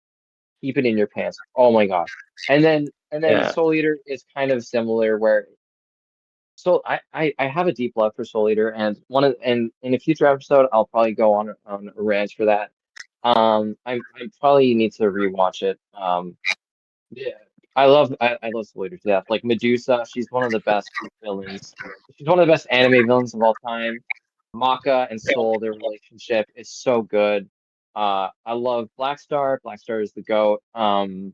keep it in your pants. Oh my God. And then yeah, Soul Eater is kind of similar, where so I have a deep love for Soul Eater, and in a future episode I'll probably go on a rant for that. I probably need to rewatch it. Yeah, I love Soul Eater to death. Like Medusa, she's one of the best villains. She's one of the best anime villains of all time. Maka and Soul, their relationship is so good. I love Black Star. Black Star is the GOAT. And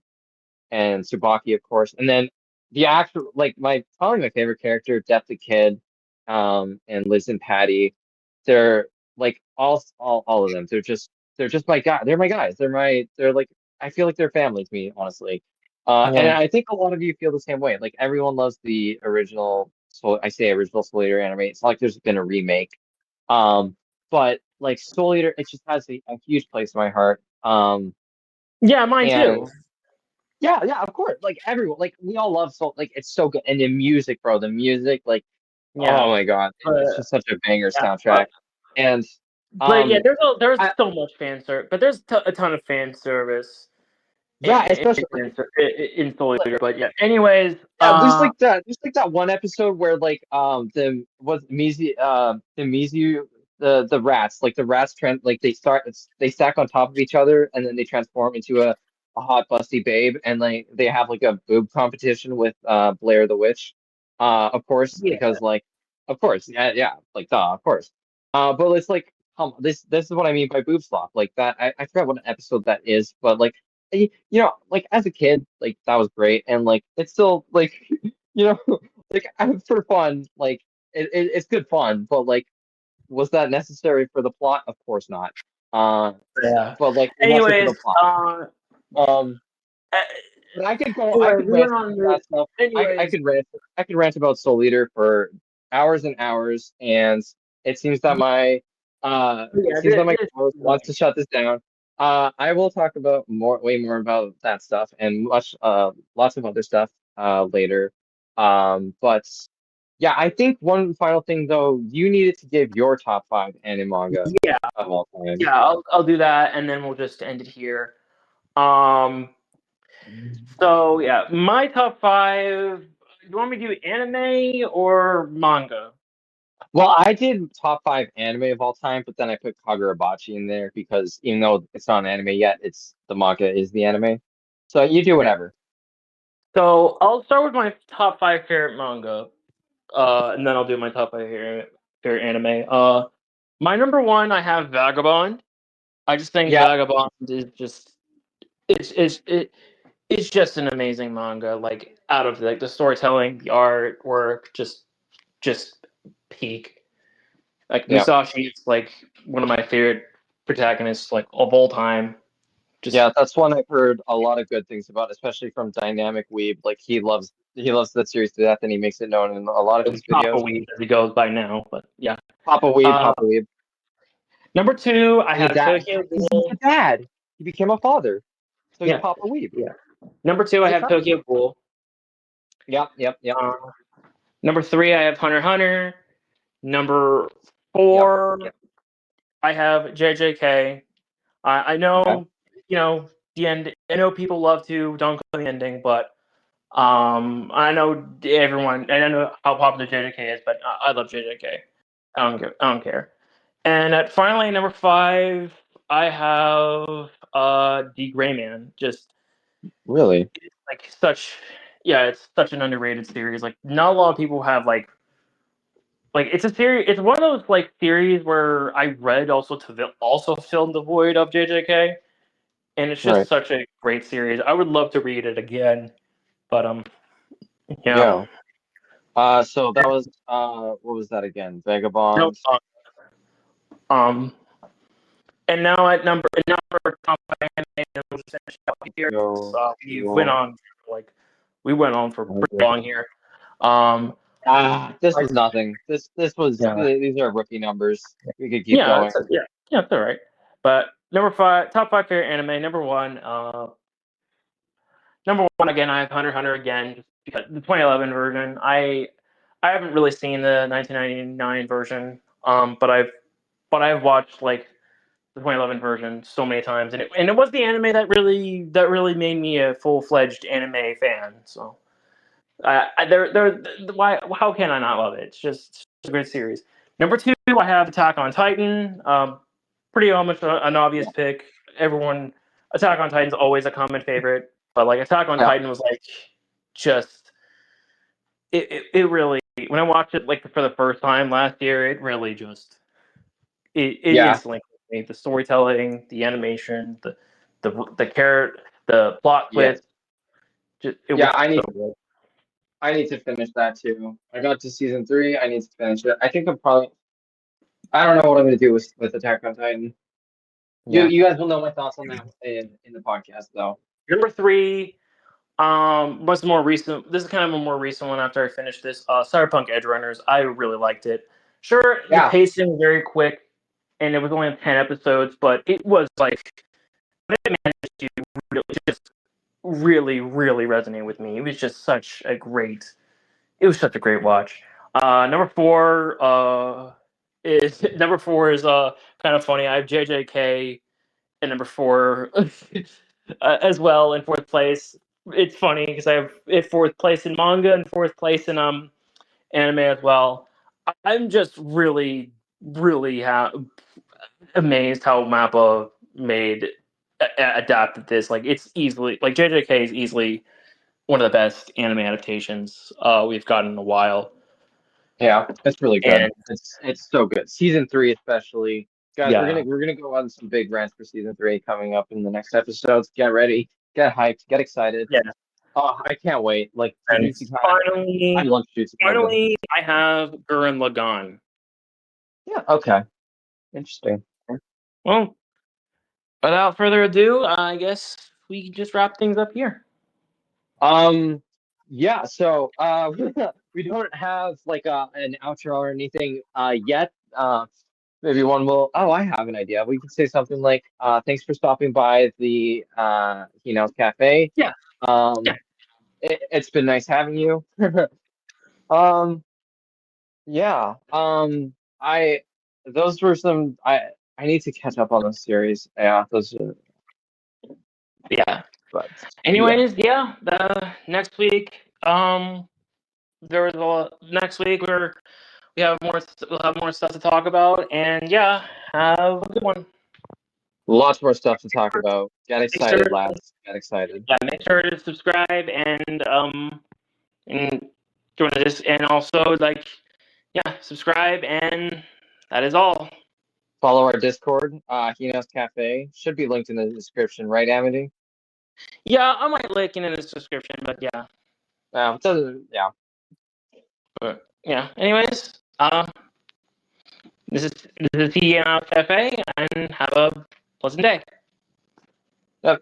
Tsubaki, of course. And then the actual, like, probably my favorite character, Death the Kid, and Liz and Patty. They're like all of them. They're just my guy. They're my guys. They're like, I feel like they're family to me, honestly. And yeah, I think a lot of you feel the same way. Like everyone loves the original. So I say original Soul Eater anime. It's not like there's been a remake. Um, but like Soul Eater, it just has a huge place in my heart. yeah. Mine And too. yeah, yeah, of course. Like everyone, like we all love Soul. Like it's so good, and the music, bro. The music, like, Yeah, oh my God, it's but just such a banger yeah, soundtrack. And But yeah, there's I, so much fan service, but there's a ton of fan service yeah, especially in Soul Eater. But yeah, anyways, yeah, there's like that one episode where like the rats, like the rats like they stack on top of each other and then they transform into a hot busty babe, and like they have like a boob competition with Blair the Witch. Of course, yeah, because like of course, yeah, like duh, of course. But it's like this is what I mean by boob slop. Like that I forgot what episode that is, but like like as a kid, like that was great, and like it's still like, like for fun, like it's good fun, but like, was that necessary for the plot? Of course not. Uh, yeah. but like, we watched it for Anyways, the plot. Um, uh, but I anyway, could we went rant on. about that stuff. Anyways, I could rant about Soul Eater for hours and hours, and it seems that it yeah, seems that my co-host right. wants to shut this down. I will talk about way more about that stuff and lots of other stuff, later. But yeah, I think one final thing though, you needed to give your top five anime manga Yeah, of all time. yeah, I'll do that, and then we'll just end it here. Um, so yeah, my top five. You want me to do anime or manga? Well, I did top five anime of all time, but then I put Kagurabachi in there because even though it's not an anime yet, it's the manga is the anime. So you do Okay. whatever. So I'll start with my top five favorite manga, and then I'll do my top five favorite anime. My number one, I have Vagabond. I just think Yeah, Vagabond is just it's just an amazing manga. Like out of like the storytelling, the artwork, just peak. Like yeah, Musashi is like one of my favorite protagonists like of all time. yeah. Just That's one I've heard a lot of good things about, especially from Dynamic Weeb. Like he loves that series to death, and he makes it known in a lot of his Papa videos. Weed as he goes by now, but yeah. Uh, Papa Weeb. Number two, I He's a have dad. Tokyo He's a Ghoul. dad. He became a father, so he's Yeah, Papa Weeb. yeah. Number two, I He's a have cousin. Tokyo Ghoul. Yep. Uh, Number three, I have Hunter x Hunter. Number Yep. four, I have JJK. I Okay. know, the end. I know people love to don't go the ending, but I know everyone, and I know how popular JJK is, but I love JJK. I don't care. And at finally number five, I have The Gray Man. Just Really? like such, yeah, it's such an underrated series. Like not a lot of people have like it's a series. It's one of those like series where I read also to also fill the void of JJK, and it's just Right. such a great series. I would love to read it again, but yeah, Yeah. So that was what was that again? no. Vagabond. Um, and now for top five anime, and we'll just finish up here. Yo, So yo. like we went on for pretty Okay. long here. Um, This I, was nothing. yeah, These are rookie numbers. We could keep yeah, going. yeah, it's all right. But number five, top five favorite anime. Number one again. I have Hunter x Hunter again, just because the 2011 version. I haven't really seen the 1999 version. But I've watched like the 2011 version so many times, and it was the anime that really made me a full fledged anime fan. So why how can I not love it? It's just a great series. Number two, I have Attack on Titan. Pretty almost an obvious pick. Everyone, Attack on Titan's always a common favorite, but like Attack on Yeah. Titan was like just it really when I watched it like for the first time last year, it really just it Yeah. instantly made the storytelling, the animation, the character, the plot Yes. twist. Just it was Yeah, so good. I need to finish that too. I got to season three. I need to finish it. I think I don't know what I'm gonna do with Attack on Titan. Yeah. You guys will know my thoughts on that in the podcast though. Number three, was more recent. This is kind of a more recent one after I finished this. Cyberpunk Edge Runners. I really liked it. Sure, the Yeah. pacing was very quick, and it was only 10 episodes, but it was like it managed to just really resonate with me. It was just such a great. It was such a great watch. Number four is kind of funny. I have JJK at number 4 as well in fourth place. It's funny because I have it fourth place in manga and fourth place in anime as well. I'm just really, really amazed how Mappa made adapted this. Like it's easily like JJK is easily one of the best anime adaptations we've gotten in a while. Yeah, it's really good. And It's so good. Season 3 especially. Guys, yeah, we're gonna go on some big rants for season 3 coming up in the next episodes. Get ready, get hyped, get excited. yeah. Oh, I can't wait. Like And Jujutsu Kaisen. I love Jujutsu Kaisen. finally, I have Gurren Lagann. Yeah, okay. Interesting. Well, without further ado, I guess we can just wrap things up here. Yeah, so we don't have like an outro or anything yet. Maybe one will. Oh, I have an idea. We could say something like thanks for stopping by the Hinao's Cafe. Yeah, yeah. Um it's been nice having you. Um yeah. I those were some I need to catch up on the series. Yeah, those are, Yeah. but yeah. Anyways, yeah. The next week, there was next week we'll have more stuff to talk about, and yeah, have a good one. Lots more stuff to talk about. Get Make sure, excited, lads. Get excited. yeah, make sure to subscribe and join this, and also like, yeah, subscribe, and that is all. Follow our Discord, Hina's Cafe. Should be linked in the description, right, Amity? Yeah, I might link it in the description, but yeah. It doesn't, yeah. But yeah. Anyways, this is the Cafe, and have a pleasant day. Yep.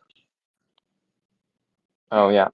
Oh, yeah.